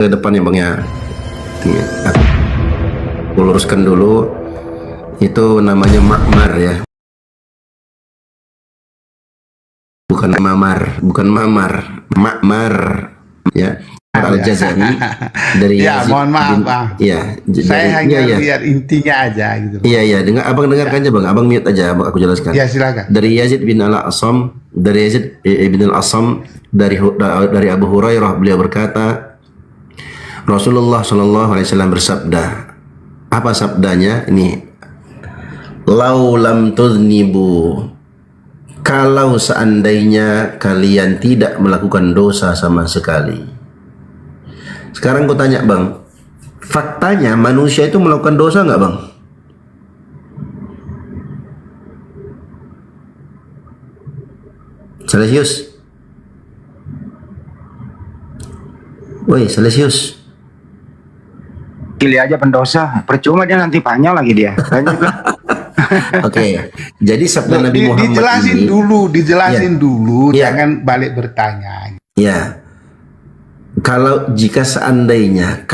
ke depannya Bang ya. Aku luruskan dulu, itu namanya makmar ya, bukan mamar, makmar ya. Al-Jazari dari Ya, Yazid mohon maaf, bin, Bang. ya, Saya hanya ya. lihat intinya aja gitu. Iya, abang dengarkan aja Bang, abang mute aja, abang aku jelaskan. Ya, silakan. Dari Yazid bin Al-Asam, dari Yazid bin Al-Asam dari Abu Hurairah, beliau berkata, Rasulullah SAW bersabda. Apa sabdanya? Ini, lau lam tudnibu, kalau seandainya kalian tidak melakukan dosa sama sekali. Sekarang gue tanya Bang, faktanya manusia itu melakukan dosa nggak Bang? Celsius. Woi, Celsius. Pilih aja pendosa, percuma dia nanti panjang lagi dia. Oke, jadi sabda Nabi Muhammad dijelasin ini, dijelasin dulu, Ya. jangan balik bertanya. ya, jika seandainya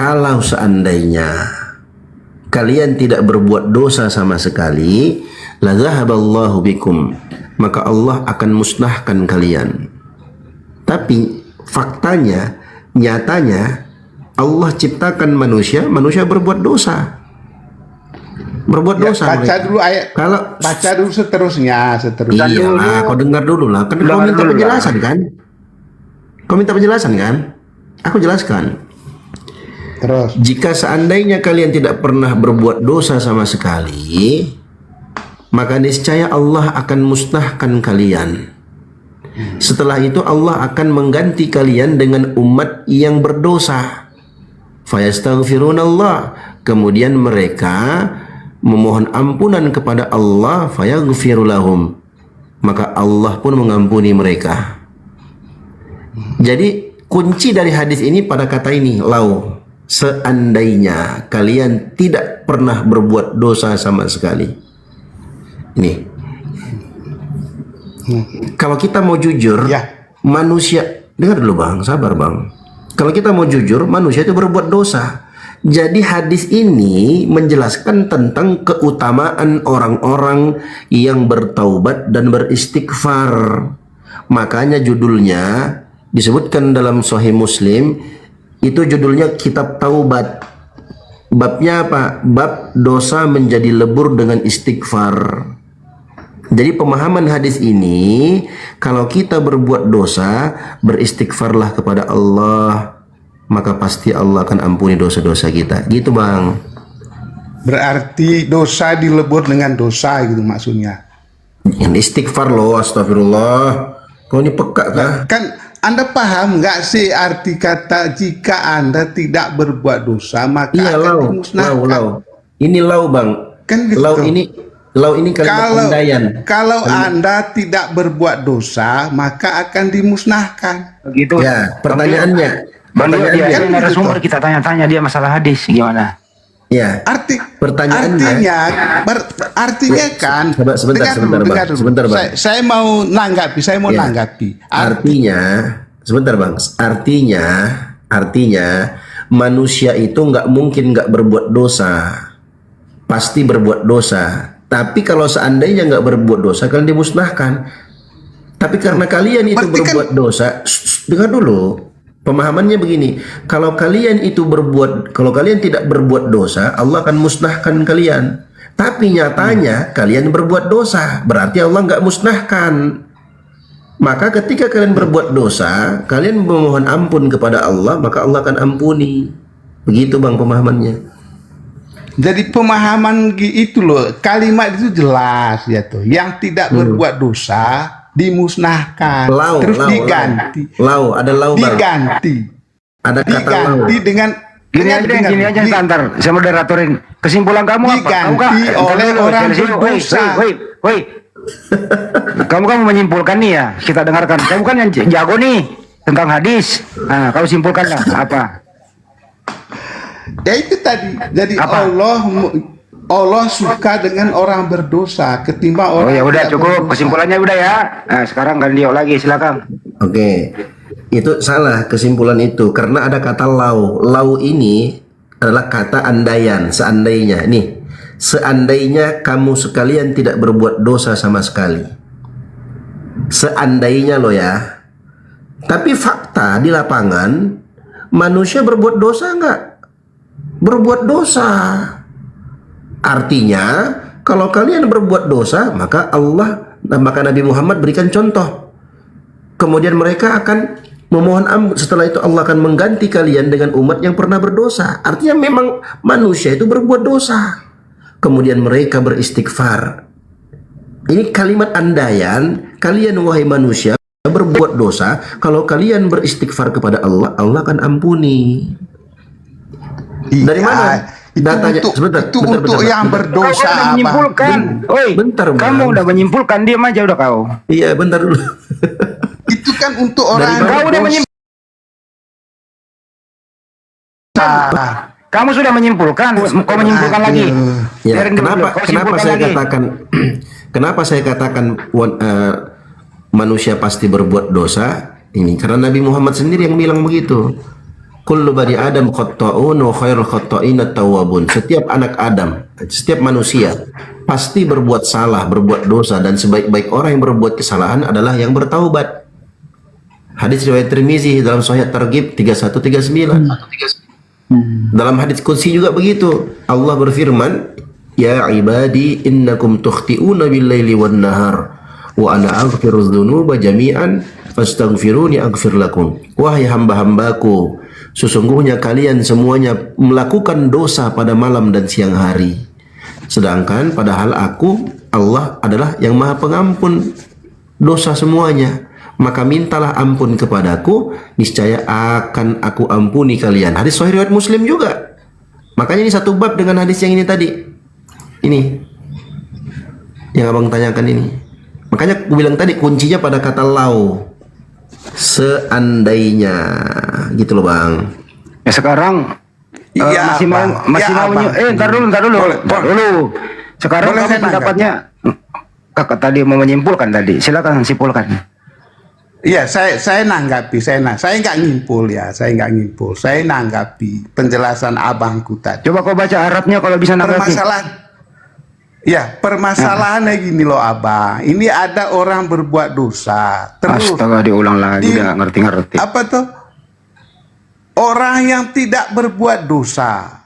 kalian tidak berbuat dosa sama sekali, la zahaballahu bikum, maka Allah akan musnahkan kalian. Tapi faktanya, nyatanya Allah ciptakan manusia berbuat dosa. Berbuat Ya, dosa. baca mereka. dulu ayat. Baca dulu seterusnya. Iya lah, kau dengar dulu lah. Kan kau minta penjelasan kan? Kau minta penjelasan kan? Aku jelaskan. Terus. Jika seandainya kalian tidak pernah berbuat dosa sama sekali, maka niscaya Allah akan musnahkan kalian. Setelah itu Allah akan mengganti kalian dengan umat yang berdosa. Fayastaghfirunallah. Kemudian mereka memohon ampunan kepada Allah, fayaghfiru lahum, maka Allah pun mengampuni mereka. Jadi kunci dari hadis ini pada kata ini, lau, seandainya kalian tidak pernah berbuat dosa sama sekali. Ini kalau kita mau jujur, Ya. manusia, dengar dulu Bang, sabar Bang. Kalau kita mau jujur, manusia itu berbuat dosa. Jadi hadis ini menjelaskan tentang keutamaan orang-orang yang bertaubat dan beristighfar. Makanya judulnya disebutkan dalam Sahih Muslim, itu judulnya Kitab Taubat. Babnya apa? Bab dosa menjadi lebur dengan istighfar. Jadi pemahaman hadis ini, kalau kita berbuat dosa, beristighfarlah kepada Allah, maka pasti Allah akan ampuni dosa-dosa kita. Gitu Bang. Berarti dosa dilebur dengan dosa gitu maksudnya. Yang istighfar loh, astagfirullah. Kau ini peka kah? Kan Anda paham nggak sih arti kata jika Anda tidak berbuat dosa maka Iya, akan dimusnahkan? lau. Ini lau Bang. Kan gitu. Lau ini kalimat pendaian. Kalau Anda tidak berbuat dosa maka akan dimusnahkan. Begitu. Ya, pertanyaannya. Bang dia Kan kan narasumber, kita tanya-tanya dia masalah hadis gimana? Ya. Pertanyaannya. Artinya kan. Sebentar, dengar dulu. Sebentar Bang. Saya mau nanggapi. Artinya, sebentar Bang. Artinya manusia itu nggak mungkin nggak berbuat dosa. Pasti berbuat dosa. Tapi kalau seandainya nggak berbuat dosa, kalian dimusnahkan. Tapi karena kalian itu berbuat dosa, dengar dulu. Pemahamannya begini, kalau kalian tidak berbuat dosa, Allah akan musnahkan kalian. Tapi nyatanya kalian berbuat dosa, berarti Allah nggak musnahkan. Maka ketika kalian berbuat dosa, kalian memohon ampun kepada Allah, maka Allah akan ampuni. Begitu Bang pemahamannya. Jadi pemahaman itu loh, kalimat itu jelas ya tuh. Yang tidak berbuat dosa dimusnahkan, terus diganti. Ada lau Bang. Diganti. Ada kata lau. dengan Gini aja ntar saya moderatorin. Kesimpulan kamu apa? Diganti oleh orang berdosa. Woi. Kamu menyimpulkan nih ya, kita dengarkan. Kamu kan yang jago nih tentang hadis. Nah, kau simpulkanlah apa? Ya itu tadi. Jadi Apa? Allah suka dengan orang berdosa ketimbang orang. Oh ya udah tidak cukup, berdosa. kesimpulannya udah ya. Nah, sekarang ganti lagi silakan. Oke. Itu salah kesimpulan itu karena ada kata lau. Lau ini adalah kata andaian, seandainya. Nih, seandainya kamu sekalian tidak berbuat dosa sama sekali. Seandainya loh ya. Tapi fakta di lapangan manusia berbuat dosa enggak? Berbuat dosa. Artinya kalau kalian berbuat dosa maka Nabi Muhammad berikan contoh. Kemudian mereka akan memohon ampun. Setelah itu Allah akan mengganti kalian dengan umat yang pernah berdosa. Artinya memang manusia itu berbuat dosa. Kemudian mereka beristighfar. Ini kalimat andaian, kalian wahai manusia berbuat dosa, kalau kalian beristighfar kepada Allah, Allah akan ampuni. Dari mana? Datanya Untuk yang berdosa. Kau udah menyimpulkan. Oi, bentar, kamu udah menyimpulkan, diam aja udah kau. Iya, bentar dulu. Itu kan untuk orang Kau udah menyimpulkan. Kamu sudah menyimpulkan, kau menyimpulkan lagi. Ya, Biarin dulu, kenapa kau simpulkan saya lagi. katakan kenapa saya katakan manusia pasti berbuat dosa ini karena Nabi Muhammad sendiri yang bilang begitu. Kullu bani Adam khatta'un wa khairul khatta'in at-tawwabun. Setiap anak Adam, setiap manusia pasti berbuat salah, berbuat dosa, dan sebaik-baik orang yang berbuat kesalahan adalah yang bertaubat. Hadis riwayat Tirmizi dalam Sahih Targhib 3139. Dalam hadis qudsi juga begitu. Allah berfirman, "Ya ibadi innakum tukhti'una bil-laili wan-nahar wa ana aghfiru dzunuba jami'an fastaghfiruni aghfir lakum." Wahai hamba-hambaku, sesungguhnya kalian semuanya melakukan dosa pada malam dan siang hari. Sedangkan padahal aku, Allah adalah yang maha pengampun dosa semuanya. Maka mintalah ampun kepadaku, niscaya akan aku ampuni kalian. Hadis Sahih riwayat Muslim juga. Makanya ini satu bab dengan hadis yang ini tadi. Ini yang abang tanyakan ini. Makanya aku bilang tadi kuncinya pada kata lau. Seandainya, gitu loh bang. Ya sekarang Iya, masih mau Abang. ntar dulu. Sekarang Boleh kamu saya pendapatnya kakak tadi mau menyimpulkan tadi. Silakan simpulkan. Iya, saya nanggapi, saya nggak ngimpul ya, saya nanggapi penjelasan abangku tadi. Coba kau baca Arabnya kalau bisa nanggapi. Permasalahannya gini loh abang, ini ada orang berbuat dosa, terus Astaga, diulang lagi, udah ngerti-ngerti. apa tuh? Orang yang tidak berbuat dosa,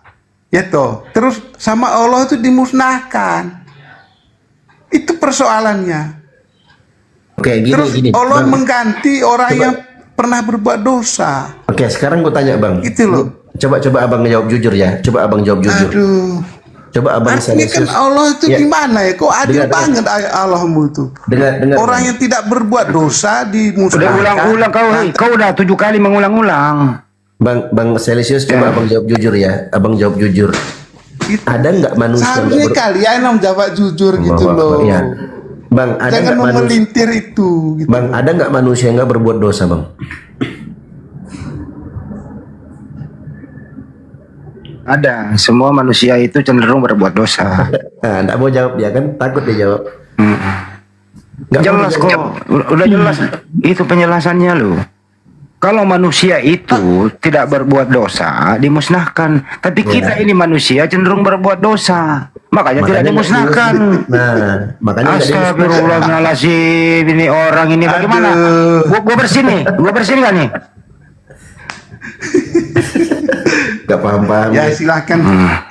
ya toh, terus sama Allah itu dimusnahkan. Itu persoalannya. Oke, Terus gini. Allah Bang. mengganti orang Coba. yang pernah berbuat dosa. Oke, sekarang gue tanya bang. Gitu loh. Coba abang jawab jujur ya. Coba abang jawab jujur. Aduh. Coba abang Artinya kan serius. Allah itu Ya. gimana ya? Kok adil Dengar. banget Allahmu itu. Dengar. Orang yang tidak berbuat dosa Udah dimusnahkan. ulang-ulang kau udah 7 kali mengulang-ulang. Bang Celsius, coba abang jawab jujur ya. Abang jawab jujur. Itu. Ada nggak manusia Seharusnya kalian yang jawab jujur gitu loh. Ya. Bang, ada Jangan nggak manusia? memelintir itu. Gitu. Bang, ada nggak manusia yang nggak berbuat dosa, bang? Ada. Semua manusia itu cenderung berbuat dosa. Nah, nggak mau jawab dia kan? Takut dia jawab. Nggak mau Jelas dia kok. jawab. Udah jelas. Itu penjelasannya loh. Kalau manusia itu tidak berbuat dosa, dimusnahkan. Tapi kita ini manusia cenderung berbuat dosa. Makanya tidak nggak dimusnahkan. Nah, makanya nggak dimusnahkan. Astagfirullahaladzim, ini orang ini bagaimana? Gua bersih nih, gak nih? Nggak paham. Ya silakan.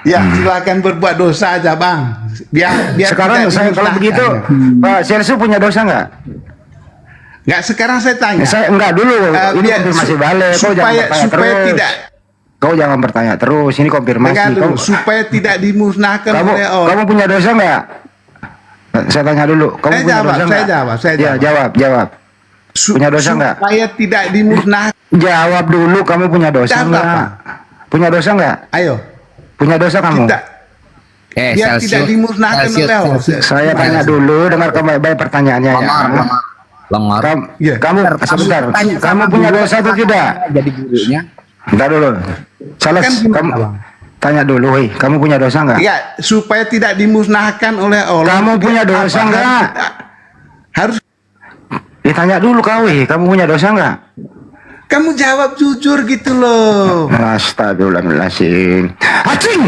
Ya silakan berbuat dosa aja bang. Biar Sekarang tidak saya kalau dimusnahkan. begitu, Pak Celsu punya dosa nggak? Nggak, sekarang saya tanya. Saya enggak dulu. Ini biar konfirmasi balik. Kau jangan bertanya supaya terus. tidak. Kau jangan bertanya terus. Ini konfirmasi. Dengar dulu, Kau, supaya tidak dimusnahkan oleh orang. kamu punya dosa nggak? Saya tanya dulu. Kamu Saya punya jawab, dosa saya nggak? jawab, saya Ya, jawab. Punya dosa nggak? Supaya tidak dimusnahkan. Jawab dulu. Kamu punya dosa Jawab nggak? apa? Punya dosa nggak? Ayo, Punya dosa kamu? tidak. Biar tidak dimusnahkan oleh Allah. Saya tanya dulu. Dengarkan baik-baik pertanyaannya ya. Iya. Kamu sebentar. Kamu punya dosa atau tidak? Jadi gurunya. Bentar dulu. Salah. Kan gimana, Kamu Bang? tanya dulu. Hei, kamu punya dosa nggak? Ya, supaya tidak dimusnahkan oleh Allah. Kamu punya dosa Apa, nggak? Harus Ditanya dulu kau, kamu punya dosa nggak? Kamu jawab jujur gitu loh. Astagfirullahaladzim. Acing.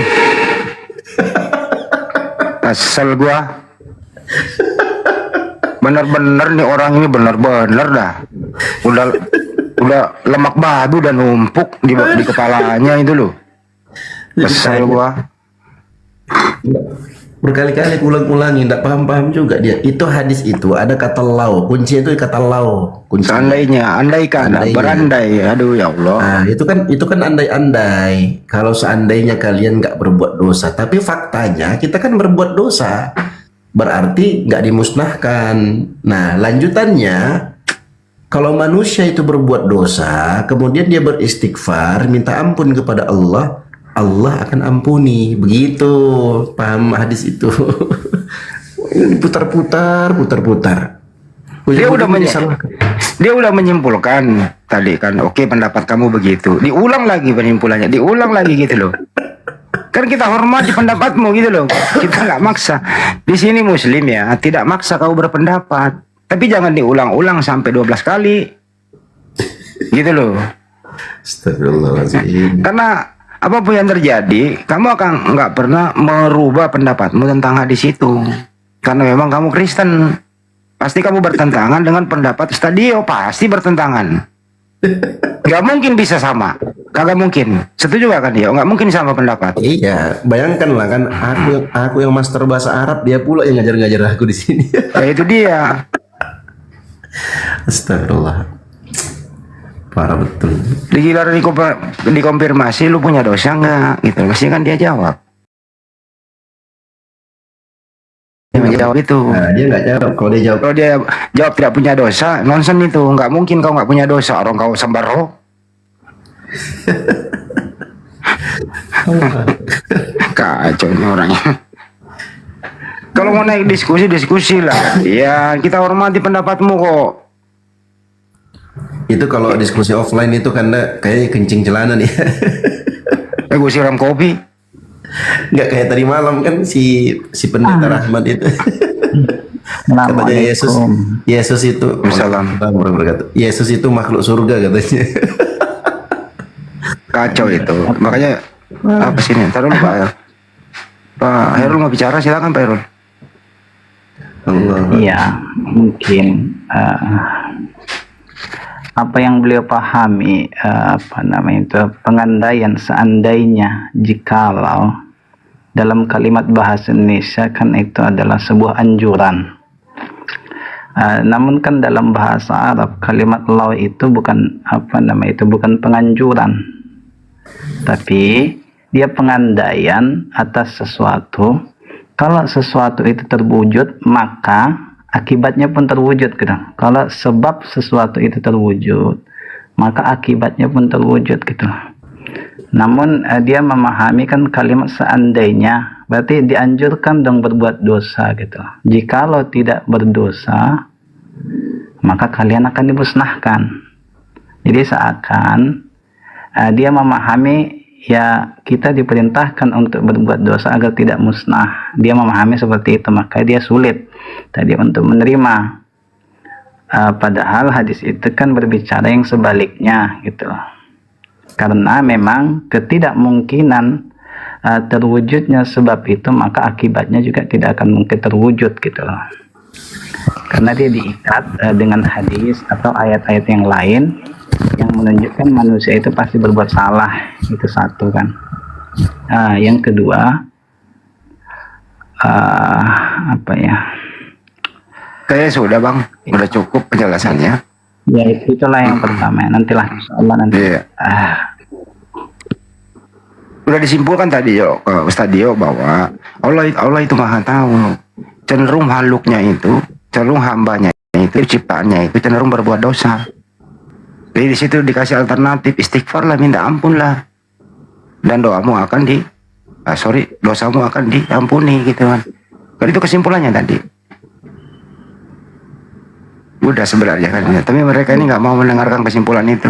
Asal gua. Bener-bener nih orang ini bener-bener dah. Udah lemak babi dan numpuk di kepalanya itu loh. Kesel gua. Berkali-kali ulang-ulangi, tidak paham-paham juga dia. Itu hadis itu ada kata lau, kunci itu kata lau. Kunci. Andaikan, berandai. Aduh ya Allah. Nah, itu kan andai-andai. Kalau seandainya kalian nggak berbuat dosa, tapi faktanya kita kan berbuat dosa, berarti nggak dimusnahkan. Nah, lanjutannya, kalau manusia itu berbuat dosa, kemudian dia beristighfar, minta ampun kepada Allah, Allah akan ampuni. Begitu paham hadis itu. Putar-putar. Dia udah menyimpulkan tadi kan, oke, pendapat kamu begitu. Diulang lagi penyimpulannya, diulang lagi gitu loh. Kan kita hormati pendapatmu gitu loh. Kita nggak maksa. Di sini Muslim ya, tidak maksa kau berpendapat. Tapi jangan diulang-ulang sampai 12 kali. Gitu loh. Astagfirullahaladzim. Karena apapun yang terjadi, kamu akan nggak pernah merubah pendapatmu tentang hadis itu. Karena memang kamu Kristen. Pasti kamu bertentangan dengan pendapat Stadio. Pasti bertentangan. Gak mungkin bisa sama. Kagak mungkin. Setuju gak kan dia? Gak mungkin sama pendapat. Iya, bayangkanlah kan aku yang master bahasa Arab, dia pula yang ngajar-ngajar aku di sini. Ya itu dia. Astagfirullah. Parah betul. Digilar dikonfirmasi lu punya dosa nggak? Gitu. Pasti kan dia jawab. Dia menjawab itu. Nah, dia nggak jawab. Kalau dia jawab tidak punya dosa, nonsen itu. Nggak mungkin kau nggak punya dosa. Orang kau sembaro. Kacau ini orangnya. Kalau mau naik diskusi lah. Ya kita hormati pendapatmu kok. itu kalau diskusi offline itu karena kayaknya kencing celana nih. Gue siram kopi. Nggak kayak tadi malam kan si pendeta Rahmat itu. Katanya Yesus itu Yesus itu makhluk surga katanya. Kacau itu. Makanya apa sih ini? Taruh Pak Herul mau bicara, silakan Pak Herul. Iya, mungkin apa yang beliau pahami pengandaian seandainya jikalau dalam kalimat bahasa Indonesia kan itu adalah sebuah anjuran. Namun kan dalam bahasa Arab kalimat law itu bukan bukan penganjuran, tapi dia pengandaian atas sesuatu. Kalau sesuatu itu terwujud, maka akibatnya pun terwujud gitu. Kalau sebab sesuatu itu terwujud, maka akibatnya pun terwujud gitu. Namun dia memahami kan kalimat seandainya, berarti dianjurkan dong berbuat dosa gitu. Jikalau tidak berdosa, maka kalian akan dimusnahkan. Jadi seakan dia memahami ya kita diperintahkan untuk berbuat dosa agar tidak musnah. Dia memahami seperti itu, maka dia sulit tadi untuk menerima. Padahal hadis itu kan berbicara yang sebaliknya gitu. Karena memang ketidakmungkinan terwujudnya sebab itu, maka akibatnya juga tidak akan mungkin terwujud gitu loh. Karena dia diikat dengan hadis atau ayat-ayat yang lain yang menunjukkan manusia itu pasti berbuat salah. Itu satu kan. Yang kedua Kayaknya sudah Bang, udah cukup penjelasannya. Ya itulah yang pertama. Nantilah insyaallah nanti. Iya. Udah disimpulkan tadi Ustaz Dio bahwa Allah itu maha tahu. Cenderung makhluknya itu, cenderung hambanya itu, ciptaannya itu cenderung berbuat dosa. Jadi di situ dikasih alternatif, istighfar lah, minta ampun lah, dan dosamu akan diampuni gitu kan. Kan itu kesimpulannya tadi. Udah sebenarnya kan, tapi mereka ini nggak mau mendengarkan kesimpulan itu.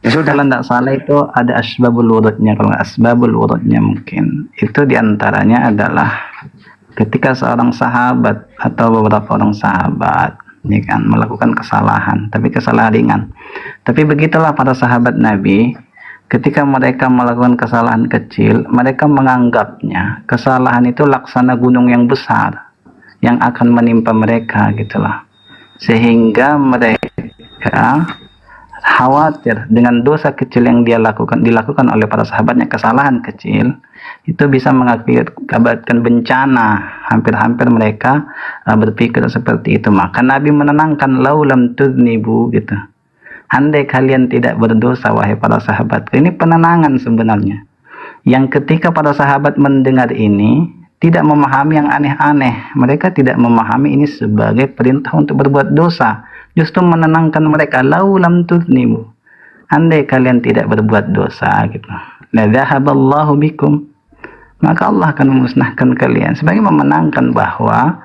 Ya sudah. Kalau tidak salah itu ada asbabul wurudnya. Kalau asbabul wurudnya mungkin itu diantaranya adalah ketika seorang sahabat atau beberapa orang sahabat ya kan, melakukan kesalahan, tapi kesalahan ringan. Tapi begitulah para sahabat Nabi, ketika mereka melakukan kesalahan kecil, mereka menganggapnya kesalahan itu laksana gunung yang besar yang akan menimpa mereka gitulah. Sehingga mereka khawatir dengan dosa kecil yang dilakukan oleh para sahabatnya, kesalahan kecil itu bisa mengakibatkan bencana. Hampir-hampir mereka berpikir seperti itu. Maka Nabi menenangkan, laulam tudnibu gitu. Andai kalian tidak berdosa wahai para sahabat. Ini penenangan sebenarnya. Yang ketika para sahabat mendengar ini tidak memahami yang aneh-aneh. Mereka tidak memahami ini sebagai perintah untuk berbuat dosa. Justru menenangkan mereka, laulam tudnibu. Andai kalian tidak berbuat dosa gitu. La dhahaballahu bikum. Maka Allah akan memusnahkan kalian. Sebagai memenangkan bahwa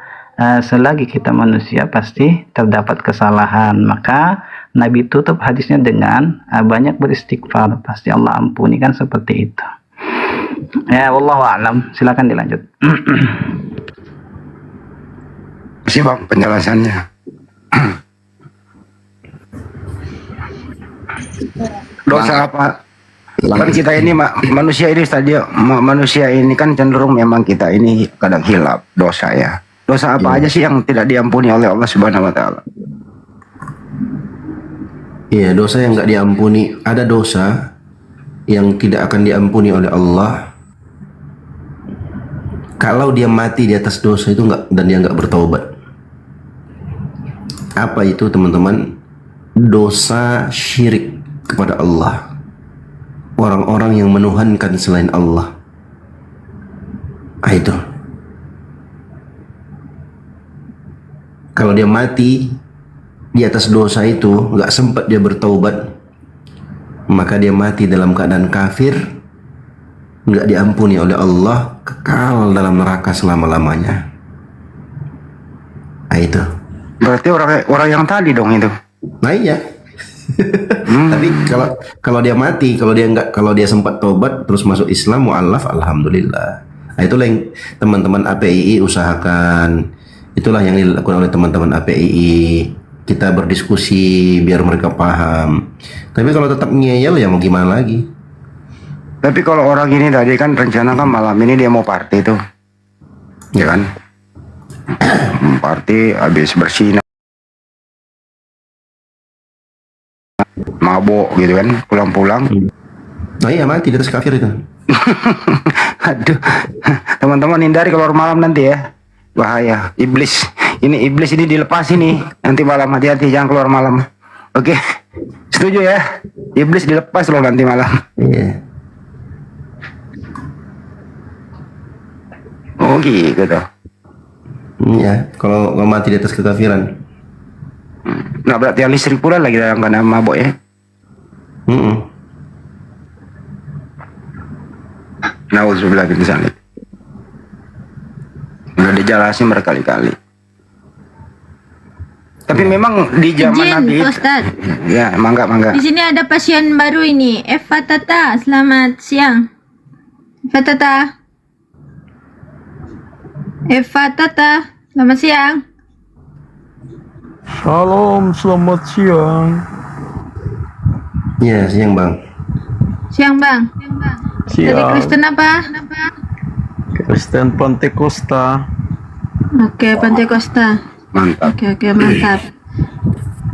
selagi kita manusia pasti terdapat kesalahan. Maka Nabi tutup hadisnya dengan banyak beristighfar. Pasti Allah ampuni, kan seperti itu. Ya, wallahu a'lam. Silakan dilanjut. Sih Bang penjelasannya. Dosa apa? Kan kita ini manusia ini manusia ini kan cenderung memang kita ini kadang hilaf dosa ya. Dosa apa aja sih yang tidak diampuni oleh Allah Subhanahu wa taala? Iya, dosa yang nggak diampuni. Ada dosa yang tidak akan diampuni oleh Allah kalau dia mati di atas dosa itu dan dia nggak bertaubat. Apa itu teman-teman? Dosa syirik kepada Allah. Orang-orang yang menuhankan selain Allah. Itu. Kalau dia mati di atas dosa itu, nggak sempat dia bertaubat, maka dia mati dalam keadaan kafir, nggak diampuni oleh Allah, kekal dalam neraka selama-lamanya. Itu. Berarti orang yang tadi dong itu. Nah iya. Tapi kalau dia mati, kalau dia sempat tobat terus masuk Islam mu'allaf, alhamdulillah. Nah, itulah yang teman-teman APII usahakan. Itulah yang dilakukan oleh teman-teman APII. Kita berdiskusi biar mereka paham. Tapi kalau tetap ngeyel ya mau gimana lagi? Tapi kalau orang ini tadi kan rencana kan malam ini dia mau party tuh, ya kan? Party habis bersinar, mabok gitu kan, pulang-pulang. Nah iya mati di atas kafir itu. Aduh, teman-teman hindari keluar malam nanti ya, bahaya. Iblis ini dilepas ini nanti malam, hati-hati jangan keluar malam. Oke, setuju ya? Iblis dilepas loh nanti malam. Iya. Oh gitu. Iya, kalau mati di atas kekafiran. Nah berarti yang listrik pula lagi dalam keadaan mabok ya? Nauzubillah min dzalik. Udah dijelasin berkali-kali. Tapi memang di zaman Nabi. Ustaz. Ya, mangga. Di sini ada pasien baru ini, Eva Tata. Selamat siang. Eva Tata. Eva Tata. Selamat siang. Shalom, selamat siang. Iya, siang bang. Siang bang. Dari Siang. Kristen apa? Kristen Pantekosta. Oke, Pantekosta. Mantap. Oke, mantap.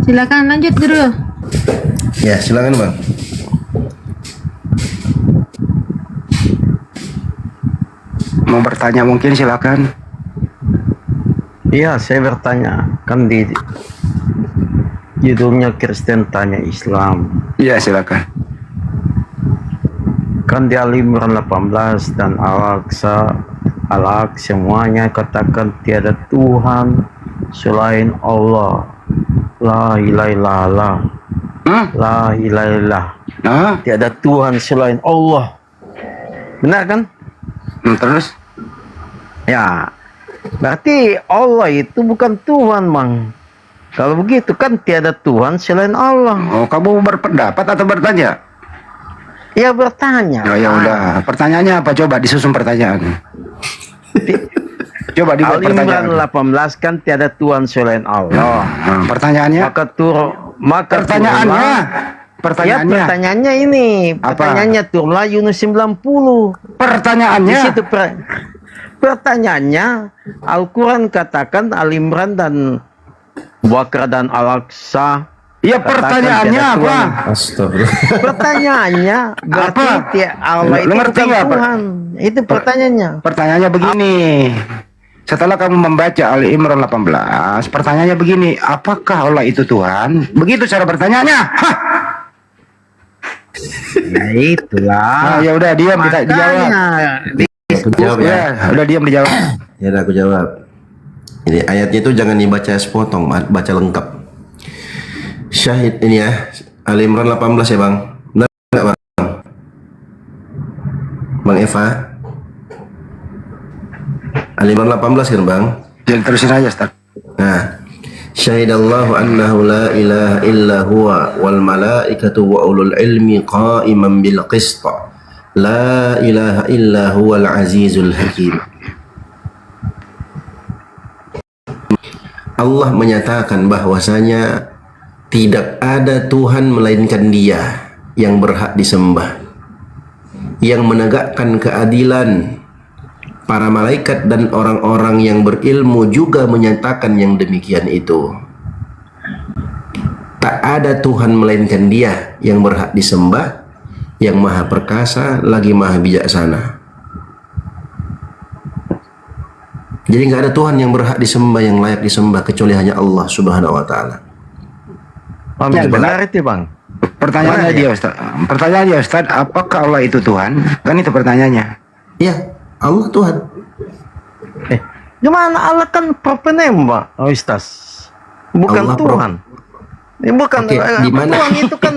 Silakan lanjut guru. Ya silakan bang. Mau bertanya mungkin silakan. Iya, saya bertanya. Kan di judulnya Kristen tanya Islam. Iya silakan. Kan di Al-Imran 18 dan Al-Aqsa semuanya katakan tiada Tuhan selain Allah. La ilaha illallah. La ilaha illallah. Nah, Tiada Tuhan selain Allah. Benar kan? terus? Ya, berarti Allah itu bukan Tuhan, Mang. Kalau begitu kan tiada Tuhan selain Allah. Oh, kamu berpendapat atau bertanya? Ya bertanya. Oh ya udah, pertanyaannya apa? Coba disusun pertanyaan. Coba dibuat Al-Imran pertanyaan. 18 kan tiada Tuhan selain Allah. Oh, pertanyaannya. Maka Pertanyaannya. Ya, Pertanyaannya. pertanyaannya ini. Apa? Pertanyaannya turunlah Yunus 90. Di Pertanyaannya. situ pertanyaannya Al-Quran katakan Al-Imran dan Baqarah dan Al-Aqsa. Ya, pertanyaannya Katakan tiada apa? Tuhan. Astagfirullah. Pertanyaannya berarti Allah itu Lu ngerti bukan nggak, Pak? Tuhan. Itu pertanyaannya. Pertanyaannya begini. Setelah kamu membaca Ali Imran 18, pertanyaannya begini, apakah Allah itu Tuhan? Begitu cara bertanyanya. Hah! Nah, itulah. Nah, ya udah diam, kita dijawab. Aku jawab ya. Ya, udah diam dijawab. Ya udah aku jawab. Ini ayatnya itu jangan dibaca sepotong, baca lengkap. Syahid ini ya, Ali Imran 18 ya Bang. Benar nggak Bang? Bang Eva. Ali Imran 18 kan Bang? Jangan terusin aja, Ustaz. Nah, syahidallahu annahu la ilaha illa huwa wal malaikatu wa ulul ilmi qa'iman bil qist. La ilaha illa huwal azizul hakim. Allah menyatakan bahwasanya tidak ada Tuhan melainkan Dia yang berhak disembah, yang menegakkan keadilan. Para malaikat dan orang-orang yang berilmu juga menyatakan yang demikian itu. Tak ada Tuhan melainkan Dia yang berhak disembah, yang maha perkasa lagi maha bijaksana. Jadi nggak ada Tuhan yang berhak disembah, yang layak disembah kecuali hanya Allah Subhanahu wa taala. Amin. Benar itu Bang. Pertanyaannya dia, Ustaz. Pertanyaan dia, Ustaz, apakah Allah itu Tuhan? Kan itu pertanyaannya. Ya, Allah Tuhan. Gimana Allah kan propenem Pak Ustaz. Bukan Allah Tuhan. Bukan Oke, di mana? Tuhan itu kan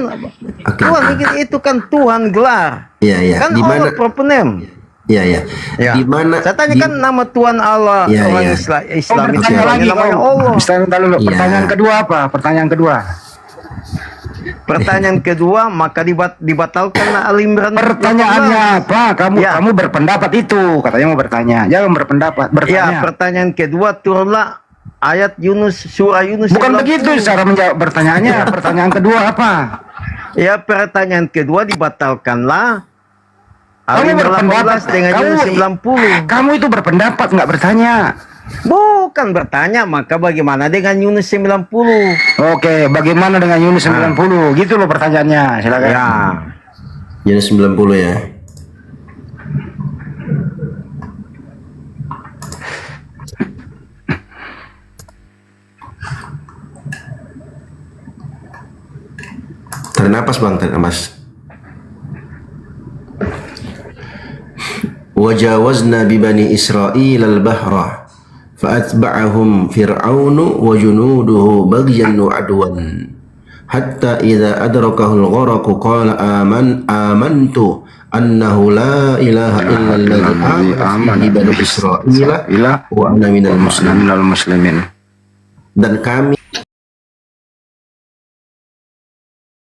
Tuhan itu kan Tuhan gelar. Iya, iya. Kan Di mana? Allah propenem. Iya, iya. Ya. Di mana? Saya tanya kan nama Tuhan Allah Ya, orang ya. Islam Oh, itu bertanya lagi namanya kau. Allah. Ustaz, bentar dulu. Iya. Pertanyaan kedua apa? Pertanyaan kedua. Pertanyaan kedua maka dibatalkan Al-Imran. Pertanyaannya apa? Kamu Ya. kamu berpendapat itu, katanya mau bertanya. Jangan berpendapat, Ya, bertanya. pertanyaan kedua turunlah ayat Yunus surah Yunus. Bukan 90. begitu cara menjawab pertanyaannya. Pertanyaan kedua apa? Ya, pertanyaan kedua dibatalkanlah Kamu Al-Imran berpendapat 18 dengan Yunus 90. Kamu itu berpendapat nggak bertanya. Bukan bertanya, maka bagaimana dengan Yunus 90? Oke, bagaimana dengan Yunus 90? Gitu loh pertanyaannya. Silakan. Ya. Jadi 90 ya. Tarik napas Bang, tarik napas. Wajawazna bi bani Israil al-bahra fa'atba'ahum fir'aunu wa junuduhu baghyan wa adwan hatta idza adrakahu al-gharaqu qala amantu annahu la ilaha illa alladhi amana bi bani Israil wa ana minal muslimin.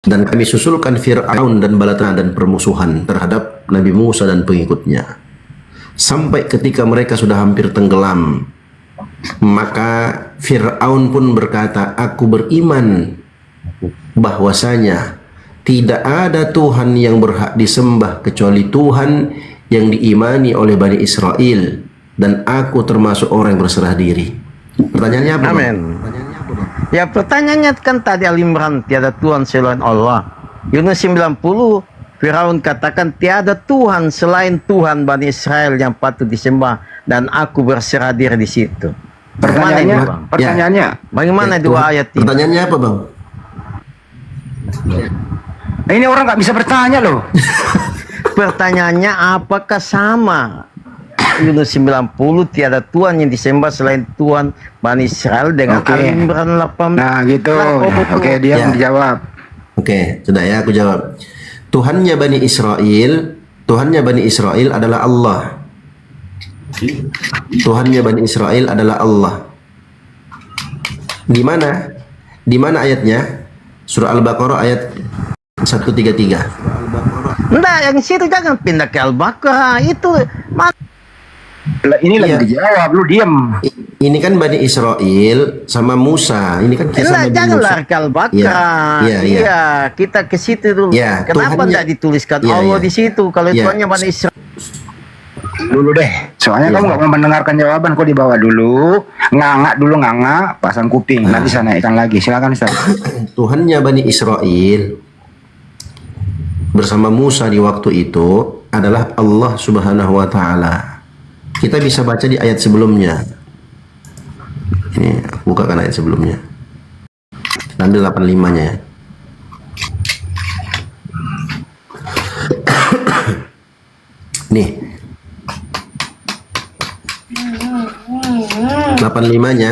Dan kami susulkan Fir'aun dan bala tentara dan permusuhan terhadap Nabi Musa dan pengikutnya sampai ketika mereka sudah hampir tenggelam. Maka Fir'aun pun berkata, aku beriman bahwasanya tidak ada Tuhan yang berhak disembah kecuali Tuhan yang diimani oleh Bani Israel, dan aku termasuk orang yang berserah diri. Pertanyaannya apa? Amin. Ya, pertanyaannya kan tadi Al-Imran tiada Tuhan selain Allah. Yunus 90 Firaun katakan tiada Tuhan selain Tuhan Bani Israel yang patut disembah, dan aku berserah diri di situ. Pertanyaannya, Bang? pertanyaannya. Bagaimana dua ayat ini? Pertanyaannya apa Bang? Ini orang nggak bisa bertanya loh. Pertanyaannya apakah sama Yunus 90 tiada Tuhan yang disembah selain Tuhan Bani Israel dengan Oke. Al-Imran 18? Nah gitu. Oke, dia Ya. menjawab. Oke, sudah ya, aku jawab. Tuhannya Bani Israel adalah Allah. Tuhannya Bani Israel adalah Allah. Di mana? Di mana ayatnya? Surah Al-Baqarah ayat 133. Enggak, yang situ jangan pindah ke Al-Baqarah. Itu Ini lagi Iya. dijawab, lu diem. Ini kan Bani Israel sama Musa. Ini kan kisah Elah, Nabi janganlah Musa. kalbaka. Iya, iya, iya. Iya, kita ke situ dulu. Iya, Kenapa Tuhannya- tidak dituliskan Iya, Allah iya. di situ? Kalau Iya. Tuhannya Bani Israel. Dulu deh. Soalnya Iya. kamu nggak mau mendengarkan jawaban, kok dibawa dulu. Nganga dulu, nganga, pasang kuping. Nanti saya naikkan lagi. Silakan Ustaz. Tuhannya Bani Israel bersama Musa di waktu itu adalah Allah Subhanahu wa taala. Kita bisa baca di ayat sebelumnya. Ini aku bukakan ayat sebelumnya. Ambil 85-nya ya. Nih. 85-nya.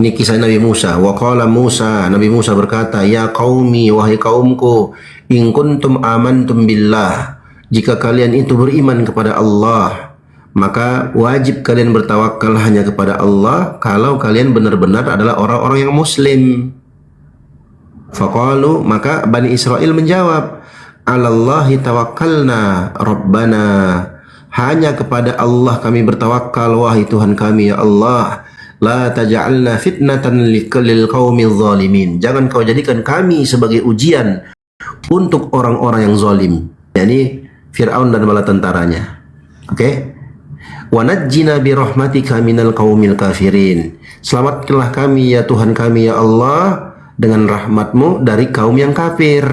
Ini kisah Nabi Musa. Wa qala Musa, Nabi Musa berkata, "Ya qaumi, wahai kaumku, in kuntum amantum billah." Jika kalian itu beriman kepada Allah, maka wajib kalian bertawakal hanya kepada Allah kalau kalian benar-benar adalah orang-orang yang muslim. Faqalu, maka Bani Israel menjawab, "Alallahi tawakkalna rabbana." Hanya kepada Allah kami bertawakal, wahai Tuhan kami, ya Allah. La taj'alna fitnatan lil qaumil zalimin. Jangan kau jadikan kami sebagai ujian untuk orang-orang yang zalim. yakni Fir'aun dan bala tentaranya. Oke? Wa najjina bi rahmatika minal qaumil kafirin. Selamatkanlah kami ya Tuhan kami ya Allah dengan rahmatmu dari kaum yang kafir.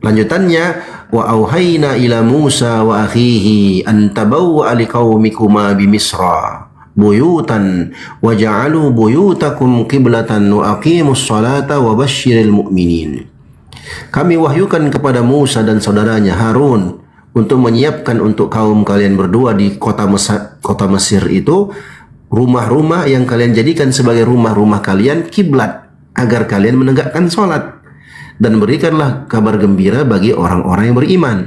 Lanjutannya, wa auhayna ila Musa wa akhihi an tabawwa liqaumikuma bi Misra buyutan waja'alu buyutakum qiblatan wa aqimus salata wa basyiril mu'minin. Kami wahyukan kepada Musa dan saudaranya Harun untuk menyiapkan untuk kaum kalian berdua di kota Mesir itu rumah-rumah yang kalian jadikan sebagai rumah-rumah kalian kiblat agar kalian menegakkan salat, dan berikanlah kabar gembira bagi orang-orang yang beriman.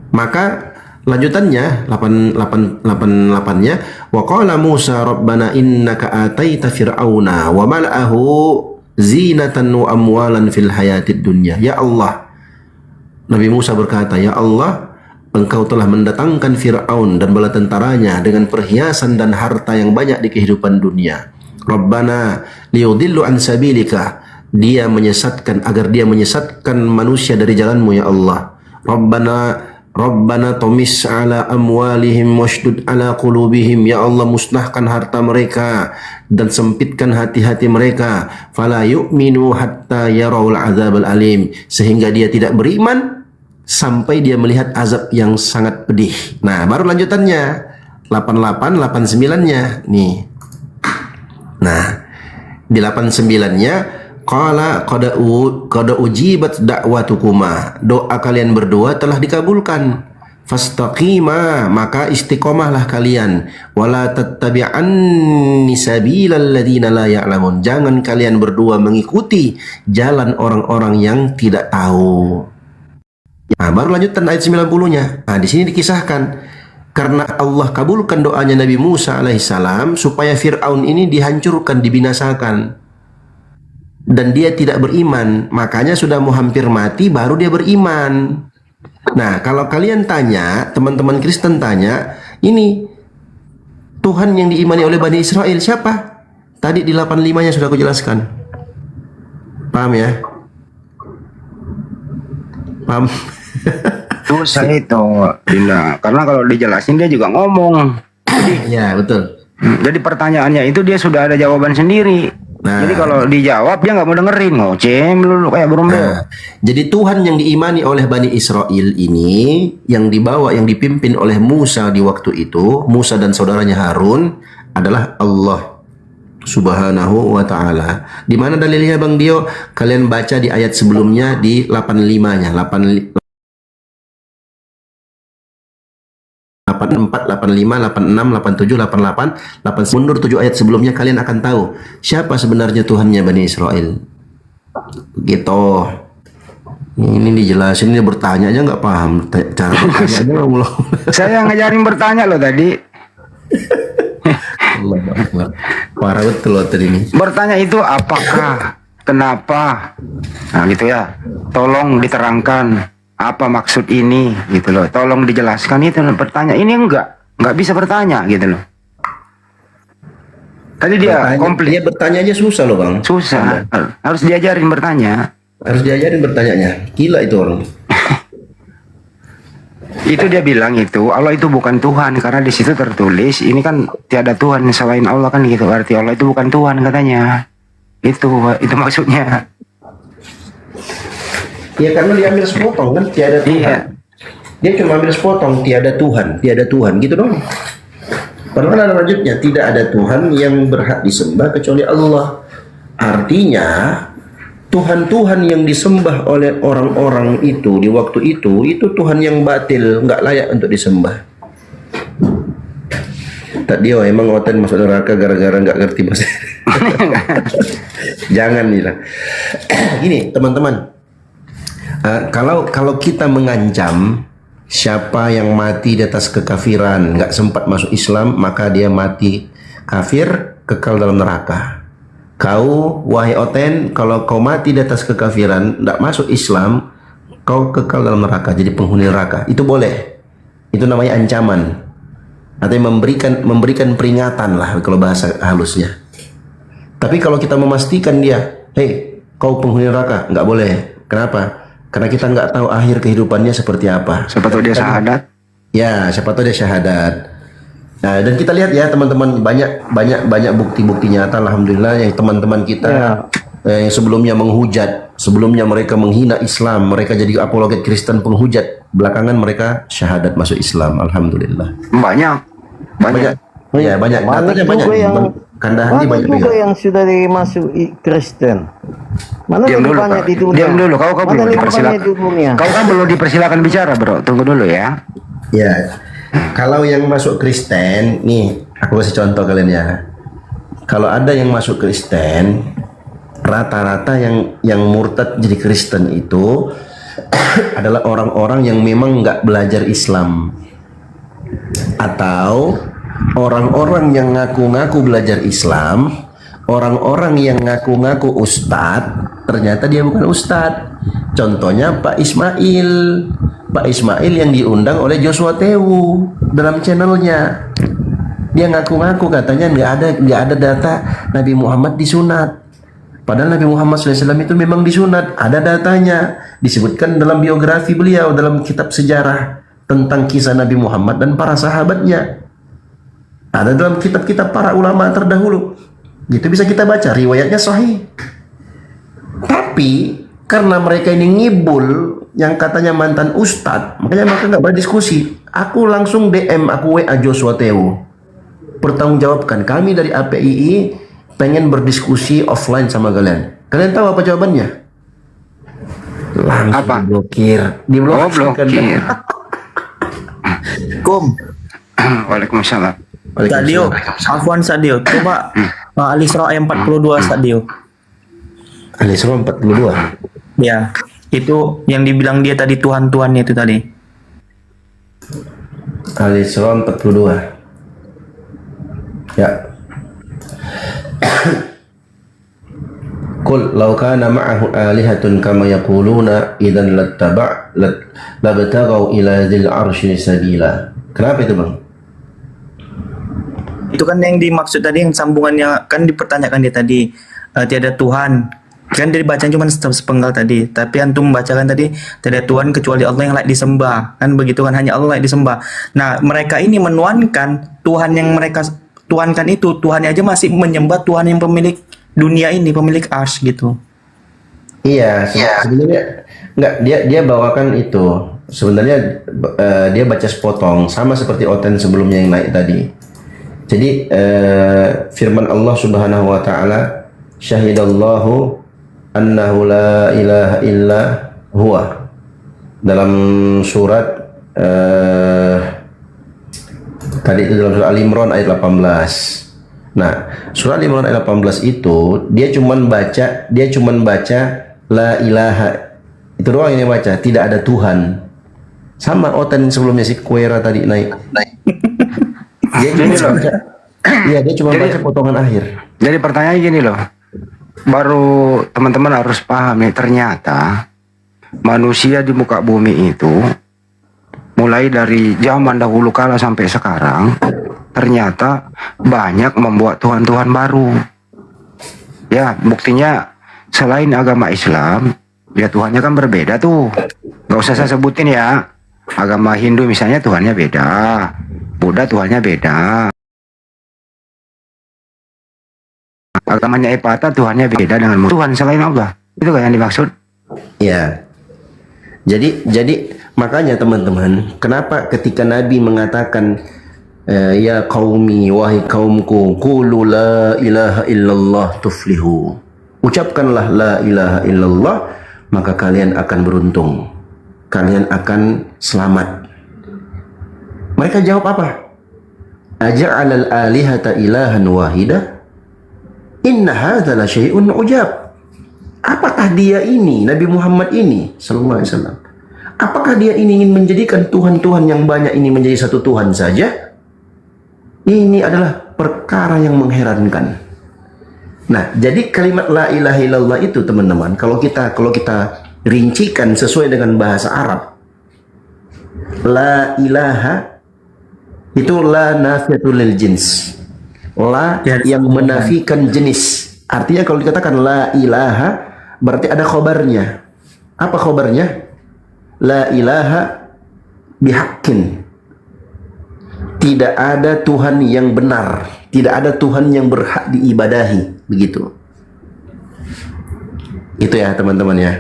Maka lanjutannya 88-nya, wa qala Musa rabbana innaka ataita fir'auna wa mala'ahu zinatan wa amwalan fil hayatid dunya. Ya Allah, Nabi Musa berkata, ya Allah, engkau telah mendatangkan Fir'aun dan bala tentaranya dengan perhiasan dan harta yang banyak di kehidupan dunia. Rabbana liyudillu an sabilika, dia menyesatkan agar dia menyesatkan manusia dari jalanmu ya Allah. Rabbana tumis ala amwalihim washdud ala qulubihim, ya Allah musnahkan harta mereka dan sempitkan hati-hati mereka, fala yu'minu hatta yarawul azabal alim, sehingga dia tidak beriman sampai dia melihat azab yang sangat pedih. Nah, baru lanjutannya 88 89-nya nih. Nah, di 89-nya qala qad ujibat da'watukuma, doa kalian berdua telah dikabulkan. Fastaqima, maka istiqomahlah kalian. Wala tattabi'anni sabilal ladzina la ya'lamun, jangan kalian berdua mengikuti jalan orang-orang yang tidak tahu. Nah, baru lanjutan ayat 90-nya. Nah, di sini dikisahkan karena Allah kabulkan doanya Nabi Musa alaihissalam supaya Fir'aun ini dihancurkan, dibinasakan. Dan dia tidak beriman, makanya sudah mau hampir mati baru dia beriman. Nah, kalau kalian tanya, teman-teman Kristen tanya, ini Tuhan yang diimani oleh Bani Israel siapa? Tadi di 85-nya sudah aku jelaskan. Paham ya? Paham? Dosa itu, Dinda. Karena kalau dijelasin dia juga ngomong. Ya, betul. Jadi pertanyaannya itu dia sudah ada jawaban sendiri. Nah. Jadi kalau dijawab dia nggak mau dengerin, ngoceh melulu kayak burung beo. Nah, jadi Tuhan yang diimani oleh Bani Israel ini, yang dibawa, yang dipimpin oleh Musa di waktu itu, Musa dan saudaranya Harun, adalah Allah Subhanahu wa ta'ala. Di mana dalilnya Bang Dio? Kalian baca di ayat sebelumnya di 85-nya, 84, 85, 86, 87, 88, 89, mundur 7 ayat sebelumnya kalian akan tahu siapa sebenarnya Tuhannya Bani Israel. Gitu. Ini dijelasin, ini bertanya aja nggak paham cara bertanya aja. Saya ngajarin bertanya loh tadi. Allah Akbar. Parah betul loh tadi ini. Bertanya itu apakah, kenapa, nah gitu ya. Tolong diterangkan apa maksud ini gitu loh. Tolong dijelaskan itu bertanya. Ini enggak. nggak bisa bertanya gitu loh. Tadi dia komplit. Dia bertanya aja susah loh bang. Susah. Harus diajarin bertanya. Harus diajarin bertanyanya. Gila itu orang. Itu dia bilang itu Allah itu bukan Tuhan karena di situ tertulis ini kan tiada Tuhan selain Allah kan gitu. Arti Allah itu bukan Tuhan katanya. Itu maksudnya. Ya karena dia ambil sepotong kan tiada Tuhan. Iya. Dia cuma ambil sepotong tiada Tuhan gitu dong. Padahal ada lanjutnya, tidak ada Tuhan yang berhak disembah kecuali Allah. Artinya Tuhan-Tuhan yang disembah oleh orang-orang itu di waktu itu Tuhan yang batil, nggak layak untuk disembah. Tak dia emang oten masuk neraka gara-gara nggak ngerti bahasa. Jangan nih lah. Gini teman-teman, kalau kita mengancam siapa yang mati di atas kekafiran, nggak sempat masuk Islam, maka dia mati kafir, kekal dalam neraka. Kau, wahai Oten, kalau kau mati di atas kekafiran, nggak masuk Islam, kau kekal dalam neraka, jadi penghuni neraka. Itu boleh. Itu namanya ancaman. Atau memberikan peringatan lah kalau bahasa halusnya. Tapi kalau kita memastikan dia, hei, kau penghuni neraka, nggak boleh. Kenapa? Karena kita nggak tahu akhir kehidupannya seperti apa. Siapa tahu dia syahadat. Ya, siapa tahu dia syahadat. Nah, dan kita lihat ya teman-teman, banyak bukti-bukti nyata alhamdulillah yang teman-teman kita yang sebelumnya menghujat, sebelumnya mereka menghina Islam, mereka jadi apologet Kristen penghujat, belakangan mereka syahadat masuk Islam alhamdulillah. Banyak. Ya, banyak. Datanya banyak. Kandahari banyak juga yang sudah dimasuk Kristen. Mana diam dulu, banyak Pak. di dunia? Diam dulu, kau Mana belum lebih dipersilakan. banyak di dunia? Kau kan belum dipersilakan bicara, bro. Tunggu dulu ya. Ya, kalau yang masuk Kristen, nih aku kasih contoh kalian ya. Kalau ada yang masuk Kristen, rata-rata yang murtad jadi Kristen itu adalah orang-orang yang memang nggak belajar Islam, atau orang-orang yang ngaku-ngaku belajar Islam, orang-orang yang ngaku-ngaku ustadz, ternyata dia bukan ustadz. Contohnya Pak Ismail yang diundang oleh Joshua Tewu dalam channelnya. Dia ngaku-ngaku katanya nggak ada data Nabi Muhammad disunat. Padahal Nabi Muhammad SAW itu memang disunat, ada datanya, disebutkan dalam biografi beliau dalam kitab sejarah tentang kisah Nabi Muhammad dan para sahabatnya. Ada dalam kitab-kitab para ulama terdahulu. Gitu bisa kita baca, riwayatnya sahih. Tapi karena mereka ini ngibul yang katanya mantan ustadz, makanya mereka nggak berdiskusi. Aku langsung DM, aku WA Joshua Tewu, pertanggungjawabkan, kami dari APII pengen berdiskusi offline sama kalian. Kalian tahu apa jawabannya? Langsung Apa? diblokir. Blokir. Waalaikumsalam. Sadio, Afwan Sadio, coba Al-Isra ayat 42 Sadio. Al-Isra 42. Ya, itu yang dibilang dia tadi Tuhan-Tuhannya itu tadi. Al-Isra 42. Ya. Qul law kana ma'ahu alihatun kama yaquluna idzan labtaghaw ila dzil arsy sabila. Kenapa itu, Bang? Itu kan yang dimaksud tadi, yang sambungannya kan dipertanyakan dia tadi, tiada Tuhan. Kan dia baca cuma sepenggal tadi, tapi antum membacakan tadi tiada Tuhan kecuali Allah yang layak disembah. Kan begitu kan, hanya Allah layak disembah. Nah, mereka ini menuankan Tuhan yang mereka tuankan itu, Tuhannya aja masih menyembah Tuhan yang pemilik dunia ini, pemilik ars gitu. Iya, sebenarnya enggak, dia bawakan itu. Sebenarnya dia baca sepotong sama seperti Oten sebelumnya yang naik tadi. Jadi firman Allah Subhanahu wa taala, syahidallahu annahu la ilaha illa huwa, dalam surat tadi itu dalam surat Al-Imran ayat 18. Nah, surat Al-Imran ayat 18 itu dia cuman baca la ilaha. Itu doang yang dia baca, tidak ada Tuhan. Sama Oten sebelumnya si Kuera tadi naik. Dia cuma baca potongan akhir. Jadi pertanyaannya gini loh, baru teman-teman harus paham nih, ternyata manusia di muka bumi itu mulai dari zaman dahulu kala sampai sekarang, ternyata banyak membuat Tuhan-Tuhan baru. Ya, buktinya selain agama Islam, ya Tuhannya kan berbeda tuh. Gak usah saya sebutin ya. Agama Hindu misalnya Tuhannya beda, Buddha Tuhannya beda, agamanya Epata Tuhannya beda dengan Tuhan selain Allah. Itu kan yang dimaksud? Ya. Jadi makanya teman-teman, kenapa ketika Nabi mengatakan ya qaumi, wahai kaumku, qulu la ilaha illallah tuflihu. Ucapkanlah la ilaha illallah, maka kalian akan beruntung. Kalian akan selamat. Mereka jawab apa? Aja'alal alihata ilahan wahida? Inna hadza la syai'un ujab. Apakah dia ini, Nabi Muhammad ini sallallahu alaihi wasallam, apakah dia ini ingin menjadikan Tuhan-Tuhan yang banyak ini menjadi satu Tuhan saja? Ini adalah perkara yang mengherankan. Nah, jadi kalimat la ilaha illallah itu teman-teman, kalau kita rincikan sesuai dengan bahasa Arab, la ilaha itu la nafiatul lil jins, la yang menafikan jenis. Artinya kalau dikatakan la ilaha berarti ada khobarnya. Apa khobarnya? La ilaha bihaqqin. Tidak ada Tuhan yang benar, tidak ada Tuhan yang berhak diibadahi, begitu. Itu ya teman-teman ya.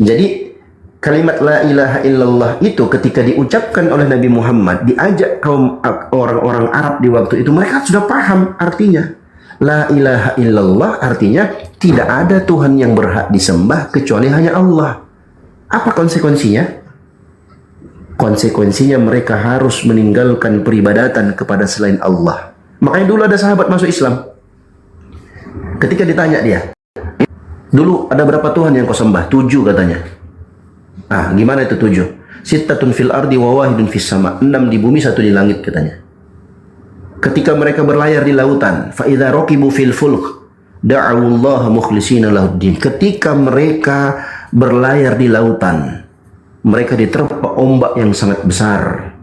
Jadi kalimat la ilaha illallah itu ketika diucapkan oleh Nabi Muhammad, diajak kaum orang-orang Arab di waktu itu, mereka sudah paham artinya. La ilaha illallah artinya tidak ada Tuhan yang berhak disembah kecuali hanya Allah. Apa konsekuensinya? Konsekuensinya mereka harus meninggalkan peribadatan kepada selain Allah. Makanya dulu ada sahabat masuk Islam. Ketika ditanya dia, dulu ada berapa Tuhan yang kau sembah? 7 katanya. Ah, gimana itu 7? Sittatun fil ardi wa wahidun fis sama. 6 di bumi, 1 di langit katanya. Ketika mereka berlayar di lautan, fa idza raqibu fil fulk da'awullaha mukhlishina lahuddin. Ketika mereka berlayar di lautan, mereka diterpa ombak yang sangat besar,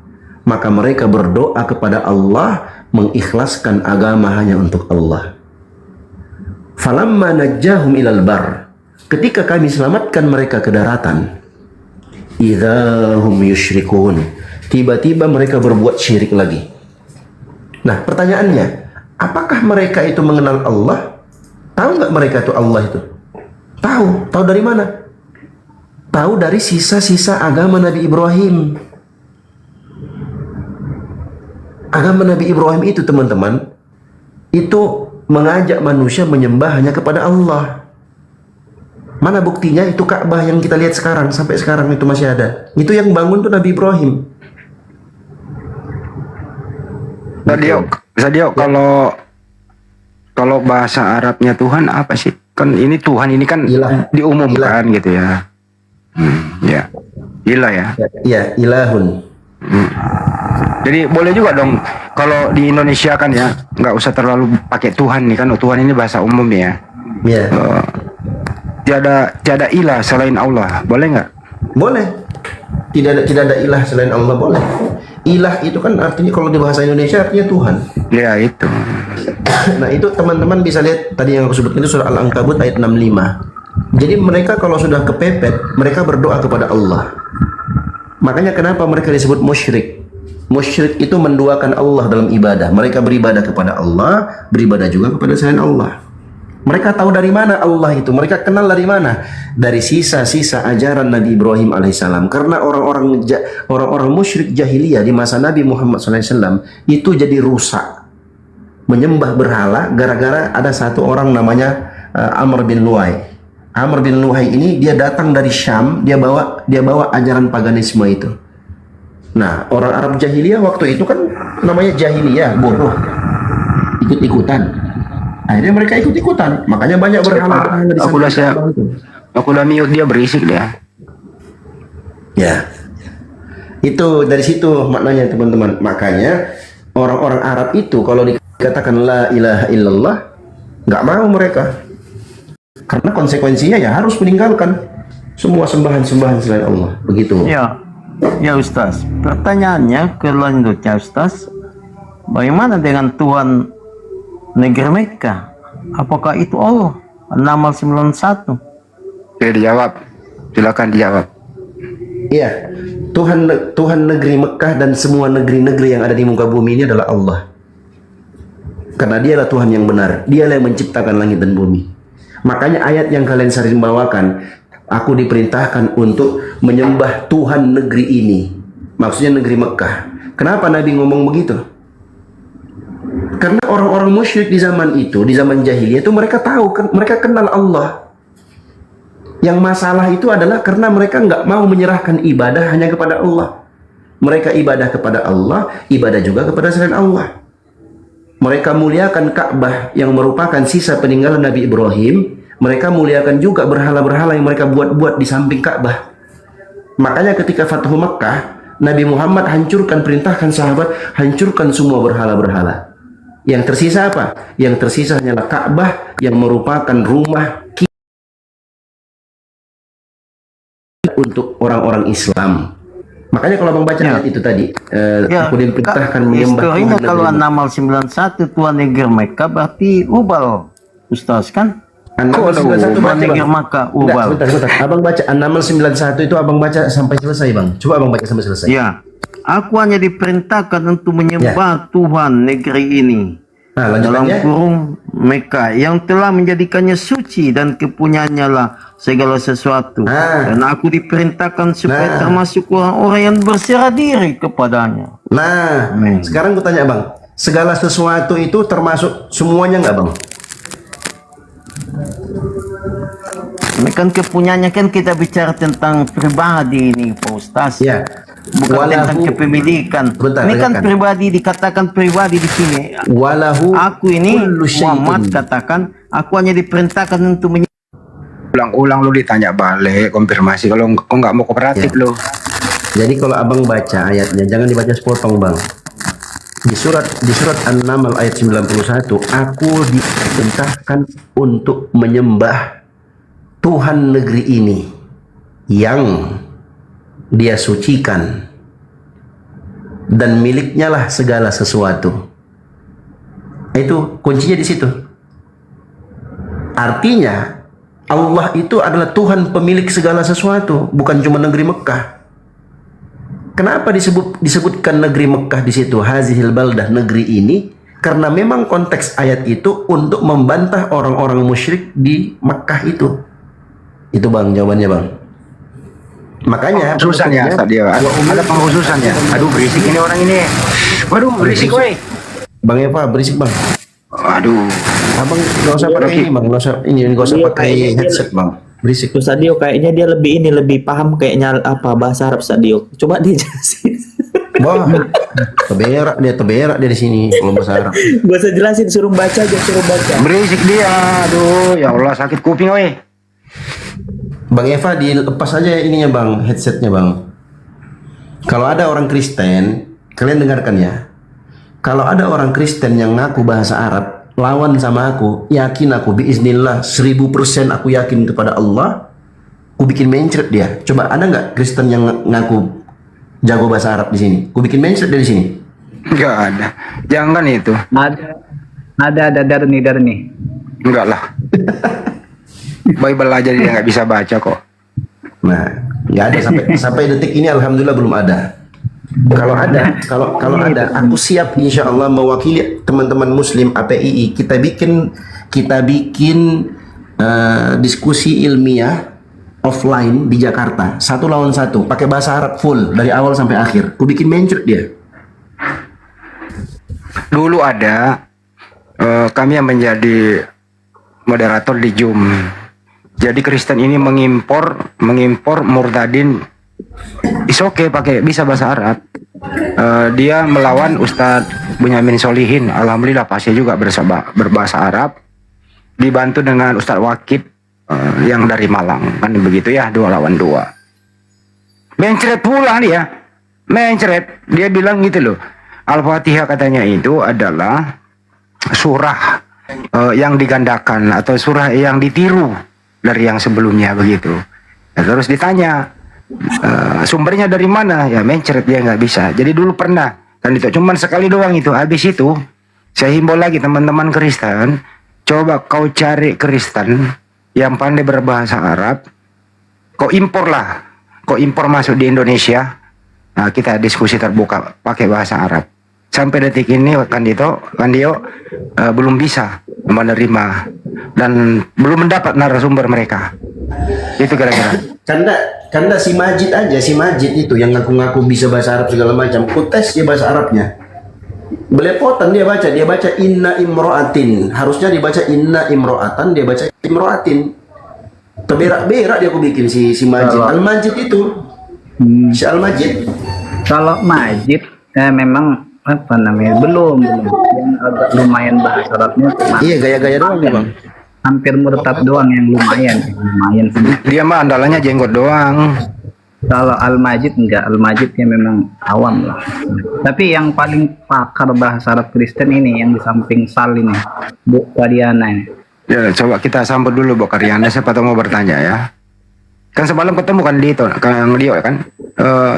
maka mereka berdoa kepada Allah, mengikhlaskan agama hanya untuk Allah. Falamma najjahum ilal bar, ketika kami selamatkan mereka ke daratan, idzahum yusyrikun, tiba-tiba mereka berbuat syirik lagi. Nah pertanyaannya, apakah mereka itu mengenal Allah? Tahu nggak mereka itu Allah itu? Tahu. Tahu dari mana? Tahu dari sisa-sisa agama Nabi Ibrahim. Agama Nabi Ibrahim itu teman-teman, itu mengajak manusia menyembah hanya kepada Allah. Mana buktinya? Itu Ka'bah yang kita lihat sekarang, sampai sekarang itu masih ada. Itu yang bangun tuh Nabi Ibrahim. Sadio, kalau bahasa Arabnya Tuhan apa sih? Kan ini Tuhan ini kan Ilah. diumumkan Ilah. Gitu ya. Ya. Ilah ya. Ya, ilahun. Jadi boleh juga dong kalau di Indonesia kan ya, nggak usah terlalu pakai Tuhan nih kan. Tuhan ini bahasa umum ya. Ya. Tiada ilah selain Allah, boleh nggak? Boleh. Tidak ada ilah selain Allah, boleh. Ilah itu kan artinya kalau di bahasa Indonesia artinya Tuhan. Ya itu. Nah itu teman-teman bisa lihat tadi yang aku sebutkan itu surah Al-Ankabut ayat 65. Jadi mereka kalau sudah kepepet, mereka berdoa kepada Allah. Makanya kenapa mereka disebut musyrik? Musyrik itu menduakan Allah dalam ibadah. Mereka beribadah kepada Allah, beribadah juga kepada selain Allah. Mereka tahu dari mana Allah itu. Mereka kenal dari mana? Dari sisa-sisa ajaran Nabi Ibrahim alaihissalam. Karena orang-orang musyrik jahiliyah di masa Nabi Muhammad SAW itu jadi rusak, menyembah berhala gara-gara ada satu orang namanya Amr bin Luhai. Amr bin Luhai ini dia datang dari Syam, dia bawa ajaran paganisme itu. Nah, orang Arab jahiliyah waktu itu kan namanya jahiliyah, bodoh, ikut-ikutan. Akhirnya mereka ikut-ikutan, makanya banyak berhala di sana. Aku udah mute, dia berisik dia. Ya, itu dari situ maknanya teman-teman. Makanya orang-orang Arab itu kalau dikatakan la ilaha illallah, nggak mau mereka, karena konsekuensinya ya harus meninggalkan semua sembahan-sembahan selain Allah. Begitu. Ya, Ya Ustaz, pertanyaannya kelanjutnya Ustaz, bagaimana dengan Tuhan negeri Mekah? Apakah itu Allah? An-Naml 91. Oke, dijawab. Silakan dijawab. Iya, Tuhan negeri Mekah dan semua negeri-negeri yang ada di muka bumi ini adalah Allah. Karena dialah Tuhan yang benar. Dialah yang menciptakan langit dan bumi. Makanya ayat yang kalian sering bawakan, aku diperintahkan untuk menyembah Tuhan negeri ini. Maksudnya negeri Mekah. Kenapa Nabi ngomong begitu? Karena orang-orang musyrik di zaman itu, di zaman jahiliyah itu mereka tahu, mereka kenal Allah. Yang masalah itu adalah karena mereka nggak mau menyerahkan ibadah hanya kepada Allah. Mereka ibadah kepada Allah, ibadah juga kepada selain Allah. Mereka muliakan Ka'bah yang merupakan sisa peninggalan Nabi Ibrahim. Mereka muliakan juga berhala-berhala yang mereka buat-buat di samping Ka'bah. Makanya ketika Fathu Makkah, Nabi Muhammad perintahkan sahabat, hancurkan semua berhala-berhala. Yang tersisa apa? Yang tersisa hanyalah Ka'bah yang merupakan rumah untuk orang-orang Islam. Makanya kalau abang baca ayat itu tadi, aku diperintahkan menyembah historinya Tuhan kalau negeri An-Naml 91 Tuhan negeri Mekah berarti Ubal Ustaz kan? An-Naml 91 Tuhan baca, negeri Bang. Mekah Enggak, Ubal. sebentar. Abang baca An-Naml 91 itu abang baca sampai selesai, Bang. Coba abang baca sampai selesai. Ya, aku hanya diperintahkan untuk menyembah Tuhan negeri ini. Nah, Dalam lanjutannya. kurung Mekah yang telah menjadikannya suci dan kepunyaannya lah segala sesuatu. Dan aku diperintahkan supaya termasuk orang-orang yang berserah diri kepadanya. Nah, Amin. sekarang aku tanya, Bang. Segala sesuatu itu termasuk semuanya nggak, Bang? Ini kan kepunyaannya kan kita bicara tentang pribadi ini Pak Ustaz. Ya. Bukan tentang kepemilikan. Bentar, Ini kan dengarkan. pribadi, dikatakan pribadi di sini. Walahu Aku ini kullu syai'in. Muhammad katakan, aku hanya diperintahkan untuk Ulang-ulang lu ditanya balik, konfirmasi. Kalau kau nggak mau kooperatif lu. Jadi kalau abang baca ayatnya, jangan dibaca sepotong, Bang. Di surat An-Naml ayat 91, aku diperintahkan untuk menyembah Tuhan negeri ini yang Dia sucikan dan miliknya lah segala sesuatu. Itu kuncinya di situ. Artinya Allah itu adalah Tuhan pemilik segala sesuatu, bukan cuma negeri Mekah. Kenapa disebutkan negeri Mekah di situ, hazihil baldah, negeri ini? Karena memang konteks ayat itu untuk membantah orang-orang musyrik di Mekah itu. Itu, Bang, jawabannya, Bang. Makanya Khususannya tadi ada pengkhususannya. Aduh, berisik ini orang ini. Waduh, berisik woi. Bang Eva, berisik, Bang. Aduh. Abang nggak usah pakai ini, Bang. Nggak usah pakai headset, Bang. Berisik. Ustaz Dio kayaknya dia lebih paham kayaknya apa bahasa Arab Ustaz Dio. Coba dijelasin. Wah, teberak dia di sini kalau bahasa Arab. Gak usah jelasin, suruh baca aja, suruh baca. Berisik dia. Aduh, ya Allah, sakit kuping woi. Bang Eva dilepas aja ininya, Bang, headsetnya, Bang. Kalau ada orang Kristen, kalian dengarkan ya. Kalau ada orang Kristen yang ngaku bahasa Arab, lawan sama aku, yakin aku biiznillah 1000% aku yakin kepada Allah, aku bikin mencret dia. Coba ada nggak Kristen yang ngaku jago bahasa Arab di sini? Aku bikin mencret dari sini. Enggak ada. Jangan itu. Ada Darni. Enggak lah. Bible aja dia nggak bisa baca kok. Nah, nggak ada sampai detik ini, alhamdulillah belum ada. Kalau ada, aku siap insya Allah mewakili teman-teman Muslim APII. Kita bikin diskusi ilmiah offline di Jakarta, 1 lawan 1, pakai bahasa Arab full dari awal sampai akhir. Aku bikin mencret dia. Dulu ada kami yang menjadi moderator di Zoom. Jadi Kristen ini mengimpor murtadin. Is okay pakai bisa bahasa Arab. Dia melawan Ustadz Bunyamin Solihin. Alhamdulillah pasti juga berbahasa Arab. Dibantu dengan Ustadz Wakid yang dari Malang. Kan begitu ya, 2 lawan 2. Mencret pula dia. Mencret. Dia bilang gitu loh. Al-Fatihah katanya itu adalah surah yang digandakan atau surah yang ditiru dari yang sebelumnya begitu. Nah, terus ditanya, Sumbernya dari mana? Ya mencret dia nggak bisa. Jadi dulu pernah kan itu cuman sekali doang itu. Habis itu saya himbau lagi teman-teman Kristen, coba kau cari Kristen yang pandai berbahasa Arab, kau impor lah, kau impor masuk di Indonesia. Nah, kita diskusi terbuka pakai bahasa Arab. Sampai detik ini Kandio belum bisa menerima dan belum mendapat narasumber mereka. Itu kira-kira. Karena si Majid itu yang ngaku-ngaku bisa bahasa Arab segala macam, ku tes dia bahasa Arabnya. Belepotan dia baca inna imro'atin. Harusnya dibaca inna imro'atan, dia baca imro'atin. Terberak-berak dia aku bikin si Majid. Al-Majid itu. Si Al-Majid. Kalau Majid memang apa namanya belum yang agak lumayan bahasa Arabnya Iya, gaya-gaya doang dia, Bang. hampir murtad doang yang lumayan sih. Dia mah andalannya jenggot doang. Kalau Al-Majid enggak, Al-Majid ya memang awam lah. Tapi yang paling pakar bahasa Arab Kristen ini yang di samping Sal ini, Bu Kariana ini. Ya, coba kita sambut dulu Bu Karyana, siapa tahu mau bertanya ya. Kan semalam ketemu kan di itu, Kang Dio kan.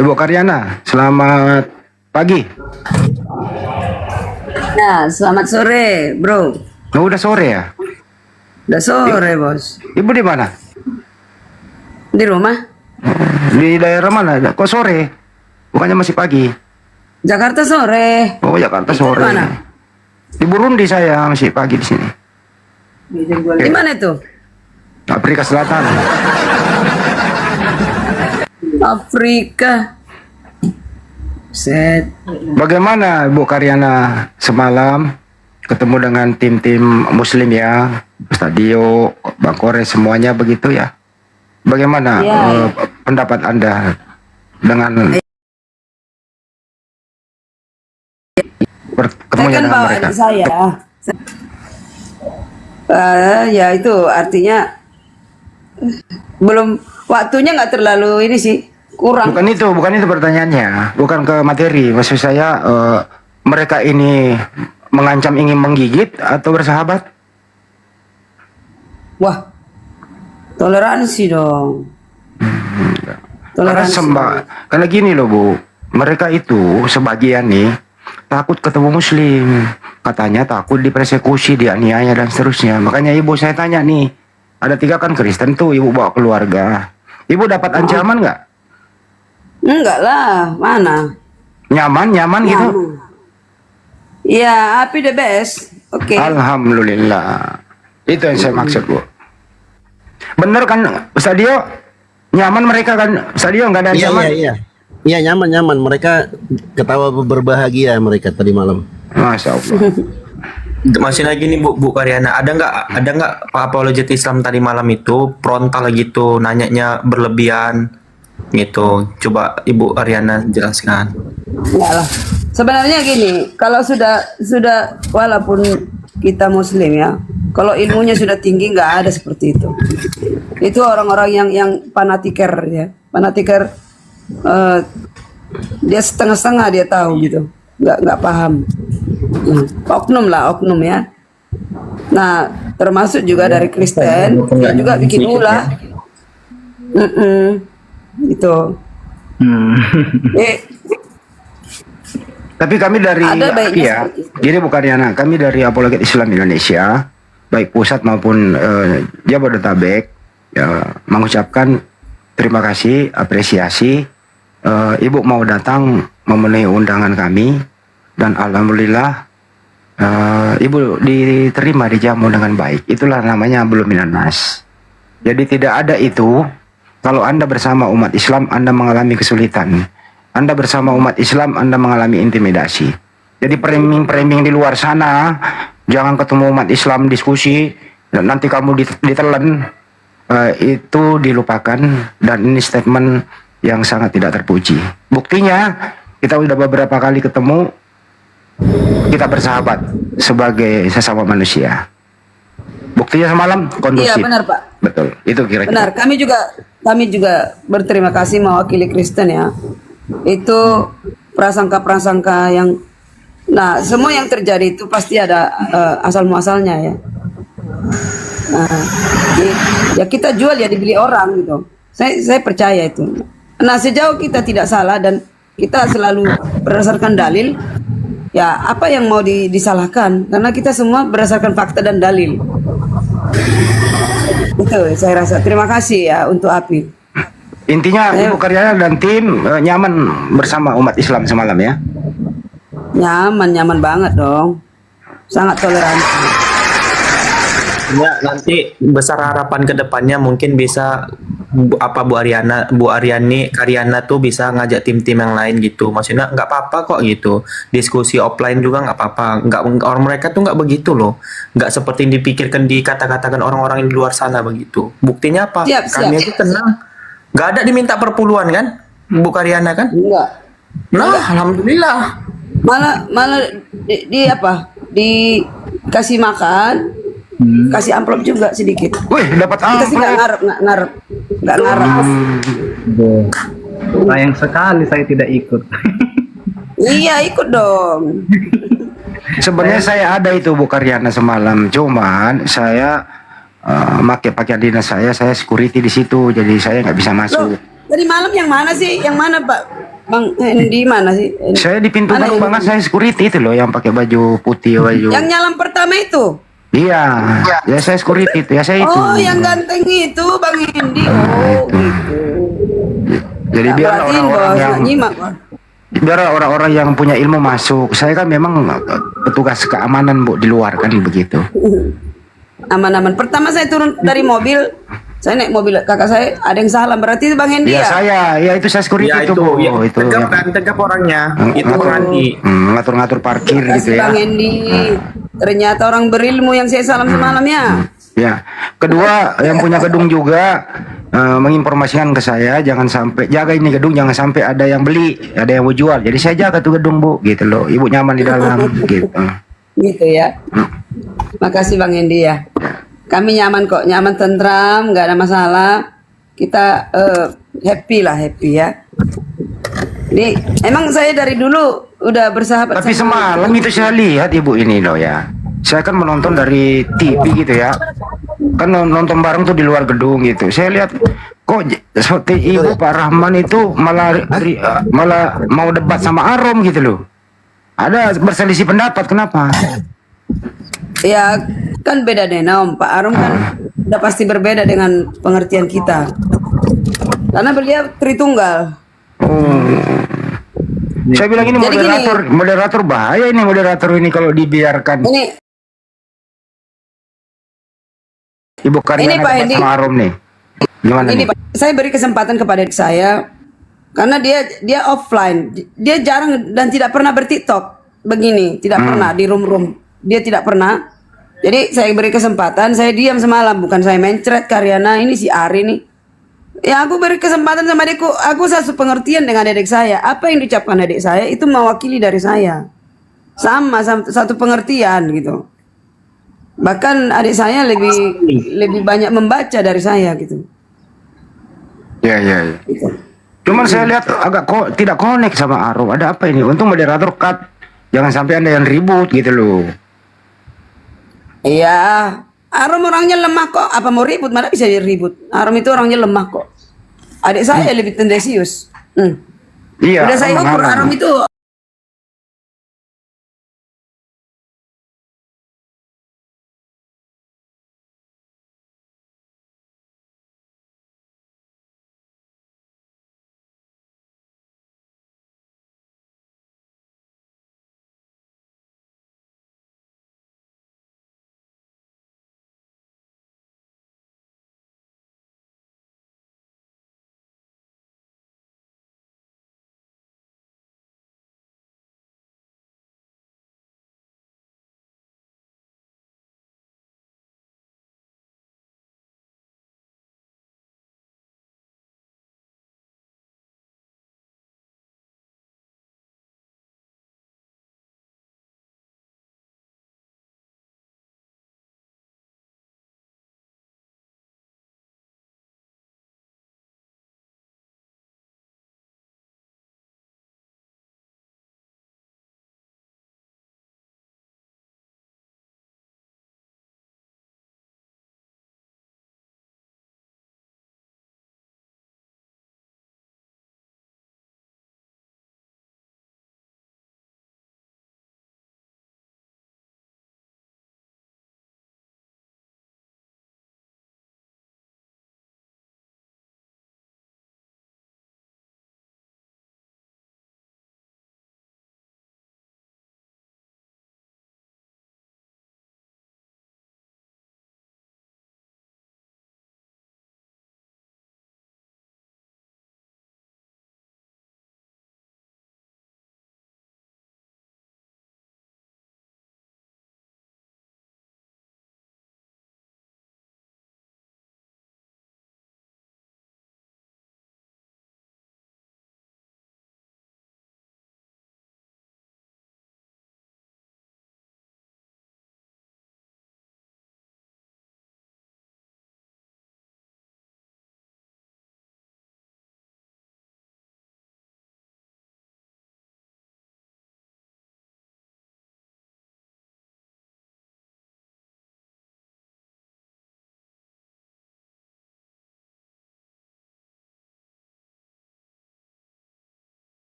Ibu Karyana, selamat pagi. Nah, selamat sore, bro. Oh, udah sore ya? Udah sore, bos. Ibu di mana? Di rumah? Di daerah mana? Kok sore? Bukannya masih pagi? Jakarta sore. Oh, Jakarta sore. Mana? Di Burundi saya masih pagi di sini. Di mana itu? Afrika Selatan. Afrika. Set. Bagaimana Bu Karyana semalam ketemu dengan tim-tim Muslim ya, Ustaz Dio, Bang Kore, semuanya begitu ya? Bagaimana Ya. pendapat Anda dengan Saya ketemunya kan dengan bawa mereka? adik saya. Ya itu artinya belum waktunya nggak terlalu ini sih kurang. Bukan itu pertanyaannya, bukan ke materi. Maksud saya mereka ini mengancam ingin menggigit atau bersahabat? Wah, toleransi dong. Toleransi. Karena gini loh Bu, mereka itu sebagian nih takut ketemu Muslim, katanya takut dipersekusi, dianiaya dan seterusnya. Makanya ibu saya tanya nih, ada 3 kan Kristen tuh, ibu bawa keluarga, ibu dapat ancaman nggak? Enggak lah, mana? Nyaman gitu? Ya, happy the best. Oke. Alhamdulillah, itu yang saya maksud Bu. Bener kan Ustaz Dio? Nyaman mereka kan? Ustaz Dio nggak ada ancaman? Iya, nyaman. Mereka ketawa berbahagia mereka tadi malam. Masya Allah. Masih lagi nih Bu Karyana, ada nggak apologet Islam tadi malam itu frontal gitu, nanyanya berlebihan gitu. Coba Ibu Karyana jelaskan. Enggak lah. Sebenarnya gini, kalau sudah walaupun kita Muslim ya, kalau ilmunya sudah tinggi nggak ada seperti itu. Itu orang-orang yang fanatiker ya, fanatiker. Dia setengah-setengah dia tahu gitu, nggak paham. Oknum ya. Nah, termasuk juga dari Kristen, dia juga bikin ulah. Gitu. Tapi kami dari Ada baiknya ya, seperti itu. jadi Bu Karyana, kami dari Apologet Islam Indonesia, baik pusat maupun Jabodetabek, ya, mengucapkan terima kasih, apresiasi. Ibu mau datang memenuhi undangan kami, dan alhamdulillah Ibu diterima, dijamu dengan baik. Itulah namanya belum minanas. Jadi tidak ada itu. Kalau Anda bersama umat Islam, Anda mengalami kesulitan. Anda bersama umat Islam, Anda mengalami intimidasi. Jadi framing di luar sana, jangan ketemu umat Islam diskusi, dan nanti kamu ditelan, itu dilupakan, dan ini statement yang sangat tidak terpuji. Buktinya, kita udah beberapa kali ketemu, kita bersahabat sebagai sesama manusia. Buktinya semalam kondusif. Iya benar Pak. Betul, itu kira-kira. Benar. Kami juga berterima kasih mewakili Kristen ya. Itu prasangka-prasangka yang, nah semua yang terjadi itu pasti ada asal muasalnya ya. Nah, ya kita jual ya dibeli orang gitu. Saya percaya itu. Nah, sejauh kita tidak salah dan kita selalu berdasarkan dalil, ya apa yang mau disalahkan? Karena kita semua berdasarkan fakta dan dalil. Itu saya rasa. Terima kasih ya untuk Api. Intinya Ibu Karyana dan tim nyaman bersama umat Islam semalam ya. Nyaman banget dong. Sangat toleransi. Ya, nanti besar harapan ke depannya mungkin bisa Bu Aryani, Karyana tuh bisa ngajak tim-tim yang lain gitu. Maksudnya nggak apa-apa kok gitu. Diskusi offline juga nggak apa-apa. Orang mereka tuh nggak begitu loh. Nggak seperti yang dipikirkan dikata-katakan orang-orang yang di luar sana begitu. Buktinya apa? Siap. Kami aja tenang. Nggak ada diminta perpuluhan kan, Bu Karyana kan? Enggak. Nah, alhamdulillah. Malah di apa? Dikasih makan, kasih amplop juga sedikit. Wih, dapat Kita sih amplop. nggak ngarep. Sayang sekali saya tidak ikut. Iya, ikut dong. Sebenarnya saya ada itu Bu Karyana semalam, cuman saya pakai pakaian dinas saya security di situ, jadi saya nggak bisa Loh, masuk. tadi malam yang mana sih? Yang mana Pak? Bang, di mana sih? Saya di pintu Mana gerbang yang- banget, saya security itu loh, yang pakai baju putih, baju. Yang nyalam pertama itu? Iya, ya saya security itu, ya saya itu. Oh, yang ganteng itu Bang Hendi. Oh, gitu. Jadi Nggak biar perhatiin, orang-orang Bos. yang Nggak nyimak, Bos. biar orang-orang yang punya ilmu masuk. Saya kan memang petugas keamanan Bu di luar kan begitu. Aman-aman. Pertama saya turun dari mobil, saya naik mobil kakak saya, ada yang salah. Berarti itu Bang Hendi Ya ya? saya, ya itu saya security Ya itu itu, Bu. ya, Itu tegap yang kan, tegap orangnya. Itu mengerti. ngatur-ngatur parkir Terima gitu kasih ya. Bang Hendi. Ternyata orang berilmu yang saya salam semalam ya. Ya, kedua yang punya gedung juga menginformasikan ke saya jangan sampai jaga ini gedung, jangan sampai ada yang beli, ada yang mau jual. Jadi saya jaga tuh gedung Bu, gitu loh. Ibu nyaman di dalam, gitu. Gitu ya. Makasih Bang Hendi ya. Kami nyaman kok, nyaman tentram, nggak ada masalah. Kita happy ya. Ini emang saya dari dulu udah bersahabat. Tapi sama- semalam itu saya lihat Ibu ini loh ya. Saya kan menonton dari TV gitu ya. Kan nonton bareng tuh di luar gedung gitu. Saya lihat kok seperti Ibu Pak Rahman itu malah mau debat sama Arom gitu loh. Ada berselisih pendapat, kenapa? Ya kan beda deh Naom. Pak Arum kan udah pasti berbeda dengan pengertian kita. Karena beliau Tritunggal. Saya bilang ini Jadi gini. moderator bahaya ini moderator ini kalau dibiarkan. Ini Ibu Karyana Ini, Pak debat Hendi. sama Arom nih. Gimana ini nih? Pak, saya beri kesempatan kepada adik saya karena dia offline. Dia jarang dan tidak pernah bertiktok begini, tidak pernah di room. Dia tidak pernah. Jadi saya beri kesempatan, saya diam semalam, bukan saya mencret Karyana ini si Ari nih. Ya aku beri kesempatan sama adikku, aku satu pengertian dengan adik saya. Apa yang diucapkan adik saya itu mewakili dari saya. Sama satu pengertian gitu. Bahkan adik saya lebih banyak membaca dari saya gitu. Ya. Gitu. Cuman saya lihat agak tidak connect sama Arom. Ada apa ini? Untung moderator cut. Jangan sampai ada yang ribut gitu loh. Iya, Arom orangnya lemah kok. Apa mau ribut? Mana bisa ribut? Arom itu orangnya lemah kok. Adik saya lebih tendensius. Iya. Udah saya ukur Arom itu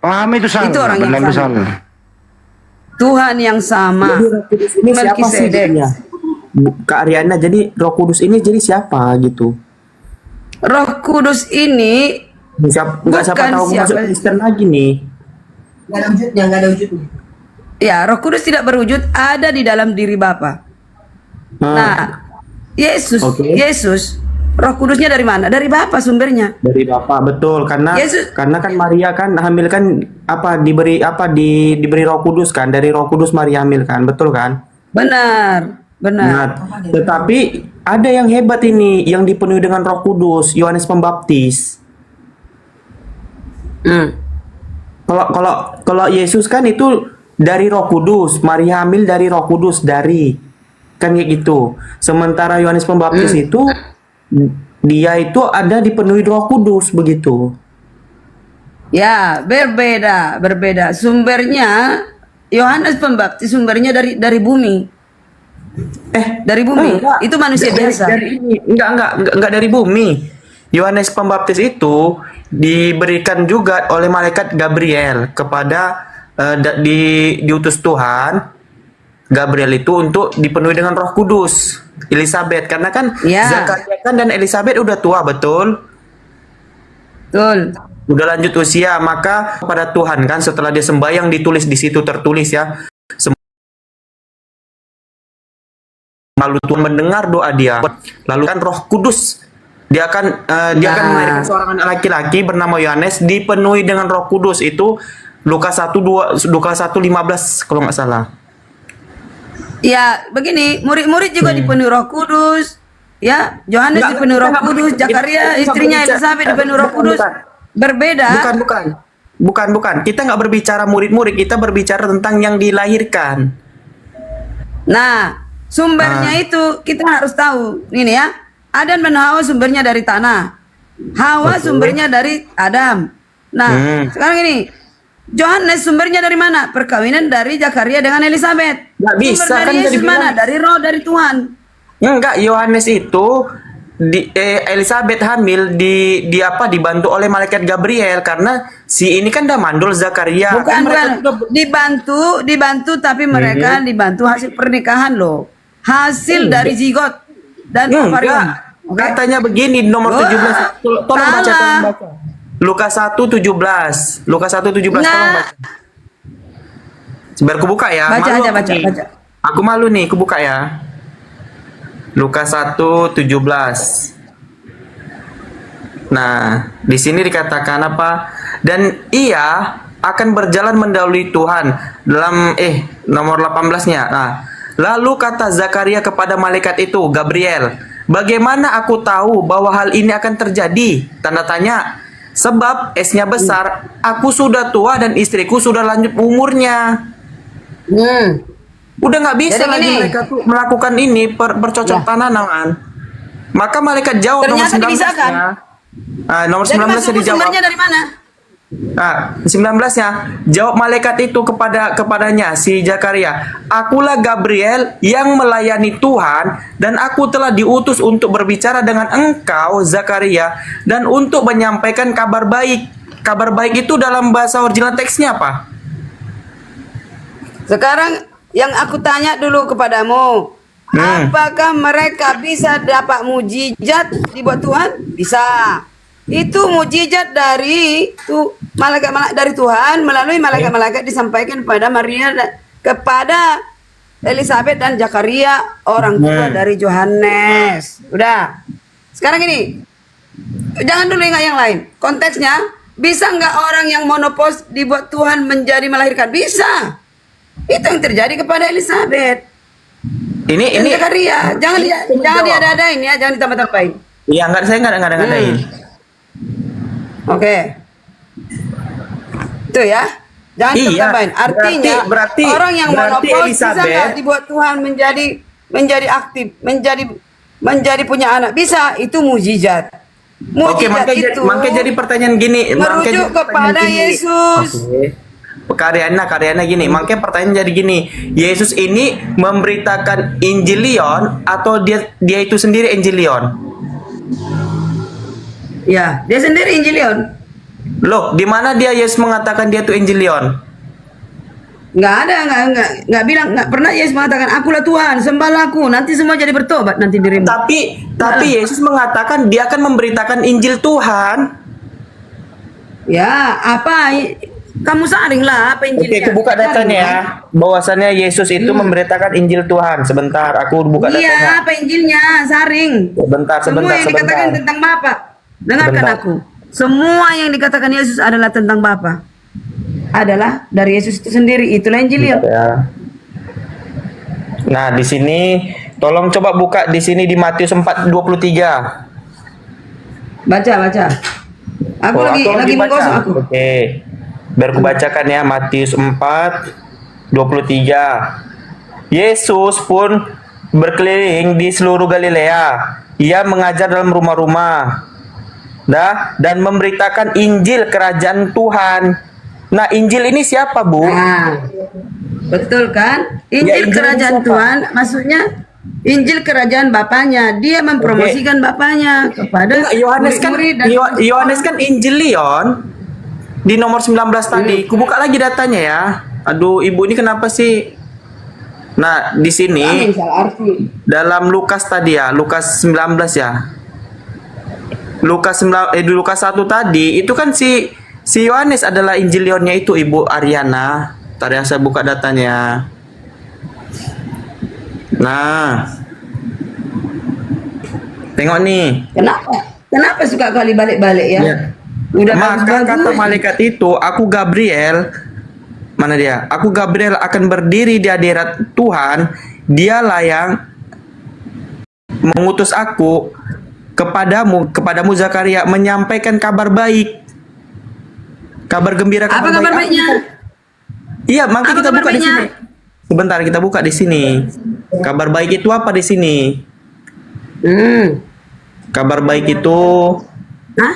Paham itu salah. Itu orang yang benar itu sama. salah. Tuhan yang sama. Jadi Roh Kudus ini siapa sih Melkisedek. jadinya? Kak Ariana, jadi Roh Kudus ini jadi siapa gitu? Roh Kudus ini Nggak siapa Bukan tahu siapa. masuk Kristen lagi nih. ya Roh Kudus tidak berwujud, ada di dalam diri Bapa. Nah, Yesus, Oke. Yesus, Roh Kudusnya dari mana? Dari Bapa sumbernya. Dari Bapak, betul, karena Yesus- karena kan Maria kan hamil kan diberi Roh Kudus kan, dari Roh Kudus Maria hamil kan, betul kan? Benar, benar. Nah, tetapi ada yang hebat ini yang dipenuhi dengan Roh Kudus, Yohanes Pembaptis. Hmm. Kalau Yesus kan itu dari Roh Kudus, Maria hamil dari Roh Kudus, dari kan kayak gitu. Sementara Yohanes Pembaptis itu dia itu ada dipenuhi Roh Kudus begitu. Ya, berbeda. Sumbernya Yohanes Pembaptis sumbernya dari bumi. Dari bumi. Enggak. Itu manusia biasa. Dari ini. Enggak dari bumi. Yohanes Pembaptis itu diberikan juga oleh malaikat Gabriel kepada diutus Tuhan Gabriel itu untuk dipenuhi dengan Roh Kudus. Elizabeth, karena kan Ya. Zakaria kan dan Elizabeth udah tua, betul? Betul. Udah lanjut usia, maka kepada Tuhan kan setelah dia sembahyang ditulis di situ, tertulis ya. Lalu Tuhan mendengar doa dia. Lalu kan Roh Kudus dia akan melahirkan seorang anak laki-laki bernama Yohanes dipenuhi dengan Roh Kudus. Itu Lukas 1:15 kalau nggak salah. Ya, begini, murid-murid juga dipenuhi Roh Kudus. Ya, Yohanes Enggak, dipenuhi Roh kita nggak Kudus, kita Zakaria nggak istrinya berbicara- Elizabeth dipenuhi Roh bukan, Kudus. bukan. Berbeda. Bukan. Kita nggak berbicara murid-murid, kita berbicara tentang yang dilahirkan. Nah, sumbernya itu kita harus tahu. Ini ya, Adam dan Hawa sumbernya dari tanah. Hawa sumbernya dari Adam. Nah, sekarang ini, Yohanes sumbernya dari mana? Perkawinan dari Zakaria dengan Elizabeth. Nggak bisa, Sumber dari kan Yesus tadi bilang. mana? Dari roh dari Tuhan. Enggak, Yohanes itu Elizabeth hamil dibantu oleh malaikat Gabriel karena si ini kan udah mandul Zakaria. Bukan, Kan mereka bukan. Dibantu, tapi mereka dibantu hasil pernikahan loh. Hasil dari zigot dan ovarium. Enggak. Katanya begini nomor Oh, 17. Tolong baca, salah. tolong baca. Lukas 1:17. Lukas 1:17 tolong Nah. baca. Biar aku buka ya. Baca Malu aja, aku baca, nih. baca. Aku malu nih, aku buka ya. Lukas 1:17. Nah, di sini dikatakan apa? Dan ia akan berjalan mendahului Tuhan dalam nomor 18-nya. Nah, lalu kata Zakaria kepada malaikat itu, Gabriel, "Bagaimana aku tahu bahwa hal ini akan terjadi?" Tanda tanya. Sebab S-nya besar, aku sudah tua dan istriku sudah lanjut umurnya. Udah nggak bisa Jadi lagi gini. mereka tuh melakukan ini bercocok tanam. Maka malaikat jawab nomor Ternyata 19 dibisakan. nomor Jadi 19 maksudmu dijawab. sumbernya dari mana? 19-nya jawab malaikat itu kepadanya si Zakaria, "Akulah Gabriel yang melayani Tuhan dan aku telah diutus untuk berbicara dengan engkau Zakaria dan untuk menyampaikan kabar baik." Kabar baik itu dalam bahasa original teksnya apa? Sekarang yang aku tanya dulu kepadamu, apakah mereka bisa dapat mujizat dibuat Tuhan? Bisa. Itu mujizat dari malaikat dari Tuhan melalui malaikat-malaikat disampaikan kepada Maria kepada Elizabeth dan Zakaria, orang tua dari Yohanes. Udah. Sekarang ini, jangan dulu ingat yang lain. Konteksnya, bisa nggak orang yang monopos dibuat Tuhan menjadi melahirkan? Bisa. Itu yang terjadi kepada Elizabeth. Ini Dan Zakaria. Jangan diada-adain ya, jangan ditambah-tambahin. Iya, saya nggak ngadain. Oke. Itu ya. Jangan Iya, ditambah-tambahin. Artinya berarti orang yang berarti monopol bisa Elizabeth- nggak dibuat Tuhan menjadi aktif, menjadi punya anak? Bisa. Itu mujizat. Oke, Mujizat itu makanya jadi pertanyaan gini. merujuk kepada Yesus. Karyana gini, makanya pertanyaan jadi gini, Yesus ini memberitakan Injilion atau dia itu sendiri Injilion? Ya, dia sendiri Injilion. Loh, di mana dia Yesus mengatakan dia itu Injilion? Nggak bilang, nggak pernah Yesus mengatakan akulah Tuhan, sembahlah aku, nanti semua jadi bertobat nanti dirimu. Tapi Yesus mengatakan dia akan memberitakan Injil Tuhan. Ya, apa? Kamu saring lah apa Oke, Injilnya. aku buka datanya ya. Bahwasannya Yesus itu memberitakan Injil Tuhan. Sebentar, aku buka datanya. Iya, apa Injilnya? Saring. Semua yang dikatakan tentang Bapa. Dengarkan Sebentar. aku. Semua yang dikatakan Yesus adalah tentang Bapa. Adalah dari Yesus itu sendiri. Itulah Injil. Ya. Nah, di sini tolong coba buka di sini di Matius 4:23. Baca. Aku lagi baca. menggosok aku. Oke. Biar aku bacakan ya Matius 4:23. Yesus pun berkeliling di seluruh Galilea. Ia mengajar dalam rumah-rumah. Dan memberitakan Injil kerajaan Tuhan. Nah, Injil ini siapa, Bu? Nah, betul kan? Injil Injil kerajaan siapa? Tuhan maksudnya Injil kerajaan Bapaknya. Dia mempromosikan Bapaknya kepada Yohanes kan murid-murid dan Yohanes kan Injilion di nomor 19 tadi. Kubuka lagi datanya ya. Aduh, Ibu ini kenapa sih? Nah, di sini salah arti. dalam Lukas tadi ya, Lukas 19 ya. Lukas 1 tadi itu kan si Yohanes adalah Injilionnya itu Ibu Ariana. Tadi saya buka datanya. Nah. Tengok nih. Kenapa suka kali balik-balik ya? Ya. Udah Maka kata bagus-bagus. malaikat itu, aku Gabriel, mana dia? Aku Gabriel akan berdiri di hadirat Tuhan. Dialah yang mengutus aku kepadamu Zakaria, menyampaikan kabar baik, kabar gembira, Apa kabar baiknya? Iya, maka Apa kita kabar buka di baiknya? sini. Sebentar, kita buka di sini. Kabar baik itu apa di sini? Kabar baik itu, Hah?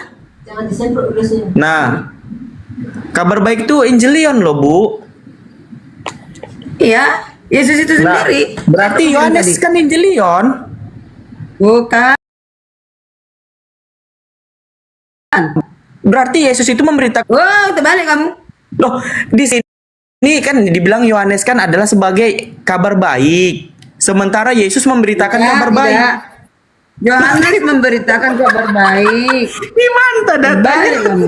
nah, kabar baik itu Injilion loh, Bu. Iya, Yesus itu Nah, sendiri. berarti Apa Yohanes tadi? kan Injilion. Bukan. Berarti Yesus itu memberitakan. Wow, terbalik kamu. Loh, di sini kan dibilang Yohanes kan adalah sebagai kabar baik. Sementara Yesus memberitakan kabar baik. Tidak. Yohanes memberitakan kabar baik. Gimana Terbalik datanya? kamu.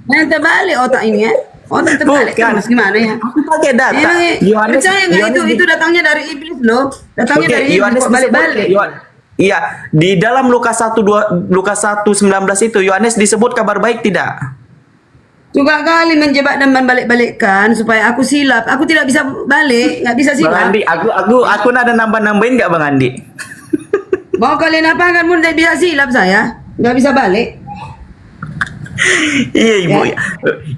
Nah, terbalik otak ini ya. Otak terbalik Bukan. terus gimana ya? Aku pakai data. Emang Yohanes percaya nggak itu datangnya dari iblis loh. Datangnya Oke, dari iblis Yohanes kok balik-balik. Iya, di dalam Lukas 1:19 itu Yohanes disebut kabar baik tidak? Suka kali menjebak dan membalik-balikkan supaya aku silap. Aku tidak bisa balik, nggak bisa Bang silap. Andi, aku ada nambah-nambahin nggak Bang Andi? Mau kalian apa kan pun tidak bisa silap saya, nggak bisa balik. Iya Ibu, Ya.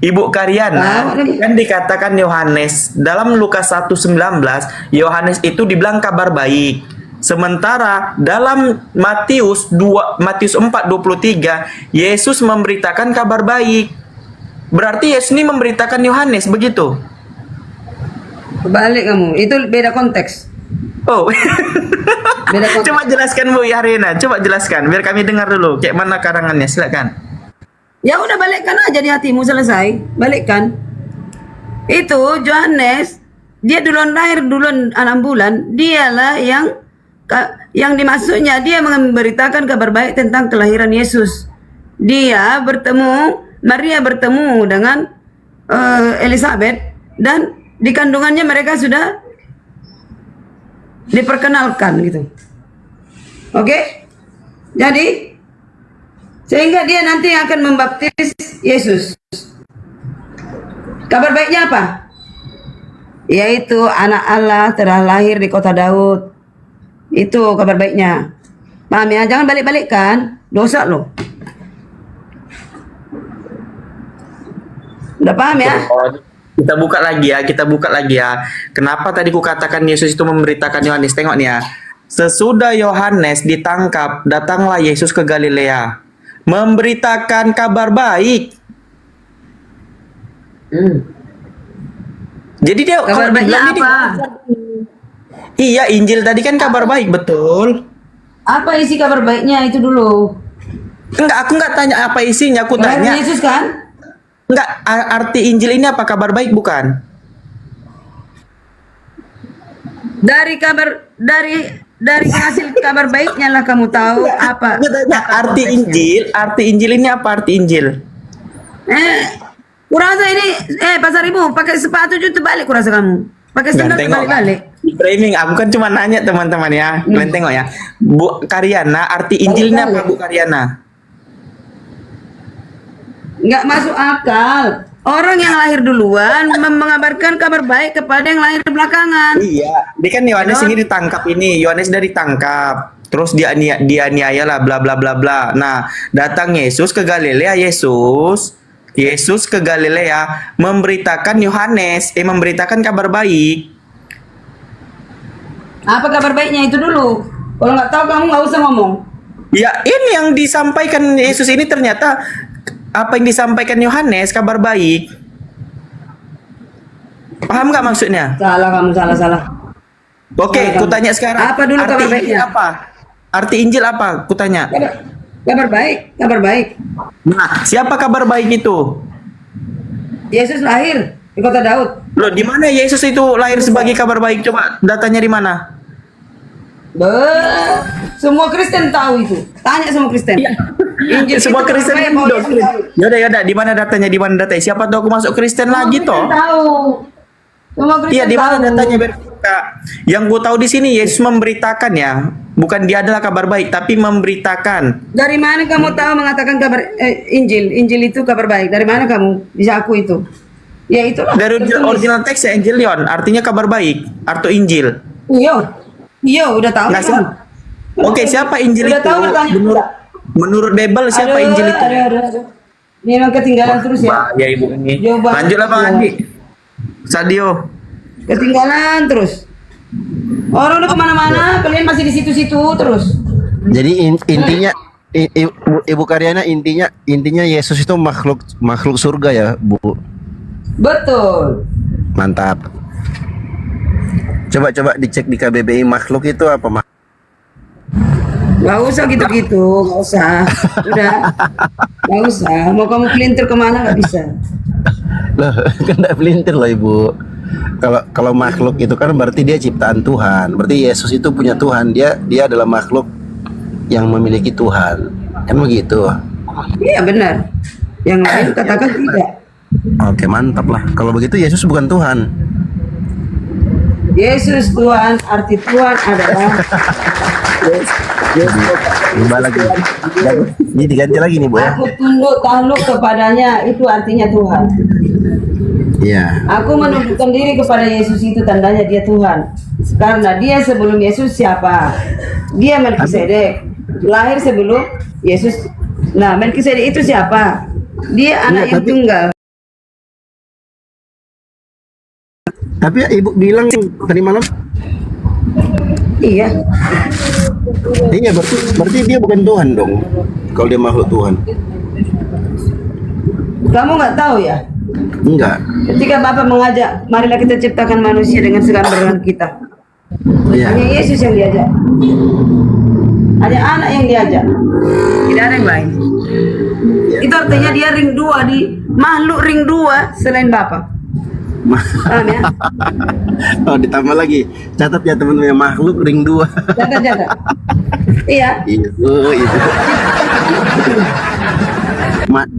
Ibu Karyana Tahu. kan dikatakan Yohanes dalam Lukas 1:19 Yohanes itu dibilang kabar baik. Sementara dalam Matius 4:23 Yesus memberitakan kabar baik. Berarti Yesus ini memberitakan Yohanes begitu. Balik kamu, itu beda konteks. Oh. Beda konteks. Coba jelaskan Bu Yarina, coba jelaskan biar kami dengar dulu kayak mana karangannya, silakan. Ya udah balikkan aja di hatimu selesai, balikkan. Itu Yohanes, dia duluan lahir duluan 6 bulan, dialah yang dimaksudnya dia memberitakan kabar baik tentang kelahiran Yesus. Maria bertemu dengan Elizabeth dan di kandungannya mereka sudah diperkenalkan gitu. Oke? Jadi sehingga dia nanti akan membaptis Yesus. Kabar baiknya apa? Yaitu anak Allah telah lahir di kota Daud. Itu kabar baiknya. Paham ya? Jangan balik-balikkan. Dosa loh. Udah paham ya? Kita buka lagi ya. Kenapa tadi ku katakan Yesus itu memberitakan Yohanes? Tengok nih ya. Sesudah Yohanes ditangkap, datanglah Yesus ke Galilea, memberitakan kabar baik. Jadi dia Kabar kalau baiknya dibilang ini- apa? Iya, Injil tadi kan kabar baik, betul. Apa isi kabar baiknya itu dulu? Enggak, aku enggak tanya apa isinya, aku Kelahiran tanya. Yesus kan? Enggak, arti Injil ini apa? Kabar baik bukan? Dari hasil kabar baiknya lah kamu tahu apa. Arti Injil ini apa arti Injil? Kurasa ini pasar ibu pakai sepatu juga terbalik kurasa kamu. Pakai sandal terbalik-balik. Framing, aku kan cuma nanya teman-teman ya. Kalian tengok ya. Bu Karyana, arti Injilnya apa Bu Karyana? Nggak masuk akal. Orang yang lahir duluan mengabarkan kabar baik kepada yang lahir belakangan. Iya, dia kan Yohanes ini ditangkap ini. Yohanes dari ditangkap. Terus dia aniaya lah bla bla bla bla. Nah, datang Yesus ke Galilea, Yesus ke Galilea memberitakan memberitakan kabar baik. Apa kabar baiknya itu dulu? Kalau nggak tahu kamu nggak usah ngomong. Ya, ini yang disampaikan Yesus ini ternyata apa yang disampaikan Yohanes kabar baik. Paham nggak maksudnya? Salah kamu, salah. Oke, kutanya sekarang. Apa dulu arti kabar Injil baiknya? apa? Arti Injil apa? Kutanya. Kabar baik. Nah, siapa kabar baik itu? Yesus lahir di kota Daud. Loh, di mana Yesus itu lahir sebagai kabar baik? Coba datanya di mana? Semua Kristen tahu itu. Tanya semua Kristen. Injil Semua itu Kristen kabar baik, itu mau dong. Yesus tahu. Yaudah, di mana datanya? Siapa tahu aku masuk Kristen Semua lagi Kristen toh? tahu. Semua Kristen Iya, di mana tahu. datanya biar buka. Yang gue tahu di sini Yesus memberitakan ya, bukan dia adalah kabar baik, tapi memberitakan. Dari mana kamu tahu mengatakan kabar Injil? Injil itu kabar baik. Dari mana kamu bisa aku itu? Ya itulah. Dari original teks ya Evangelion, artinya kabar baik, arti Injil. Iya, udah tahu. Nah, kan? Oke, siapa Injil Udah itu? tahu bertanya. Menurut Bible siapa Injil itu? Aduh. Ini memang ketinggalan terus ya. Ya ibu ini. Coba. Lanjutlah Bang Andi. Sadio. Ketinggalan terus. Orang udah kemana-mana, kalian masih di situ-situ terus. Jadi intinya Ibu Karyana intinya Yesus itu makhluk surga ya, Bu. Betul. Mantap. Coba dicek di KBBI makhluk itu apa, Gak usah gitu-gitu, gak usah. Udah, gak usah. Mau kamu kelintir kemana gak bisa. Loh, kan enggak pelintir loh Ibu. Kalau makhluk itu kan berarti dia ciptaan Tuhan. Berarti Yesus itu punya Tuhan. Dia adalah makhluk yang memiliki Tuhan. Kan begitu. Iya benar. Yang lain katakan tidak. Oke, mantap lah. Kalau begitu Yesus bukan Tuhan. Yesus Tuhan, arti Tuhan adalah Coba lagi. Ini diganti lagi nih, Bu ya. aku tunduk takluk kepadanya, itu artinya Tuhan. Iya. Aku menundukkan diri kepada Yesus, itu tandanya dia Tuhan. Karena dia sebelum Yesus siapa? Dia Melkisedek. Lahir sebelum Yesus. Nah, Melkisedek itu siapa? Dia anak yang tunggal. Tapi Ibu bilang tadi malam. Iya. Iya, berarti dia bukan Tuhan dong. Kalau dia makhluk Tuhan. Kamu nggak tahu ya? Enggak. Ketika Bapak mengajak, marilah kita ciptakan manusia dengan segambaran kita. Iya. Hanya Yesus yang diajak. Hanya anak yang diajak. Tidak ada yang lain. Itu artinya dia ring 2 di makhluk ring 2 selain Bapak. Paham ya? Oh, ditambah lagi. Catat ya teman-teman, makhluk ring 2. Catat. Iya. Itu.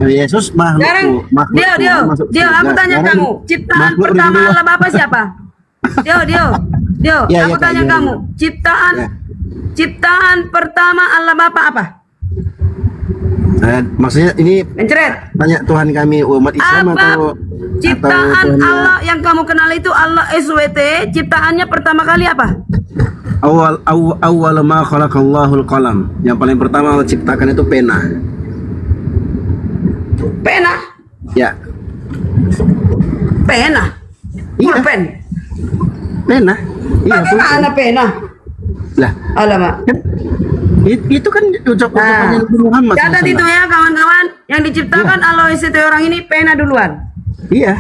Yesus makhluk. Sekarang, Dio, aku tanya kamu, ciptaan pertama Allah Bapa siapa? Dio, Ya, aku Kak, tanya ya. kamu, ciptaan pertama Allah Bapa apa? Maksudnya ini Mencret. tanya Tuhan kami umat Islam Apa atau ciptaan Tuhannya- Allah yang kamu kenal itu Allah SWT, ciptaannya pertama kali apa? awal ma khalaqallahu al-qalam. Yang paling pertama Allah ciptakan itu pena. Pena. Ya, Pena. Iya. Pulpen. pena. Iya, Bagaimana pena? Lah, Alamak. kan itu kan ucapannya Nabi Muhammad Catat SAW. itu ya kawan-kawan, yang diciptakan Allah SWT orang ini pena duluan. Iya.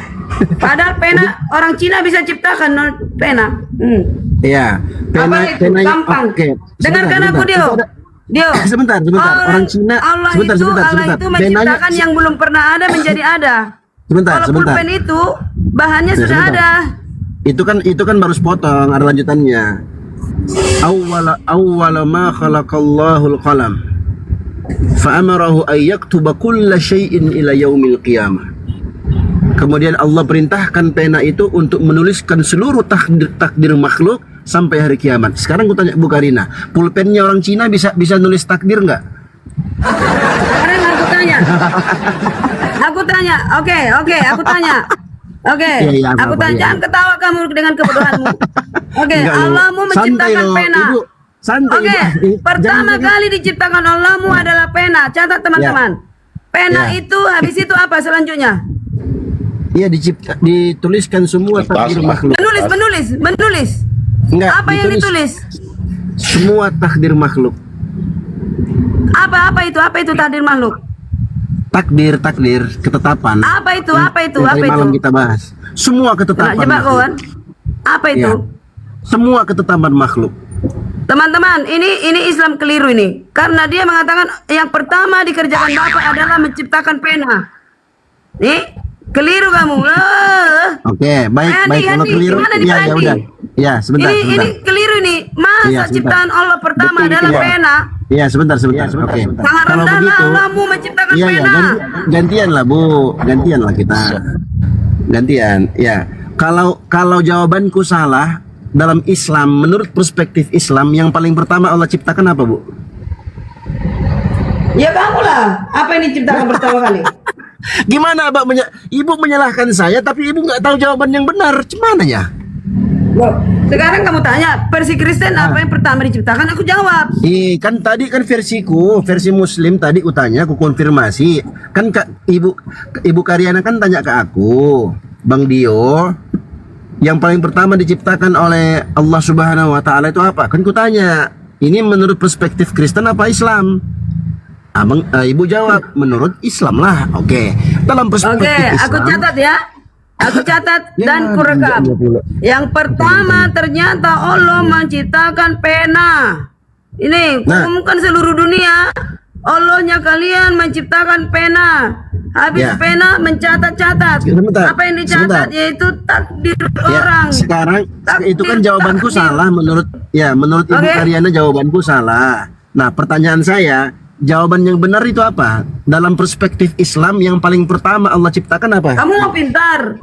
Padahal pena orang Cina bisa ciptakan pena. Iya. Apa itu? Gampang. Oke. Dengarkan aku Dio. Dio. Sebentar. Orang Cina. Allah Sebentar. itu Penanya- menciptakan yang belum pernah ada menjadi ada. Sebentar, Kalau sebentar. pulpen itu bahannya Ya, sudah sebentar. ada. Itu kan baru sepotong, ada lanjutannya. Awwala ma khalaqallahu al-qalam fa'amarahu an yaktuba kulla syai'in ila yaumil qiyamah. Kemudian Allah perintahkan pena itu untuk menuliskan seluruh takdir makhluk sampai hari kiamat. Sekarang gue tanya Bu Karina, pulpennya orang Cina bisa nulis takdir nggak? Sekarang aku tanya. Aku tanya. Oke, aku tanya. Oke, Iya, aku apa-apa, tanya. iya. Jangan ketawa kamu dengan kebodohanmu. Oke, Enggak, loh. Allahmu Santai menciptakan loh, pena. Ibu. Santai, Oke, Ibu. pertama Jangan- kali diciptakan Allahmu adalah pena. Catat teman-teman. Pena Ya. itu habis itu apa selanjutnya? Iya, dituliskan semua takdir makhluk. Menulis. Enggak, Apa yang ditulis? Semua takdir makhluk. Apa itu takdir makhluk? Takdir, ketetapan. Apa itu? Yang tadi malam kita bahas. Semua Kena ketetapan jebak makhluk. kawan. Apa itu? Ya. Semua ketetapan makhluk. Teman-teman, ini Islam keliru ini. Karena dia mengatakan yang pertama dikerjakan Bapak adalah menciptakan pena. Nih, keliru kamu. Oke, baik, Andi, kalau Andi, keliru, gimana nih, ya Andi? udah. Ya, sebentar. Ini keliru nih. Masa Iya, sebentar. ciptaan Allah pertama Betul, adalah betul. pena? Iya, sebentar. Oke. Sangat Kalau rendah begitu, Allahmu menciptakan iya, pena. gantian lah, Bu. Gantian lah kita. Gantian, ya. Kalau jawabanku salah, dalam Islam, menurut perspektif Islam, yang paling pertama Allah ciptakan apa, Bu? Ya kamu lah. Apa yang diciptakan pertama kali? Gimana, Abang? Ibu menyalahkan saya, tapi Ibu nggak tahu jawaban yang benar. Gimana ya? Loh, sekarang kamu tanya, versi Kristen apa yang pertama diciptakan? Aku jawab. Kan tadi kan versiku, versi Muslim tadi utanya aku konfirmasi. Kan Ibu Karyana kan tanya ke aku, Bang Dio, yang paling pertama diciptakan oleh Allah Subhanahu wa taala itu apa? Kan ku tanya, ini menurut perspektif Kristen apa Islam? Ibu jawab menurut Islam lah. Oke. Dalam perspektif Oke, aku Islam. catat ya. Aku catat Ya, dan kurekam. jangan pula. Yang pertama ternyata Allah menciptakan pena. Ini Nah. umumkan seluruh dunia. Allahnya kalian menciptakan pena. Habis Ya. pena mencatat-catat. Sebentar, Apa yang dicatat sebentar. yaitu takdir Ya, orang. sekarang itu kan jawabanku takdir. salah menurut Ibu Oke. Karyana jawabanku salah. Nah, pertanyaan saya, jawaban yang benar itu apa? Dalam perspektif Islam yang paling pertama Allah ciptakan apa? Kamu mau pintar?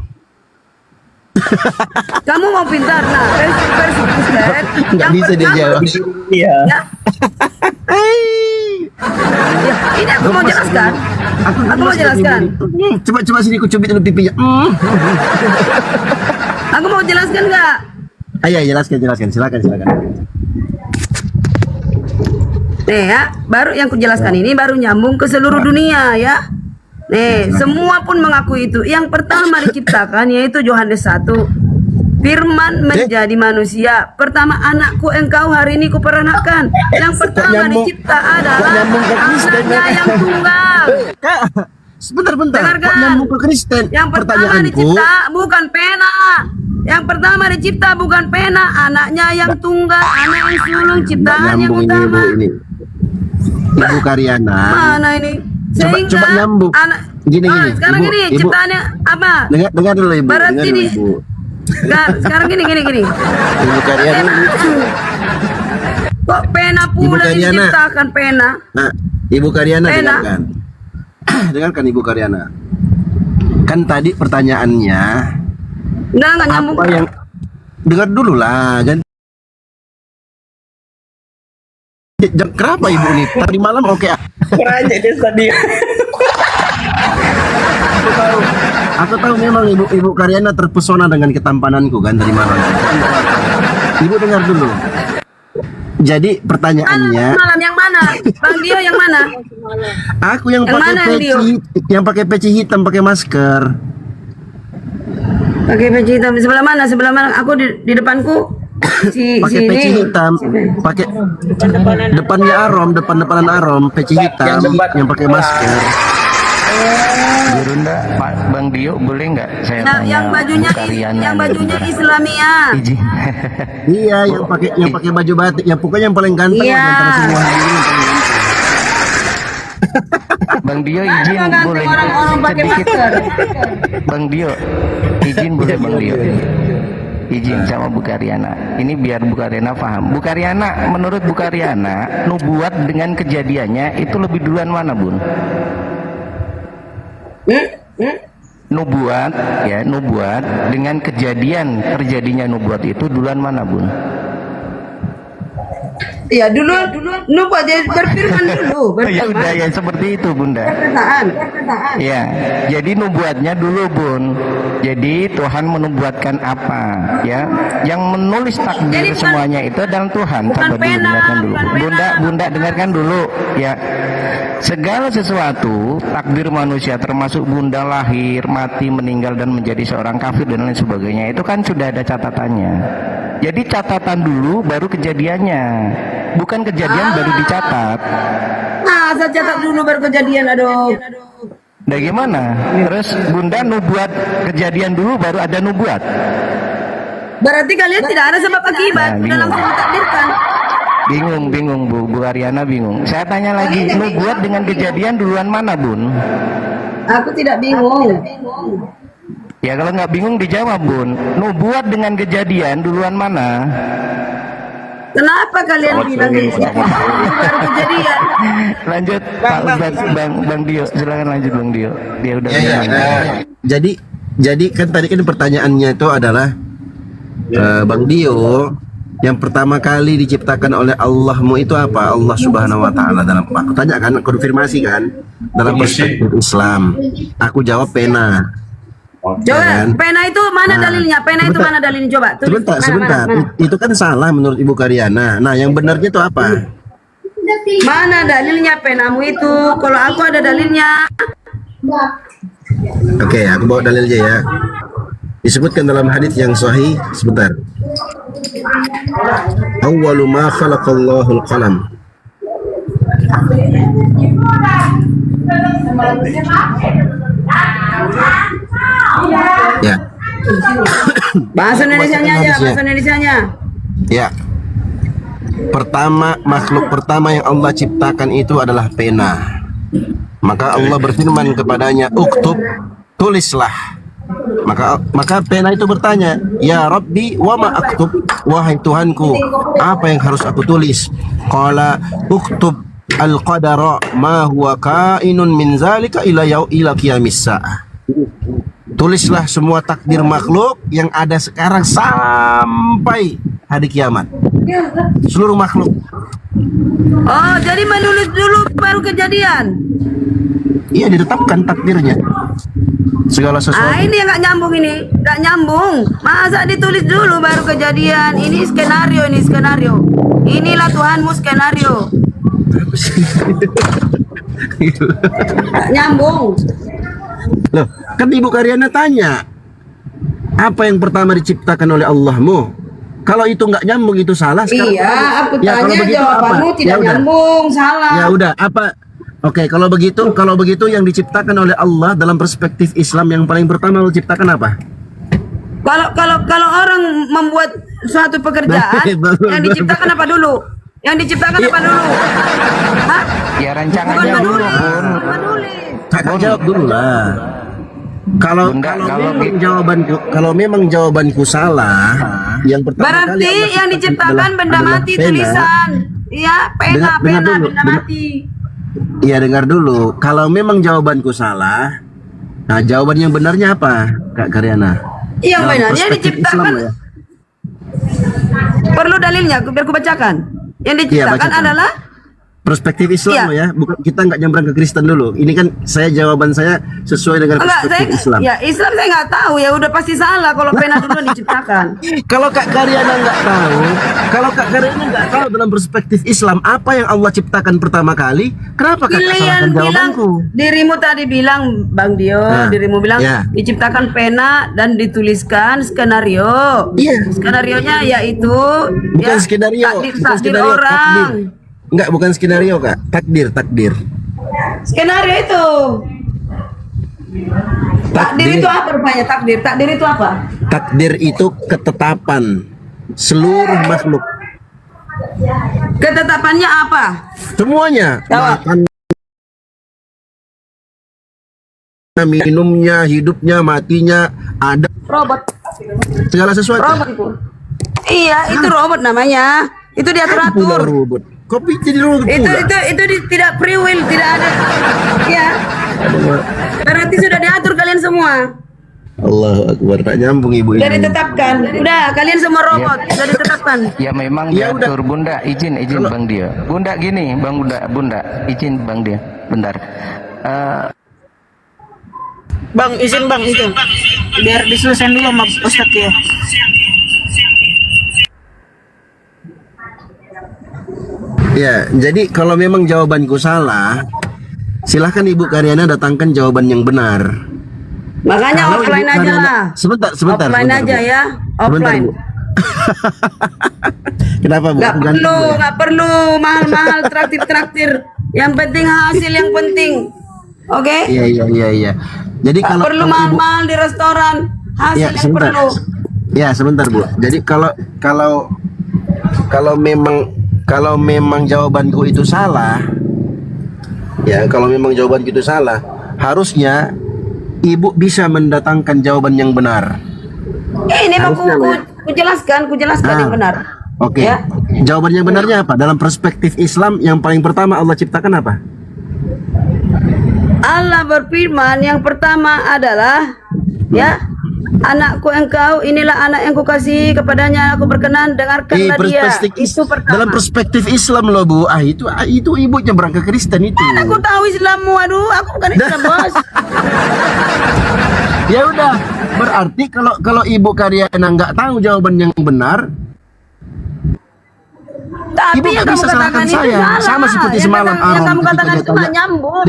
Kamu mau pintar? Nah, versi Kristen. Nggak yang bisa dia pertama- jawab. Iya. Ya. Ya, ini aku mau jelaskan. Aku mau jelaskan. Coba sini ku cubit dulu pipinya. Aku mau jelaskan nggak? Ayo jelaskan. Silakan. Nih ya, baru yang kujelaskan ini baru nyambung ke seluruh dunia ya. Nih, semua pun mengakui itu. Yang pertama diciptakan yaitu Yohanes 1. Firman menjadi manusia. Pertama, anakku engkau hari ini kuperanakan. Yang pertama nyambung- dicipta kok adalah nyambung ke Kristen, anaknya ya? yang tunggal. Kak, sebentar. Dengarkan. Kok nyambung ke Kristen? Yang pertama Pertanyaanku, dicipta bukan pena. Yang pertama dicipta bukan pena, anaknya yang tunggal, anak yang sulung, ciptaan yang nyambung ini utama. Ibu ini. Ibu Karyana. Mana ini? Coba nyambung. anak Gini. sekarang Ibu, gini Ibu. ciptaannya apa? Dengar dulu Ibu. Berarti dengar dulu, nih- Ibu. Sekarang gini. Ibu Karyana. Kok pena Ibu pula Karyana. diciptakan pena? Nah, Ibu Karyana Pena. dengarkan. Dengarkan Ibu Karyana. Kan tadi pertanyaannya Nggak nyambung. apa yang dengar dulu lah kan. Kenapa Ibu ini? Tadi malam oke. Kurang aja dia tadi. Aku tahu memang Ibu Karyana terpesona dengan ketampananku kan tadi malam. Ibu dengar dulu. Jadi pertanyaannya, Malam yang mana? Bang Dio yang mana? aku yang Yang pakai mana, peci, Dio? yang pakai peci hitam, pakai masker. Pakai peci hitam di sebelah mana? Sebelah mana? Aku di depanku. Pakai peci hitam, pakai depannya depan-depanan Arom, peci hitam, yang pakai masker. Gerunda, Pak Bang Dio boleh nggak saya Nah, tanya yang bajunya karyanya yang bajunya sebentar? Islamia. Izin. Iya, yang pakai baju batik, yang pokoknya yang paling ganteng Iya. lah di antara semua hari ini yang paling ganteng. Bang Dio izin Gantung boleh orang-orang pakai sedikit. masker. Bang Dio izin boleh Bang Dio. Izin sama Bu Karyana. Ini biar Bu Karyana paham. Bu Karyana, menurut Bu Karyana, nubuat dengan kejadiannya itu lebih duluan mana, Bun? Nubuat, ya, nubuat dengan kejadian terjadinya nubuat itu duluan mana, Bun? Ya dulu nubuat dia berfirman dulu, Ya udah berfirman. ya seperti itu, Bunda. Perkataan. Ya, jadi nubuatnya dulu, Bun. Jadi Tuhan menubuatkan apa, ya? Yang menulis takdir Jadi bukan- semuanya itu adalah Tuhan. bukan Sabar dulu, pena, dengarkan dulu. bukan pena. Bunda dengarkan dulu, ya. Segala sesuatu takdir manusia termasuk Bunda lahir, mati, meninggal dan menjadi seorang kafir dan lain sebagainya itu kan sudah ada catatannya. Jadi catatan dulu baru kejadiannya. Bukan kejadian baru dicatat. Nah, saya catat dulu baru kejadian, aduh. Bagaimana? Terus Bunda nubuat kejadian dulu baru ada nubuat. Berarti kalian tidak ada sebab akibat, Nah, udah bingung. langsung ditakdirkan. Bingung Bu Karyana bingung. Saya tanya lagi, nubuat dengan kejadian duluan mana, Bun? Aku tidak bingung. Ya kalau nggak bingung dijawab, Bun. Nubuat dengan kejadian duluan mana? Kenapa kalian bilang itu baru kejadian? Lanjut Pak Ustadz, Bang Dio, silakan lanjut Bang Dio. Dia udah Ya, ya. Jadi kan tadi kan pertanyaannya itu adalah Bang Dio, yang pertama kali diciptakan oleh Allahmu itu apa? Allah Subhanahu wa taala. Dalam aku tanya kan, konfirmasi kan dalam perspektif Islam. Aku jawab pena. Coba, kan? pena itu mana Nah, dalilnya? Pena itu sebentar. mana dalilnya? Coba tulis. Sebentar. Mana? Itu kan salah menurut Ibu Karyana. Nah, yang benarnya itu apa? Mana dalilnya penamu itu? Kalau aku ada dalilnya. Oke, aku bawa dalilnya ya. Disebutkan dalam hadis yang sahih, sebentar. Awwalu ma khalaqallahu al-qalam. Ya. Bahasa Indonesianya aja, Hadisnya. bahasa Indonesianya. Ya. Makhluk pertama yang Allah ciptakan itu adalah pena. Maka Allah berfirman kepadanya, "Uktub," tulislah. Maka pena itu bertanya, "Ya Rabbi, wa ma aktub?" Wahai Tuhanku, apa yang harus aku tulis? Qala, "Uktub al-qadara ma huwa kainun min zalika ila qiyamis saah." Tulislah semua takdir makhluk yang ada sekarang sampai hari kiamat. Seluruh makhluk. Oh, jadi menulis dulu baru kejadian. Iya, ditetapkan takdirnya. Segala sesuatu. Ini yang nggak nyambung ini, nggak nyambung. Masa ditulis dulu baru kejadian? Ini skenario. Inilah Tuhanmu skenario. Nggak nyambung. Loh, kan Ibu Karyana tanya, apa yang pertama diciptakan oleh Allahmu? Kalau itu nggak nyambung, itu salah. Sekarang Iya, aku ya, kalau tanya begitu jawabanmu apa? tidak Ya udah. nyambung, salah. Ya udah, apa? Oke, kalau begitu yang diciptakan oleh Allah dalam perspektif Islam yang paling pertama Allah ciptakan apa? Kalau orang membuat suatu pekerjaan, yang diciptakan apa dulu? Yang diciptakan apa dulu? Hah? Ya Bukan rancangannya dulu, menulis, Bun. bukan menulis. Kakak jawab dulu lah. Bunda, Kalau memang jawabanku salah, yang pertama kali Berarti Allah yang ciptakan diciptakan benda adalah mati pena. tulisan. Iya, Dengar pena dulu, benda mati. Iya, dengar dulu. Kalau memang jawabanku salah, nah jawaban yang benarnya apa, Kak Karyana? Yang Dalam benarnya perspektif diciptakan. Islam, ya? Perlu dalilnya, biar aku bacakan. Yang diciptakan bacakan. adalah Perspektif Islam Iya. loh ya, bukan kita nggak nyamperan ke Kristen dulu. Ini kan jawaban saya sesuai dengan enggak, saya perspektif Islam. ya Islam saya nggak tahu ya udah pasti salah kalau pena dulu yang diciptakan. Kalau Kak Karyana nggak tahu dalam perspektif Islam apa yang Allah ciptakan pertama kali, kenapa Kakak Kalian salahkan bilang jawabanku? dirimu tadi bilang Bang Dio, Nah, dirimu bilang ya. diciptakan pena dan dituliskan skenario. Iya. Skenarionya yaitu Bukan skenario, takdir orang. takdir. Enggak, bukan skenario Kak, takdir. Skenario itu. Takdir itu apa rupanya? Takdir itu apa? Takdir itu ketetapan seluruh makhluk, Ketetapannya apa? semuanya. Jawab. Makan minumnya, hidupnya, matinya, ada Robot. segala sesuatu. Robot itu. Iya, itu robot namanya. Itu diatur-atur. Robot. Kopi jadi robot Tidak free will, tidak ada. Ya. Berarti sudah diatur kalian semua. Allah Akbar, tak nyambung ibu Sudah ini. ditetapkan. Udah, kalian semua robot. Sudah ditetapkan. Ya memang Ya udah. diatur Bunda, izin Bang dia. Bunda gini, Bunda, izin Bang dia. Bentar. Bang, izin Bang itu. Biar diselesaikan dulu sama Ustadz ya. Ya, jadi kalau memang jawabanku salah, silahkan Ibu Karyana datangkan jawaban yang benar. Makanya Kalau offline Ibu aja Karyana- lah. Sebentar, Offline aja Bu. ya. Sebentar, Offline. Bu. Kenapa Bu? Nggak Aku ganti, perlu, Bu, ya? nggak perlu mahal-mahal traktir. Yang penting hasil yang penting. Oke? Iya. Jadi Nggak kalau perlu kalau Ibu- mahal-mahal di restoran. Hasil Ya, yang sebentar. perlu. Ya, sebentar Bu. Jadi kalau memang jawabanku itu salah, ya kalau memang jawabanku itu salah, harusnya Ibu bisa mendatangkan jawaban yang benar. Ini mau Harusnya, Bu, ya. ku jelaskan yang benar. Oke. Ya. Jawaban yang benarnya apa? Dalam perspektif Islam yang paling pertama Allah ciptakan apa? Allah berfirman yang pertama adalah ya, anakku engkau inilah anak yang kukasihi kepadanya aku berkenan dengarkanlah dia. Itu pertama. dalam perspektif Islam loh Bu. Itu ibunya berangkat Kristen itu. Aku tahu Islammu, aduh, aku bukan Islam bos. Ya udah, berarti kalau Ibu Karyana nggak tahu jawaban yang benar, Tapi Ibu yang nggak kamu bisa katakan salahkan itu saya. salah. Sama seperti Yang semalam yang Aaron kamu ketika katakan dia itu nggak tanya- nyambung.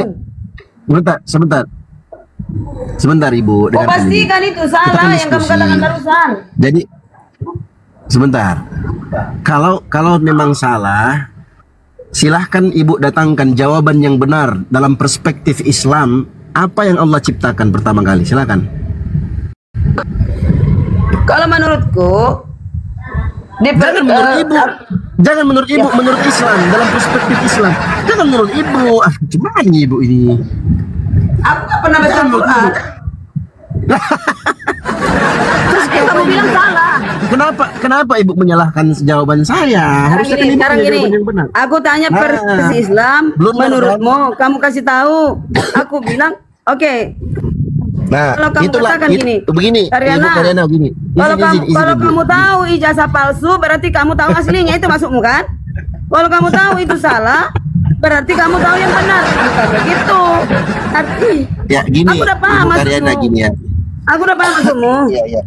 Sebentar Ibu. Oh dengarkan pastikan dulu. itu Kita salah kan yang kamu diskusi. katakan barusan. Jadi sebentar. Kalau memang salah, silahkan Ibu datangkan jawaban yang benar dalam perspektif Islam. Apa yang Allah ciptakan pertama kali? Silakan. Kalau menurutku Jangan menurut Ibu. Jangan menurut Ibu, menurut Islam, dalam perspektif Islam. Jangan menurut Ibu. Gimana Ibu ini? aku nggak pernah baca Jangan menurut Al-Quran. Ibu. Terus Kamu bilang salah. Kenapa Ibu menyalahkan jawaban saya? Harusnya kan Ibu Sekarang punya gini, jawaban yang benar. aku tanya versi Islam, Belum menurutmu, kamu kasih tahu, aku bilang, oke. Nah, Kalau kamu katakan gini, begini, Karyana, Ibu Karyana begini. Kalau Izin, Ibu. kamu tahu ijazah palsu, berarti kamu tahu aslinya, itu masukmu kan? Kalau kamu tahu itu salah, berarti kamu tahu yang benar. Bukan begitu. Tapi Ya gini, aku udah paham Ibu Karyana maksudmu. gini ya. Aku udah paham maksudmu. Iya.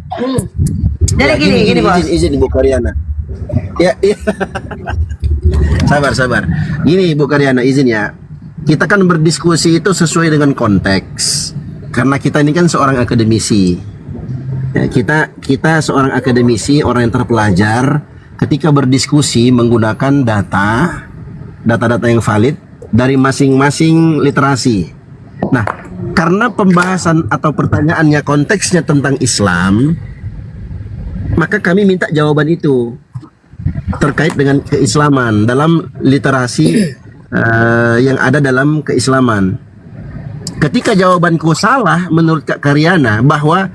Jadi Ya, gini bos. izin Ibu Karyana. Ya. Sabar. Gini Ibu Karyana, izin ya. Kita kan berdiskusi itu sesuai dengan konteks. Karena kita ini kan seorang akademisi. Ya, kita seorang akademisi, orang yang terpelajar, ketika berdiskusi menggunakan data-data yang valid dari masing-masing literasi. Nah, karena pembahasan atau pertanyaannya konteksnya tentang Islam, maka kami minta jawaban itu terkait dengan keislaman dalam literasi yang ada dalam keislaman. Ketika jawabanku salah menurut Kak Karyana bahwa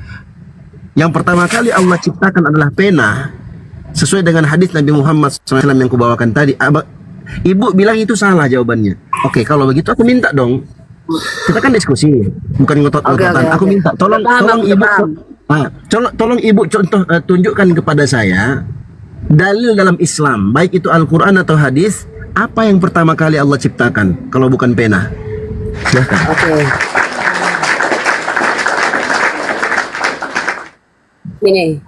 yang pertama kali Allah ciptakan adalah pena sesuai dengan hadis Nabi Muhammad SAW yang kubawakan tadi, Ibu bilang itu salah jawabannya. Oke, kalau begitu aku minta dong, kita kan diskusi, bukan ngotot-ngototan. Oke. Aku minta tolong Ibu, tolong Ibu tunjukkan kepada saya dalil dalam Islam, baik itu Al-Quran atau hadis, apa yang pertama kali Allah ciptakan kalau bukan pena. Silahkan. Oke.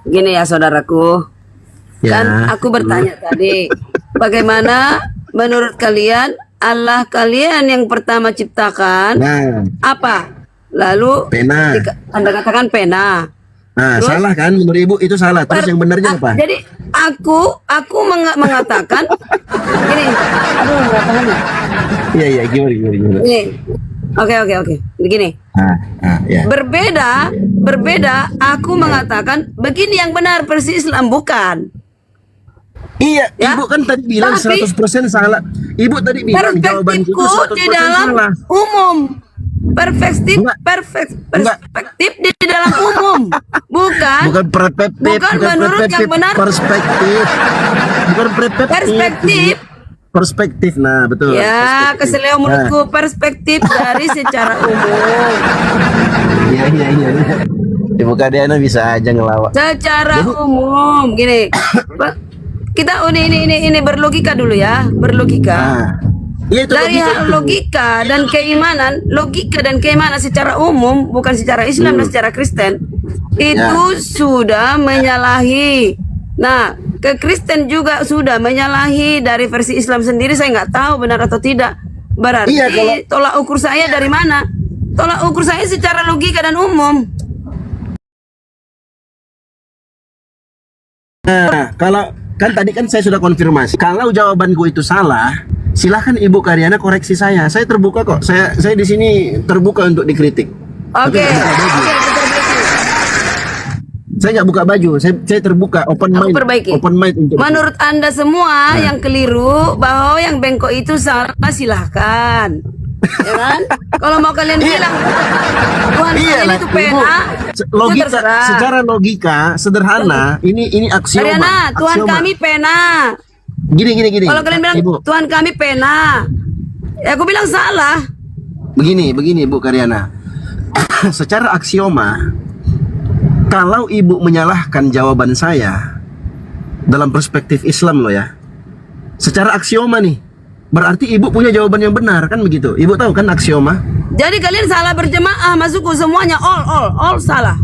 Gini ya saudaraku. Ya. Kan aku bertanya tadi, bagaimana menurut kalian Allah kalian yang pertama ciptakan Nah, apa? Lalu pena. Anda katakan pena. Nah, Terus? salah kan? Menurut Ibu itu salah. Terus yang benarnya apa? Jadi aku mengatakan gini. Aduh, nggak paham ya. Iya, gimana? Ini. Oke. Begini. Ya. Berbeda, aku mengatakan begini yang benar persis Islam bukan. Iya, Ya. Ibu kan tadi bilang Tapi- 100% salah. Ibu tadi bilang jawaban itu Perspektifku 100% di dalam salah. umum. perspektif di dalam umum, bukan Bukan perspektif, bukan menurut yang benar. perspektif. Bukan Perspektif. Perspektif, nah betul. Ya, Perspektif. keseleo menurutku perspektif dari secara umum. Iya. Ibu Kadiana bisa aja ngelawak. Secara umum gini. Kita ini berlogika dulu ya, berlogika. Nah, iya itu Dari logika hal itu. logika dan keimanan secara umum, bukan secara Islam dan secara Kristen, itu sudah menyalahi. Nah, ke Kristen juga sudah menyalahi dari versi Islam sendiri. Saya nggak tahu benar atau tidak. Berarti Iya, kalau- tolak ukur saya dari mana? Tolak ukur saya secara logika dan umum. Nah, kalau kan tadi kan saya sudah konfirmasi. Kalau jawabanku itu salah, silahkan Ibu Karyana koreksi saya. Saya terbuka kok. Saya di sini terbuka untuk dikritik. Oke. Saya nggak buka baju. Saya terbuka, open Aku mind. perbaiki. Open mind untuk. Menurut Anda semua yang keliru bahwa yang bengkok itu salah, silahkan. Ya kan? Kalau mau kalian bilang Tuhan kalian lah, itu Ibu. pena, Logika, itu terserah. secara logika sederhana, ini aksioma. Karyana, Tuhan Aksioma. kami pena. Gini. Kalau kalian bilang Ibu, Tuhan kami pena, ya aku bilang salah. begini Bu Karyana. Secara aksioma, kalau Ibu menyalahkan jawaban saya dalam perspektif Islam loh ya. Secara aksioma nih, berarti Ibu punya jawaban yang benar kan begitu. Ibu tahu kan aksioma? Jadi kalian salah berjemaah, masukku semuanya all salah.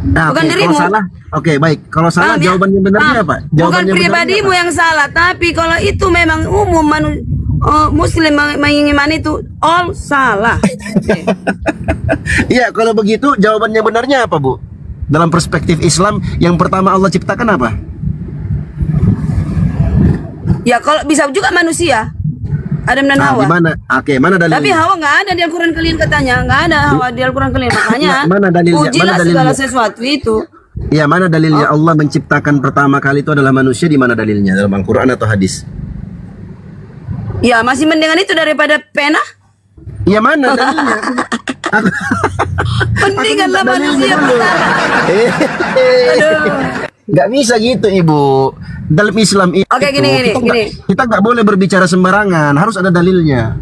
Nah, Bukan oke, dirimu. kalau salah, oke baik. Kalau salah Paham ya? jawaban yang benarnya Paham. apa? Bukan Jawaban yang benarnya pribadimu apa? yang salah, tapi kalau itu memang umum Muslim mengimani itu all salah. Oke. Iya, kalau begitu jawaban yang benarnya apa, Bu? Dalam perspektif Islam, yang pertama Allah ciptakan apa? Ya kalau bisa juga manusia, Adam dan Nah, Hawa. gimana? Oke, mana dalilnya? Tapi Hawa nggak ada di Al-Quran kalian katanya, nggak ada Hawa di Al-Quran kalian, makanya Mana dalilnya? ujilah Mana dalilnya? segala sesuatu itu. Ya, mana dalilnya Allah menciptakan pertama kali itu adalah manusia, di mana dalilnya? Dalam Al-Quran atau hadis? Ya masih mendingan itu daripada pena. Ya, mana dalilnya? Mendinganlah minta dalilnya manusia dulu. pertama. Aduh. Nggak bisa gitu, Ibu. Dalam Islam itu Oke, gini. kita nggak boleh berbicara sembarangan, harus ada dalilnya.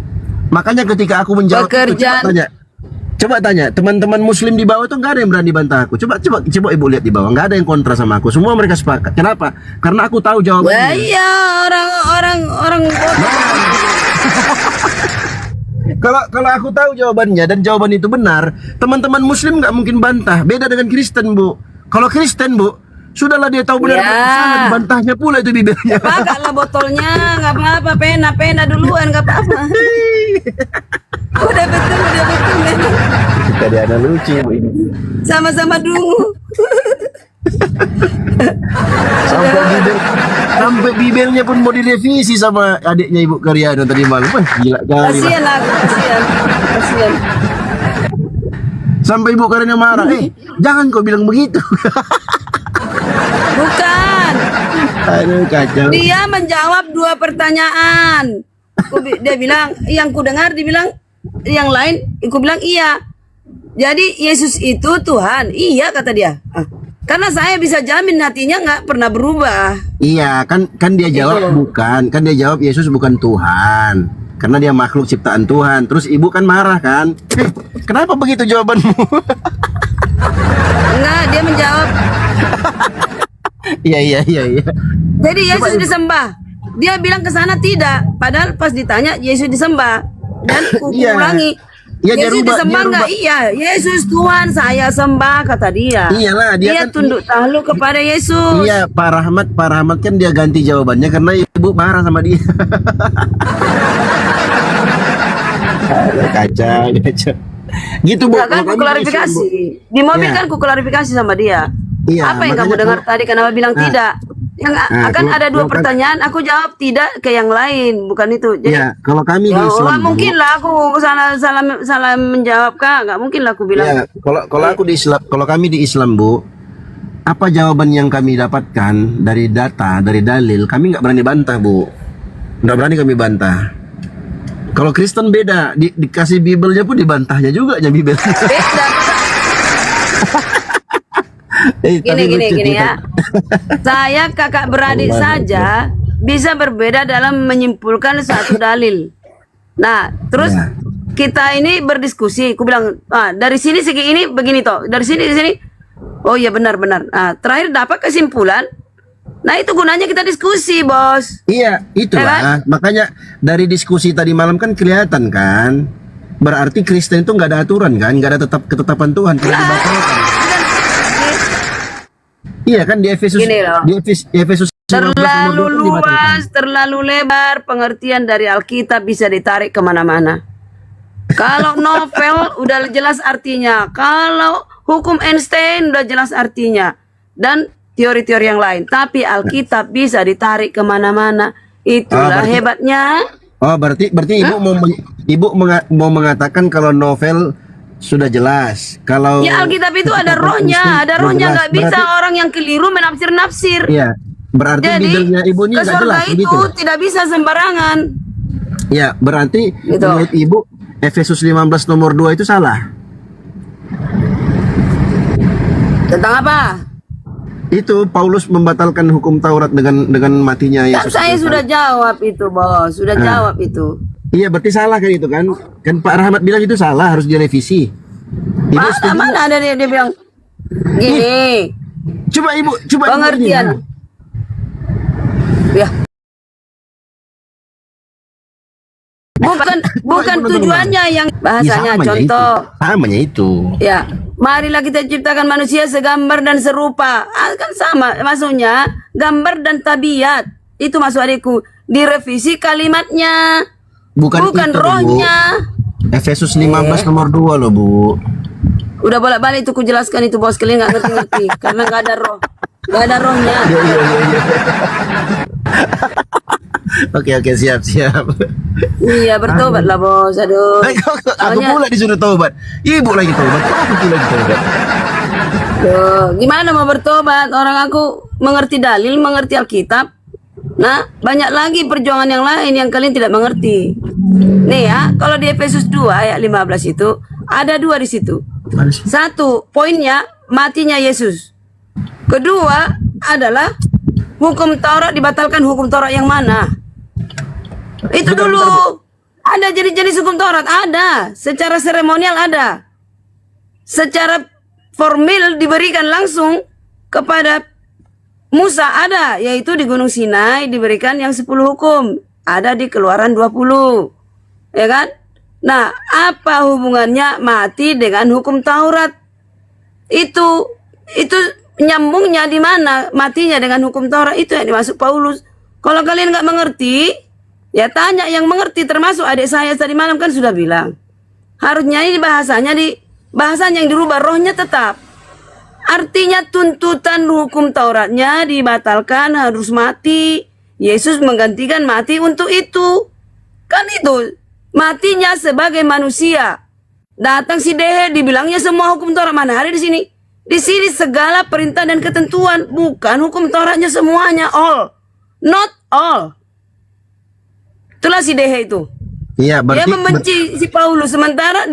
Makanya ketika aku menjawab itu, Pekerjaan- coba tanya teman-teman Muslim di bawah itu nggak ada yang berani bantah aku. Coba Ibu lihat di bawah, nggak ada yang kontra sama aku. Semua mereka sepakat. Kenapa? Karena aku tahu Ya jawabannya. iya orang bodoh. Kalau aku tahu jawabannya dan jawaban itu benar, teman-teman Muslim nggak mungkin bantah. Beda dengan Kristen, Bu. Kalau Kristen, Bu, sudahlah dia tahu benar, Ya. salah, dibantahnya pula itu bibirnya. Pakailah botolnya, nggak apa-apa, pena duluan, nggak apa-apa. Udah betul memang. Tadi ada lucu, Bu, ini. Sama-sama dulu. Sampai bibirnya pun mau direvisi sama adiknya Ibu Karyana tadi malam. Wah, gila kali. Kasihan aku, kasihan. Sampai Ibu Karyana marah. Jangan kau bilang begitu. Bukan. Aduh, kacau. Dia menjawab 2 pertanyaan. Dia bilang, yang ku dengar dibilang yang lain, aku bilang iya. Jadi Yesus itu Tuhan. Iya kata dia. Karena saya bisa jamin hatinya nggak pernah berubah. Iya, kan dia jawab bukan. Kan dia jawab Yesus bukan Tuhan. Karena dia makhluk ciptaan Tuhan. Terus Ibu kan marah kan? Kenapa begitu jawabanmu? Enggak, dia menjawab. Iya. Jadi Yesus disembah. Dia bilang ke sana tidak. Padahal pas ditanya Yesus disembah. Dan ku Iya. ulangi. Iya, dia Yesus rubah- disembah dia enggak? rubah. Iya. Yesus Tuhan saya sembah kata dia. Iyalah, dia kan- tunduk takluk kepada Yesus. Iya, Pak Rahmat kan dia ganti jawabannya karena Ibu marah sama dia. Aduh, kacau. Gitu, Bu. Enggak kan Kalau ku kami klarifikasi. Islam, Bu. Di mobil Iya. kan ku klarifikasi sama dia. Iya, Apa yang kamu makanya dengar ku- tadi kenapa bilang Nah. tidak? Yang akan kalau- ada 2 kalau kan- pertanyaan, aku jawab tidak ke yang lain, bukan itu. Jadi Iya, kalau kami di ya, Islam, nggak Bu. mungkin lah aku salah menjawab kak, nggak mungkin lah aku bilang. Iya, kalau aku di Islam, kalau kami di Islam, Bu, apa jawaban yang kami dapatkan dari data, dari dalil, kami nggak berani bantah, Bu. Nggak berani kami bantah. Kalau Kristen beda, dikasih Bibelnya pun dibantahnya juga ya Bibel. Beda. Gini ya. Saya kakak beradik saja bisa berbeda dalam menyimpulkan satu dalil. Nah, terus kita ini berdiskusi. Aku bilang, dari sini segi ini begini toh, dari sini di sini. Oh iya benar-benar. Nah, terakhir dapat kesimpulan. Nah, itu gunanya kita diskusi, Bos. Iya, itulah. Ya kan? Makanya dari diskusi tadi malam kan kelihatan kan. Berarti Kristen itu nggak ada aturan kan, nggak ada ketetapan Tuhan. Tidak dibatalkan. Iya kan di Efesus, Gini loh. di Efesus 15 Terlalu kan dibatalkan. luas, terlalu lebar, pengertian dari Alkitab bisa ditarik kemana-mana. Kalau novel udah jelas artinya, kalau hukum Einstein udah jelas artinya, dan teori-teori yang lain. Tapi Alkitab bisa ditarik kemana-mana. Itulah berarti- hebatnya. Oh, berarti ibu mau mengatakan kalau novel sudah jelas. Kalau Ya Alkitab itu ada ketetapan rohnya, Kristen ada sudah rohnya. jelas. Nggak bisa Berarti- orang yang keliru menafsir-nafsir. Iya, berarti Jadi Bibelnya ibu ini ke nggak surga jelas itu begitu. tidak bisa sembarangan. Ya, berarti Gitu. menurut ibu Efesus 15 nomor 2 itu salah. Tentang apa? Itu Paulus membatalkan hukum Taurat dengan matinya Kan Yesus. saya sudah jawab itu, Bos. Sudah jawab itu. Iya, berarti salah kan itu kan? Kan Pak Rahmat bilang itu salah, harus direvisi. Ibu Mana, setuju? mana ada dia bilang gini. Coba ibu, coba ibu Pengertian. ini. Ya. Bukan tujuannya yang bahasanya samanya contoh. Itu. Samanya itu. Ya, marilah kita ciptakan manusia segambar dan serupa. Kan sama maksudnya, gambar dan tabiat. Itu masuk adikku. Direvisi kalimatnya. Bukan itu, rohnya. Bu. Efesus 15 nomor 2 loh, Bu. Udah bolak-balik itu ku jelaskan itu, Bos. Kalian nggak ngerti-ngerti karena nggak ada roh. Nggak ada rohnya. Oke, siap. Iya, bertobatlah, Bos. Aduh. Aku Soalnya- pula disuruh taubat. Ibu lagi taubat. Aku lagi taubat. Duh, gimana mau bertobat? Orang aku mengerti dalil, mengerti Alkitab. Nah, banyak lagi perjuangan yang lain yang kalian tidak mengerti. Nih ya, kalau di Efesus 2 ayat 15 itu, ada dua di situ. Satu, poinnya matinya Yesus. Kedua adalah hukum Taurat dibatalkan. Hukum Taurat yang mana? Itu dulu. Ada jenis-jenis hukum Taurat, ada. Secara seremonial ada. Secara formil diberikan langsung kepada Musa ada, yaitu di Gunung Sinai diberikan yang 10 hukum. Ada di Keluaran 20. Ya kan? Nah, apa hubungannya mati dengan hukum Taurat? Itu nyambungnya di mana matinya dengan hukum Taurat? Itu yang dimaksud Paulus. Kalau kalian nggak mengerti, ya tanya yang mengerti, termasuk adik saya tadi malam kan sudah bilang. Harusnya ini bahasanya yang dirubah, rohnya tetap. Artinya tuntutan hukum Tauratnya dibatalkan, harus mati. Yesus menggantikan mati untuk itu. Kan itu matinya sebagai manusia. Datang si Dehe dibilangnya semua hukum Taurat, mana ada di sini? Di sini segala perintah dan ketentuan, bukan hukum Tauratnya semuanya, all. Not all. Itulah si Dehe itu. Iya, Dia berarti membenci si Paulus, sementara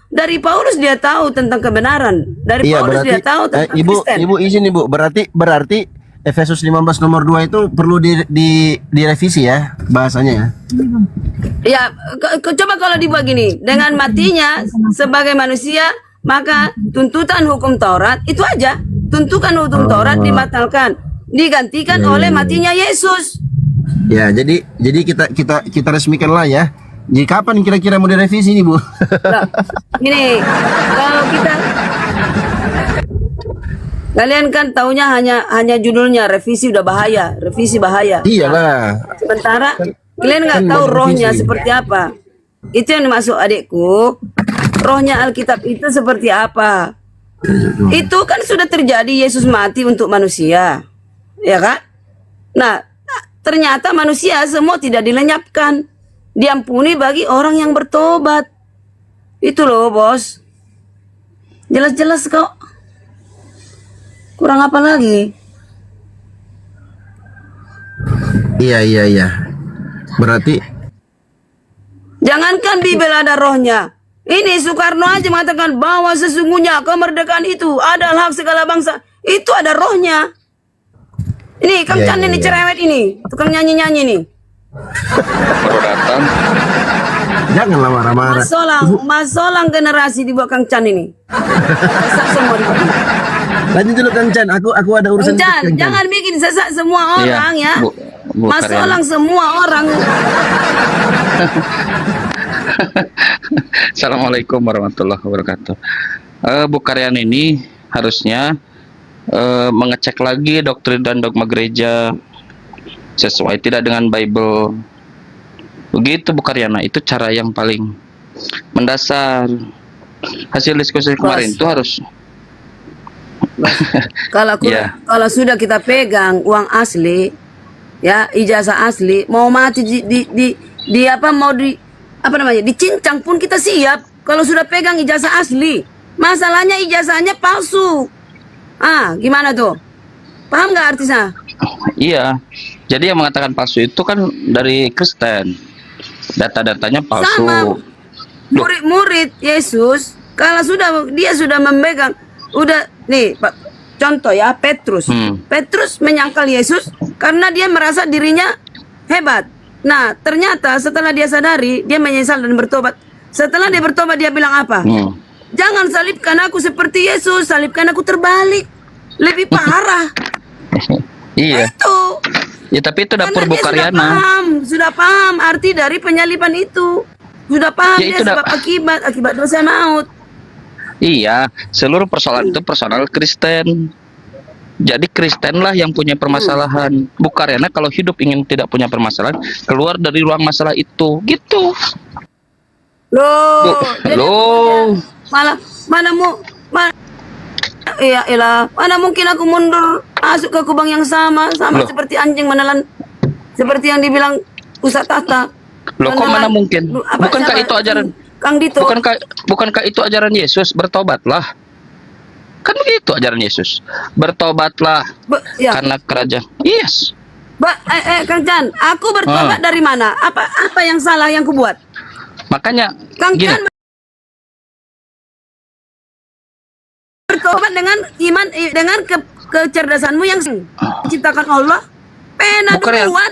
dari Paulus dia tahu tentang kebenaran. Dari iya, Paulus berarti dia tahu tentang Kristen. Ibu izin Ibu. Berarti Efesus 15 nomor 2 itu perlu direvisi ya bahasanya ya. Ya, coba kalau dibuat gini, dengan matinya sebagai manusia, maka tuntutan hukum Taurat itu aja. Tuntutan hukum Taurat dibatalkan, digantikan oleh matinya Yesus. Ya, jadi kita resmikanlah ya. Jadi kapan kira-kira mau direvisi nih, Bu? Lah, gini, kalau kita kalian kan taunya hanya judulnya revisi udah bahaya, revisi bahaya. Iyalah. Sementara kalian nggak tahu rohnya seperti apa. Itu yang dimaksud adikku. Rohnya Alkitab itu seperti apa? Itu kan sudah terjadi, Yesus mati untuk manusia, ya kan? Nah, ternyata manusia semua tidak dilenyapkan, diampuni bagi orang yang bertobat. Itu loh, Bos. Jelas-jelas kok. Kurang apa lagi? Iya. Berarti Jangankan Bibel ada rohnya. Ini Soekarno aja mengatakan bahwa sesungguhnya kemerdekaan itu adalah hak segala bangsa. Itu ada rohnya. Ini Kang Chan ini cerewet ini, tukang nyanyi-nyanyi nih. Baru datang. Janganlah marah-marah. Mas Solang generasi di bawah Kang Chan ini. Sesak semua di bawah. Lanjut dulu Kang Chan, aku ada urusan. Kang Chan, Kang Chan. jangan bikin sesak semua orang ya. Bu Mas Karyana. Solang semua orang. Assalamualaikum warahmatullahi wabarakatuh. Bu Karyana ini harusnya mengecek lagi doktrin dan dogma gereja sesuai tidak dengan Bible. Begitu Bu Karyana, itu cara yang paling mendasar. Hasil diskusi kemarin itu harus Kalau Ya. kalau sudah kita pegang uang asli, ya ijazah asli, mau mati di apa mau di apa namanya dicincang pun kita siap. Kalau sudah pegang ijazah asli, masalahnya ijazahnya palsu. Gimana tuh? Paham nggak artinya? iya. Jadi yang mengatakan palsu itu kan dari Kristen. Data-datanya palsu. Sama murid-murid Yesus, kalau dia sudah memegang, udah nih Pak, contoh ya Petrus. Petrus menyangkal Yesus karena dia merasa dirinya hebat. Nah, ternyata setelah dia sadari, dia menyesal dan bertobat. Setelah dia bertobat, dia bilang apa? Jangan salibkan aku seperti Yesus, salibkan aku terbalik. Lebih parah. Iya. Itu. Ya tapi itu dapur Karena Bu dia Karyana. sudah paham arti dari penyaliban itu. Sudah paham Ya, dia itu sebab akibat dosa maut. Iya, seluruh persoalan itu personal Kristen. Jadi Kristen lah yang punya permasalahan. Bu Karyana kalau hidup ingin tidak punya permasalahan, keluar dari ruang masalah itu. Gitu. Loh, jadi Loh. iya elah, mana mungkin aku mundur masuk ke kubang yang sama Loh. seperti anjing menelan, seperti yang dibilang Ustaz Tata. Loh, kok mana mungkin? Bukankah siapa? itu ajaran? Kang Dito. Bukankah itu ajaran Yesus? Bertobatlah. Kan begitu ajaran Yesus. Bertobatlah Ya. karena kerajaan. Yes. Kang Chan, aku bertobat dari mana? Apa yang salah yang kubuat? Makanya Kang gini. Chan bertobat dengan iman, dengan kecerdasanmu yang diciptakan Allah. Pena Bukan ya? duluan.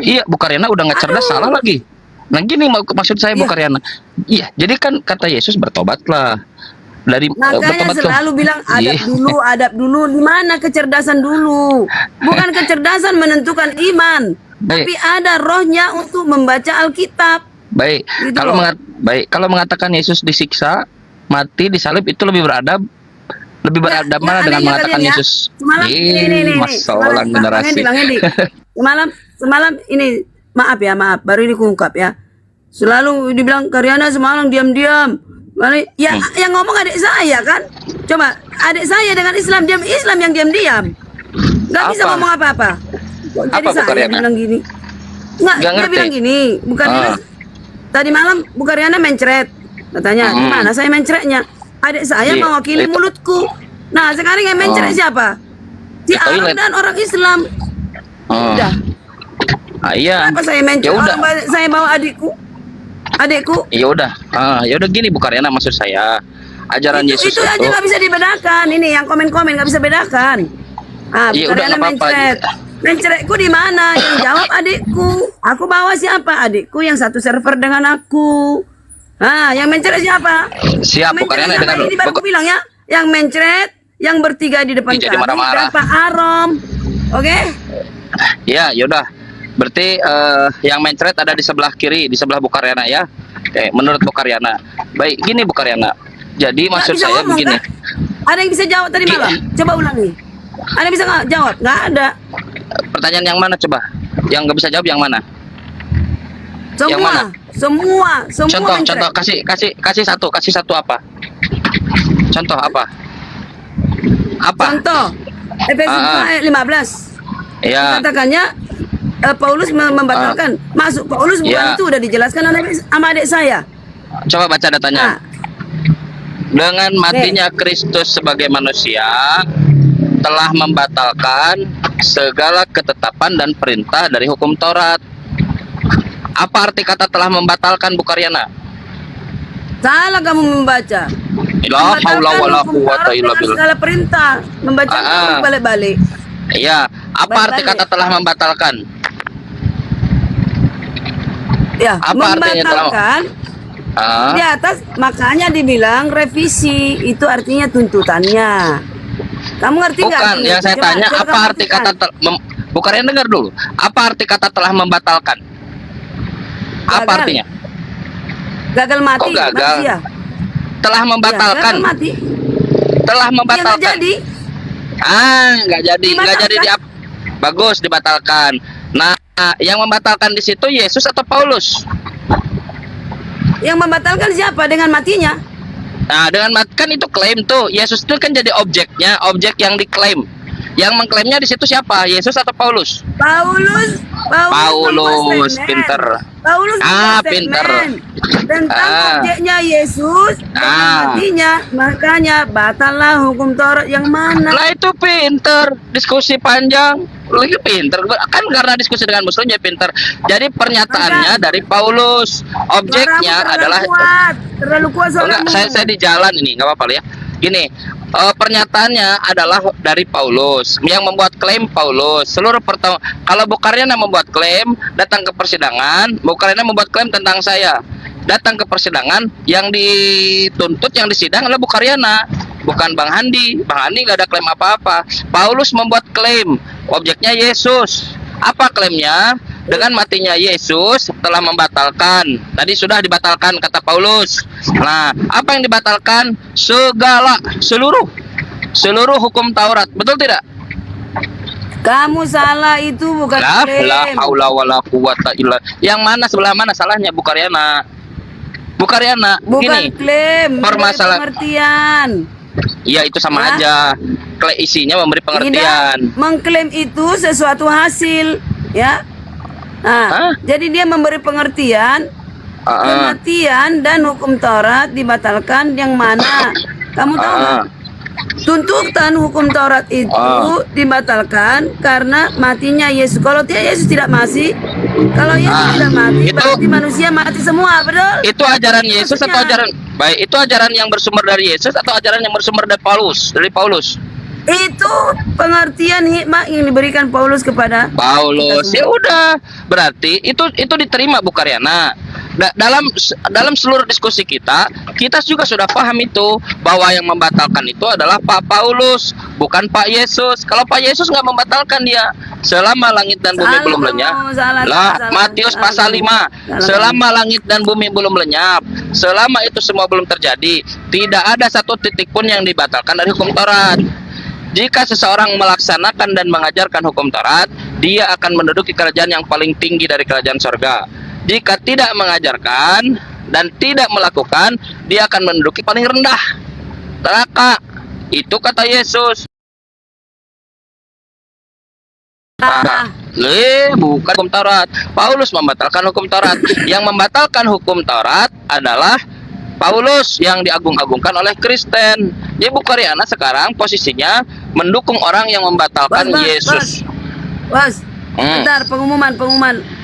Iya, Bu Karyana udah nggak cerdas, salah lagi. Nah gini maksud saya Bu Karyana. Iya, jadi kan kata Yesus bertobatlah. Dari Makanya bertobat selalu bilang adab dulu. Di mana kecerdasan dulu? Bukan kecerdasan menentukan iman, tapi ada rohnya untuk membaca Alkitab. Baik. Gitu Kalau loh. kalau mengatakan Yesus disiksa, mati, disalib itu lebih beradab mana dengan anehnya mengatakan kalian ya. Yesus? Semalam ini. Masalah generasi. Bang Hendi. Semalam ini maaf, baru ini kuungkap ya. Selalu dibilang Karyana semalam diam-diam. Ya, yang ngomong adik saya kan. Coba adik saya dengan Islam yang diam-diam. Gak bisa Apa? ngomong apa-apa. Kok jadi Apa, Bu saya Karyana? bilang gini. Nggak, Nggak dia ngerti. bilang gini. Bukan dia, tadi malam Bu Karyana mencret. Katanya, gimana saya mencretnya? Adik saya Iya, mewakili itu. mulutku. Nah, sekarang yang mencret siapa? Si Di Arab toilet. dan orang Islam. Udah. Iya. Kenapa saya mencret? Ya udah. Saya bawa adikku. Ya udah. Ya udah gini Bu Karyana, maksud saya ajaran Yesus Itu aja nggak bisa dibedakan. Ini yang komen-komen nggak bisa bedakan. Iya, udah, Karyana nggak apa-apa. mencret. Mencretku di mana? Yang jawab adikku. Aku bawa siapa? Adikku yang satu server dengan aku. Yang mencret siapa? Siap Bu Mencret Karyana, siapa? dengar dulu. Ini baru aku bilang ya. Yang mencret, yang bertiga di depan Jadi kami marah-marah. dan Pak Arom. Oke? Ya, yaudah. Berarti yang mencret ada di sebelah kiri, di sebelah Bu Karyana ya. Oke, menurut Bu Karyana. Baik, gini Bu Karyana. Jadi Nggak maksud bisa saya ngomong, begini. kan? Ada yang bisa jawab tadi malam? Coba ulangi. Ada yang bisa nggak jawab? Nggak ada. Pertanyaan yang mana coba? Yang nggak bisa jawab yang mana? Yang mana? Semua mencret. Contoh kasih satu apa? Contoh apa? Apa? Contoh, Efesus 4 ayat 15. Ya. Katakannya Paulus membatalkan. Masuk Paulus bukan Ya. itu udah dijelaskan sama adik saya. Coba baca datanya. Nah, Dengan matinya Kristus sebagai manusia telah membatalkan segala ketetapan dan perintah dari hukum Taurat. Apa arti kata telah membatalkan, Bu Karyana? Salah kamu membaca. La haula wala hukum quwata Taurat illa dengan billah. segala perintah. Membaca balik-balik. Iya, apa arti Balik-balik. kata telah membatalkan? Ya, Apa artinya telah- membatalkan Ah, di atas, makanya dibilang revisi, itu artinya tuntutannya. Kamu ngerti nggak? bukan, artinya? yang saya Coba- tanya coba apa kamu arti artikan. kata Bu Karyana dengar dulu. Apa arti kata telah membatalkan? Apa Gagal. artinya? Gagal mati. Kok gagal? manusia. Telah Ya, membatalkan. gagal mati. Telah Ya nggak membatalkan. jadi. Nggak jadi Dibatalkan. bagus dibatalkan. Nah, yang membatalkan di situ Yesus atau Paulus? Yang membatalkan siapa dengan matinya? Nah, kan itu klaim tuh. Yesus itu kan jadi objeknya, objek yang diklaim. Yang mengklaimnya di situ siapa? Yesus atau Paulus? Paulus Paulus, membuat pinter. statement. Paulus membuat Pinter. statement tentang Ah. objeknya Yesus dan matinya, makanya batallah hukum Taurat yang mana? Lah itu pinter, diskusi panjang. Lagi pinter kan karena diskusi dengan Muslim jadi pinter. Jadi pernyataannya dari Paulus, objeknya Suaramu adalah terlalu kuat enggak, suaramu. saya di jalan ini nggak apa-apa ya. Gini, pernyataannya adalah dari Paulus yang membuat klaim Paulus. Seluruh kalau Bu Karyana membuat klaim datang ke persidangan, Bu Karyana membuat klaim tentang saya. Datang ke persidangan, yang dituntut, yang disidang adalah Bu Karyana, bukan Bang Handi. Bang Handi nggak ada klaim apa-apa. Paulus membuat klaim, objeknya Yesus. Apa klaimnya? Dengan matinya Yesus telah membatalkan. Tadi sudah dibatalkan kata Paulus. Nah, apa yang dibatalkan? Seluruh hukum Taurat. Betul tidak? Kamu salah, itu bukan La klaim. haula wala quwata illa. Yang mana sebelah mana salahnya Bu Karyana? Bu Karyana, Bukan gini. klaim, Permasalahan- pengertian. Iya, itu sama Ya. aja. Isinya memberi pengertian. Tidak, mengklaim itu sesuatu hasil, ya. Nah, Hah? jadi dia memberi pengertian, kematian dan hukum Taurat dibatalkan yang mana? Kamu tahu nggak? Tuntutan hukum Taurat itu dibatalkan karena matinya Yesus. Kalau Yesus tidak mati, kalau Yesus tidak mati, itu- berarti manusia mati semua, betul? Itu ajaran Yesus atau Maksudnya- ajaran baik? Itu ajaran yang bersumber dari Yesus atau ajaran yang bersumber dari Paulus? Itu pengertian hikmah yang diberikan Paulus kepada Paulus. Ya udah, berarti itu diterima Bu Karyana. Dalam seluruh diskusi kita juga sudah paham itu bahwa yang membatalkan itu adalah Pak Paulus, bukan Pak Yesus. Kalau Pak Yesus nggak membatalkan dia, selama langit dan bumi Salah belum kamu, lenyap. salah, Lah, salah, Matius salah. pasal 5, Salah selama langit dan bumi belum lenyap, selama itu semua belum terjadi, tidak ada satu titik pun yang dibatalkan dari hukum Taurat. Jika seseorang melaksanakan dan mengajarkan hukum Taurat, dia akan menduduki kerajaan yang paling tinggi dari kerajaan sorga. Jika tidak mengajarkan dan tidak melakukan, dia akan menduduki paling rendah, neraka. Itu kata Yesus. Bukan hukum Taurat. Paulus membatalkan hukum Taurat. Yang membatalkan hukum Taurat adalah Paulus yang diagung-agungkan oleh Kristen. Jadi Bu Karyana sekarang posisinya mendukung orang yang membatalkan Bos, Yesus. Bos, bentar, pengumuman.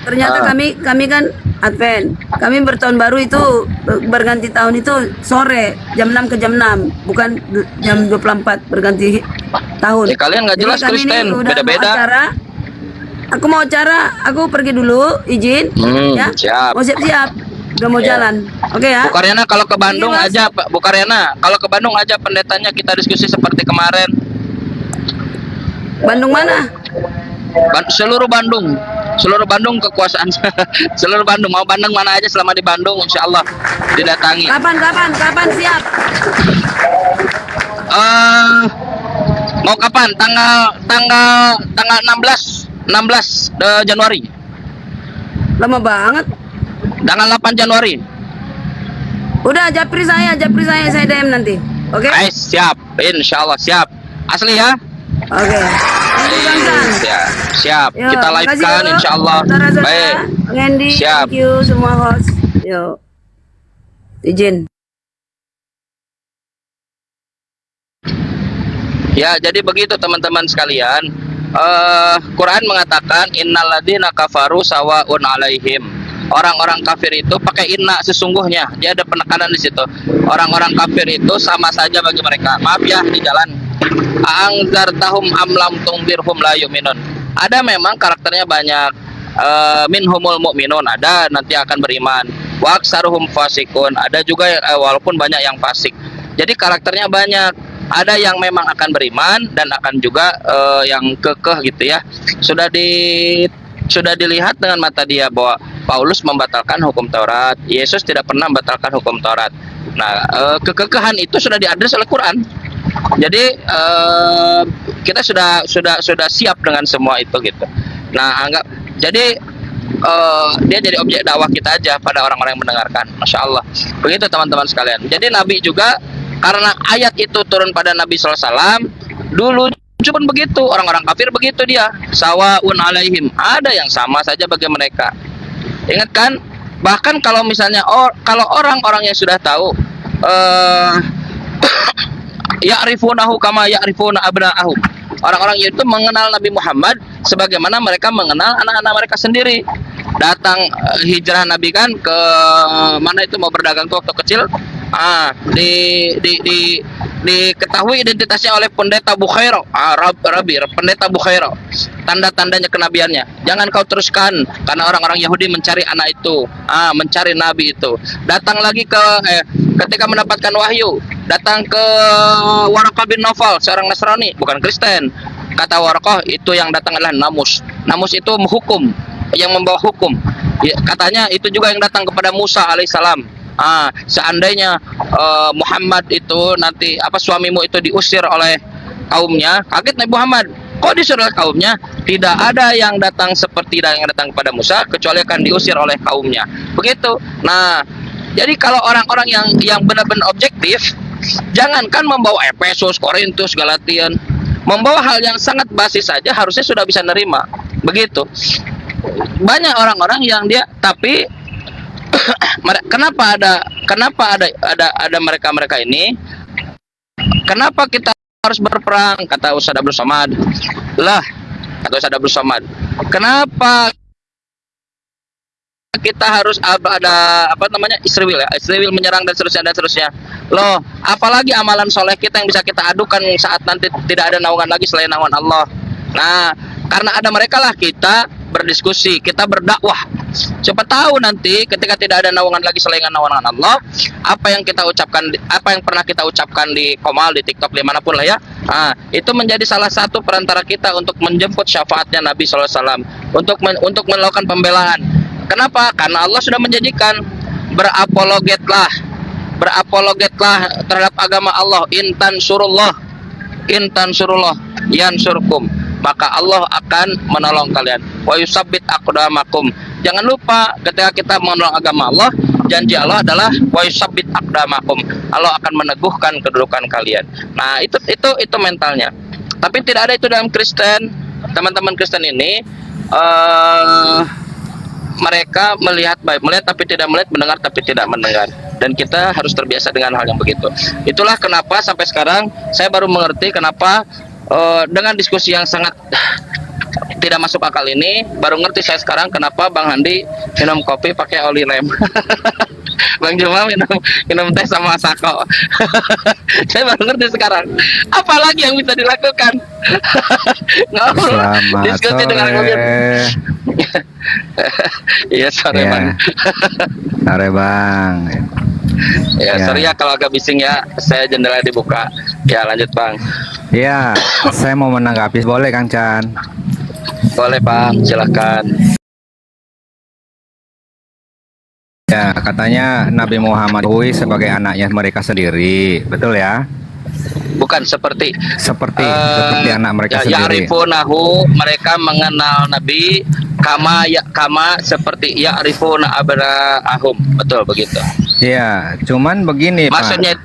Ternyata kami kan Advent. Kami bertahun baru itu berganti tahun itu sore jam 6 ke jam 6, bukan jam 24 berganti tahun. Kalian nggak jelas Jadi kami Kristen, ini udah beda-beda. mau acara, aku pergi dulu, izin, ya. Siap. Mau siap-siap, udah mau jalan, oke ya. Bu Karyana kalau ke Bandung Iya, Mas. aja, Pak. Bu Karyana kalau ke Bandung aja pendetanya kita diskusi seperti kemarin. Bandung mana? Seluruh Bandung kekuasaan. Seluruh Bandung, mau Bandung mana aja selama di Bandung, insya Allah didatangi. Kapan siap? Mau kapan? Tanggal 16 Januari. Lama banget. Tanggal 8 Januari. Udah japri saya DM nanti. Oke? Siap, insya Allah siap. Asli ya? Oke. Siap. Yo, Kita live makasih kan yo, insya Allah. saudara-saudara, Baik. Bang Andy, Siap. thank you semua host. Yo. Izin. Ya, jadi begitu teman-teman sekalian. Quran mengatakan innalladzina kafaru sawaun alaihim. orang-orang kafir itu pakai inna sesungguhnya. Dia ada penekanan di situ. Orang-orang kafir itu sama saja bagi mereka. Maaf ya di jalan. Angzartahum am lam tungdirhum la yu'minun. Ada memang karakternya banyak. Minhumul mu'minun, ada nanti akan beriman. Wa aksaruhum fasikun, ada juga walaupun banyak yang fasik. Jadi karakternya banyak. Ada yang memang akan beriman dan akan juga yang kekeh gitu ya. Sudah dilihat dengan mata dia bahwa Paulus membatalkan hukum Taurat, Yesus tidak pernah membatalkan hukum Taurat. Nah, kekekehan itu sudah diadres oleh Quran. Jadi kita sudah siap dengan semua itu gitu. Nah, jadi dia jadi objek dakwah kita aja pada orang-orang yang mendengarkan. Masya Allah. Begitu teman-teman sekalian. Jadi Nabi juga karena ayat itu turun pada Nabi SAW, dulu pun begitu, orang-orang kafir begitu dia. Sawaun alaihim, ada yang sama saja bagi mereka. Ingat kan? Bahkan kalau misalnya kalau orang-orang yang sudah tahu ya'rifunahu kama ya'rifuna abna'ahum. Orang-orang itu mengenal Nabi Muhammad sebagaimana mereka mengenal anak-anak mereka sendiri. Datang hijrah Nabi kan ke mana itu mau berdagang tuh waktu kecil. Diketahui identitasnya oleh pendeta Bukhairo, pendeta Bukhairo. Tanda-tandanya kenabiannya. Jangan kau teruskan karena orang-orang Yahudi mencari anak itu, mencari nabi itu. Datang lagi ketika mendapatkan wahyu, datang ke Waraqah bin Nawfal, seorang Nasrani, bukan Kristen. Kata Waraqah, itu yang datang adalah Namus. Namus itu menghukum, yang membawa hukum. Katanya itu juga yang datang kepada Musa alaihissalam. Seandainya Muhammad itu nanti suamimu itu diusir oleh kaumnya, kaget Nabi Muhammad. Kok disuruh oleh kaumnya? Tidak ada yang datang seperti yang datang kepada Musa kecuali akan diusir oleh kaumnya. Begitu. Nah, jadi kalau orang-orang yang benar-benar objektif, jangankan membawa Efesus, Korintus, Galatian, membawa hal yang sangat basis saja harusnya sudah bisa nerima. Begitu. Banyak orang-orang yang dia tapi kenapa ada mereka ini? Kenapa kita harus berperang? Kata Ustaz Abdul Somad. Kata Ustaz Abdul Somad. Kenapa kita harus ada Israel menyerang dan seterusnya. Loh, apalagi amalan soleh kita yang bisa kita adukan saat nanti tidak ada naungan lagi selain naungan Allah. Nah, karena ada mereka lah kita berdiskusi, kita berdakwah. Siapa tahu nanti ketika tidak ada naungan lagi selain naungan Allah, apa yang pernah kita ucapkan di Komal, di TikTok, dimanapun lah ya, itu menjadi salah satu perantara kita untuk menjemput syafaatnya Nabi SAW, untuk melakukan pembelaan. Kenapa? Karena Allah sudah menjanjikan, berapologetlah terhadap agama Allah. Intan surullah yansurkum, maka Allah akan menolong kalian. Wa yusabbit aqdamakum. Jangan lupa ketika kita menolong agama Allah, janji Allah adalah wa yusabbit aqdamakum. Allah akan meneguhkan kedudukan kalian. Nah, itu mentalnya. Tapi tidak ada itu dalam Kristen. Teman-teman Kristen ini mereka melihat tapi tidak melihat, mendengar tapi tidak mendengar. Dan kita harus terbiasa dengan hal yang begitu. Itulah kenapa sampai sekarang saya baru mengerti kenapa dengan diskusi yang sangat tidak masuk akal ini, baru ngerti saya sekarang kenapa Bang Handi minum kopi pakai oli lem. Bang Juma minum teh sama sako. Saya baru ngerti sekarang. Apalagi yang bisa dilakukan? Ngobrol, diskusi dengan ngobrol. Iya, sore Bang. Sore Bang. Ya, sorry ya kalau agak bising ya, saya jendela dibuka. Ya, lanjut Bang. Ya, saya mau menanggapi, boleh Kang Chan? Boleh Bang, silahkan. Ya, katanya Nabi Muhammad sebagai anaknya mereka sendiri, betul ya? Bukan seperti anak mereka sendiri. Ya'rifunahu, mereka mengenal Nabi kama seperti ya'rifuna abna'ahum. Betul begitu. Iya, cuman begini maksudnya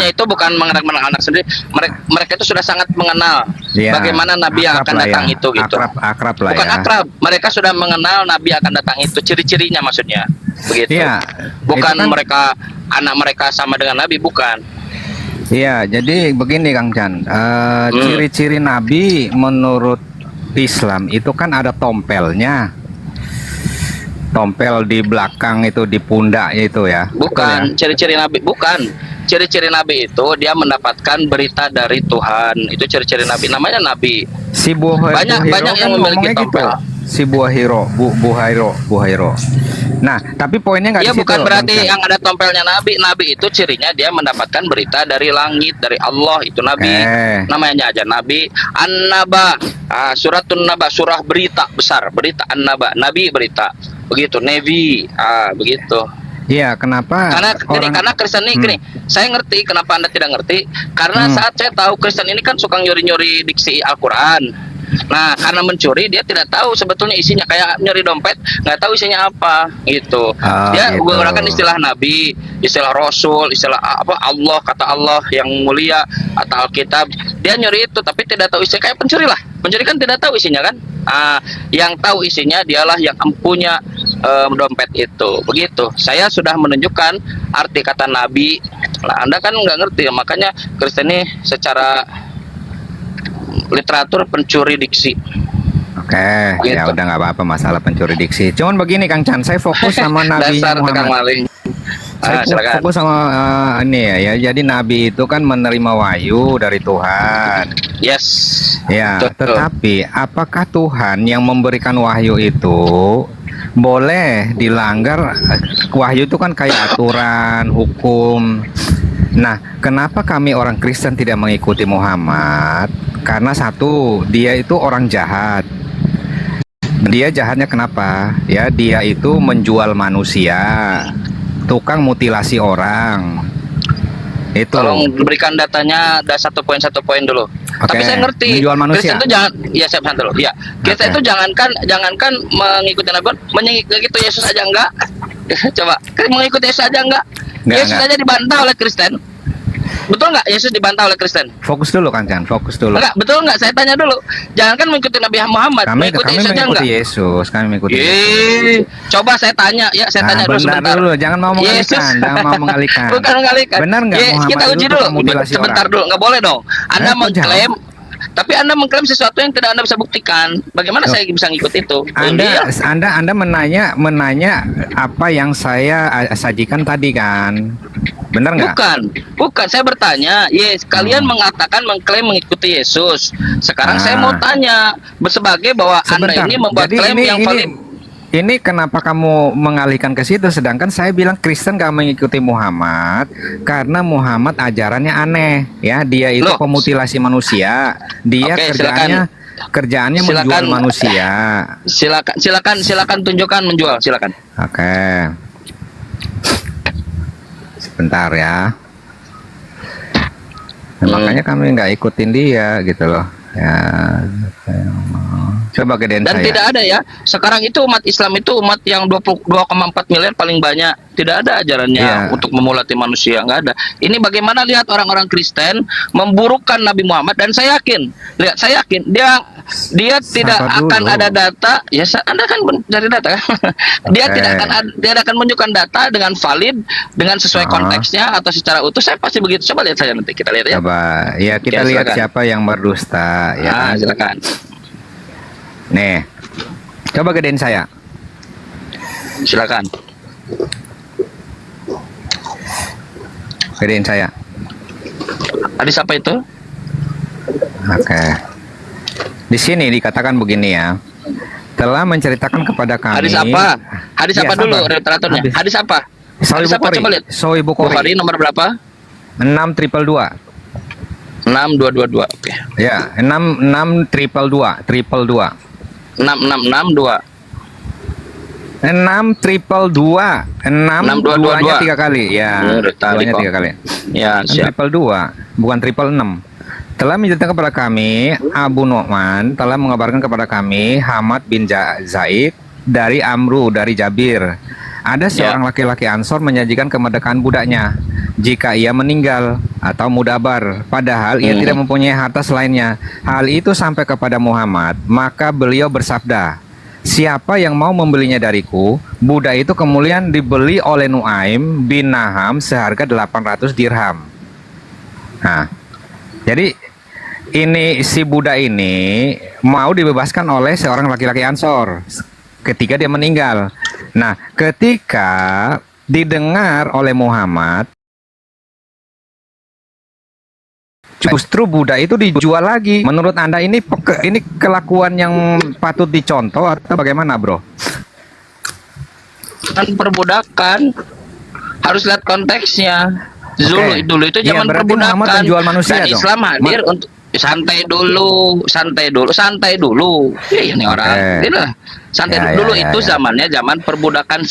itu bukan mengenal anak sendiri. Mereka itu sudah sangat mengenal bagaimana Nabi yang akan datang itu gitu. Akrab lah. Bukan akrab, mereka sudah mengenal Nabi akan datang itu, ciri-cirinya maksudnya. Begitu. Iya. Bukan mereka anak mereka sama dengan Nabi, bukan. Iya, jadi begini Kang Chan, ciri-ciri Nabi menurut Islam itu kan ada tompelnya. tompel di belakang itu, di pundaknya itu ya. Bukan, ciri-ciri nabi, bukan. Ciri-ciri nabi itu dia mendapatkan berita dari Tuhan. Itu ciri-ciri nabi, namanya nabi. Si Banyak yang memiliki tompel. Si Buhairo. Nah, tapi poinnya nggak Ya di situ. bukan berarti Bang Chan. yang ada tompelnya nabi. Nabi itu cirinya dia mendapatkan berita dari langit, dari Allah, itu nabi. Namanya aja nabi. An-Naba, suratun Naba, surah berita besar, berita An-Naba, nabi berita. Begitu, Nevi, begitu. Iya, kenapa? Karena Kristen ini gini, saya ngerti kenapa Anda tidak ngerti. Karena saat saya tahu Kristen ini kan suka nyuri-nyuri diksi Al-Quran. Nah, karena mencuri dia tidak tahu sebetulnya isinya, kayak nyuri dompet, nggak tahu isinya apa gitu. Dia gitu. menggunakan istilah nabi, istilah rasul, istilah apa Allah, kata Allah yang mulia atau Alkitab. Dia nyuri itu tapi tidak tahu isinya, kayak pencuri lah. Pencuri kan tidak tahu isinya kan. Yang tahu isinya dialah yang punya dompet itu. Begitu. Saya sudah menunjukkan arti kata nabi. Nah, Anda kan nggak ngerti, makanya Kristen ini secara literatur pencuri diksi. Oke, Gitu. ya udah nggak apa-apa masalah pencuri diksi. Cuman begini Kang Chan, saya fokus sama Nabi Dasar tukang Muhammad. maling. Saya Silakan. fokus sama ini ya. Jadi Nabi itu kan menerima wahyu dari Tuhan. Yes. Ya, Betul. tetapi apakah Tuhan yang memberikan wahyu itu boleh dilanggar? Wahyu itu kan kayak aturan, hukum. Nah, kenapa kami orang Kristen tidak mengikuti Muhammad? Karena satu, dia itu orang jahat. Dia jahatnya kenapa? Ya, dia itu menjual manusia, tukang mutilasi orang. Itu. Tolong berikan datanya, ada satu poin dulu. Oke, Tapi saya ngerti. menjual manusia. Kristen itu jangan, ya saya paham dulu. Ya, kita itu jangankan mengikuti Nabi, mengikuti Yesus aja enggak. Coba, mengikuti Yesus aja enggak. Yesus aja dibantah oleh Kristen. Betul nggak Yesus dibantah oleh Kristen? Fokus dulu Kang Chan, fokus dulu. Enggak, betul nggak? Saya tanya dulu. Jangankan mengikuti Nabi Muhammad, Kami mengikuti Yesus aja enggak? mengikuti Yesus, kami mengikuti Yesus. Coba saya tanya, ya saya tanya dulu Bentar sebentar. dulu, jangan mau mengalihkan, jangan mau mengalihkan. Bukan mengalihkan. Benar nggak Muhammad Kita uji itu dulu. tukang mutilasi Sebentar orang? dulu, nggak boleh dong. Anda kok mengklaim, tapi Anda mengklaim sesuatu yang tidak Anda bisa buktikan. Bagaimana saya bisa ngikut itu? Anda menanya apa yang saya sajikan tadi kan? Benar nggak? Bukan. Saya bertanya, kalian mengklaim mengikuti Yesus. Sekarang saya mau tanya, sebagai bahwa Sebentar. Anda ini membuat Jadi klaim yang valid. Ini kenapa kamu mengalihkan ke situ, sedangkan saya bilang Kristen gak mengikuti Muhammad karena Muhammad ajarannya aneh, ya. Dia itu pemutilasi manusia, dia Oke, kerjaannya menjual manusia. Silakan tunjukkan menjual, silakan. Oke. Sebentar ya. Nah, makanya kami nggak ikutin dia gitu loh. Ya. Coba gedein Dan saya. tidak ada ya. Sekarang itu umat Islam itu umat yang 22,4 miliar paling banyak. Tidak ada ajarannya untuk memulati manusia, nggak ada. Ini bagaimana lihat orang-orang Kristen memburukkan Nabi Muhammad, dan saya yakin dia tidak akan ada data. Ya, Anda kan dari data kan. Dia tidak akan menunjukkan data dengan valid, dengan sesuai konteksnya atau secara utuh. Saya pasti begitu. Coba lihat saja nanti, kita lihat ya. Coba, ya kita lihat silakan. siapa yang berdusta. Ya, silakan. Nih, coba gedein saya. Silakan. Gedein saya. Hadis apa itu? Oke. Di sini dikatakan begini ya. Telah menceritakan kepada kami. Hadis apa? Hadis Ya, apa dulu sabar. literaturnya? Hadis apa? Sahih Hadis apa? Bukhari. Coba lihat. Sahih Bukhari. Bukhari nomor berapa? 6222. 6222. Oke. Ya, 66222. 6662. 6222. 622-nya 3 kali. Ya, duanya 3 kali. Ya, siap. 622, bukan 666. Telah menceritakan kepada kami, Abu Nu'man telah mengabarkan kepada kami, Hamad bin Zaid dari Amru, dari Jabir. Ada seorang laki-laki Ansor menyajikan kemerdekaan budaknya jika ia meninggal atau mudabar, padahal ia tidak mempunyai harta selainnya. Hal itu sampai kepada Muhammad, maka beliau bersabda, siapa yang mau membelinya dariku? Budak itu kemudian dibeli oleh Nuaim bin Naham seharga 800 dirham. Nah, jadi ini si budak ini mau dibebaskan oleh seorang laki-laki Ansor. ketika dia meninggal. Nah, ketika didengar oleh Muhammad, justru Buddha itu dijual lagi. Menurut Anda ini kelakuan yang patut dicontoh atau bagaimana, Bro? Kan perbudakan, harus lihat konteksnya. Dulu itu Iya, zaman berarti Muhammad perbudakan. menjual manusia Dan dong. Islam hadir untuk santai dulu. Ini orang. Ini lah. Santai Ya, dulu ya, itu ya. zamannya zaman perbudakan,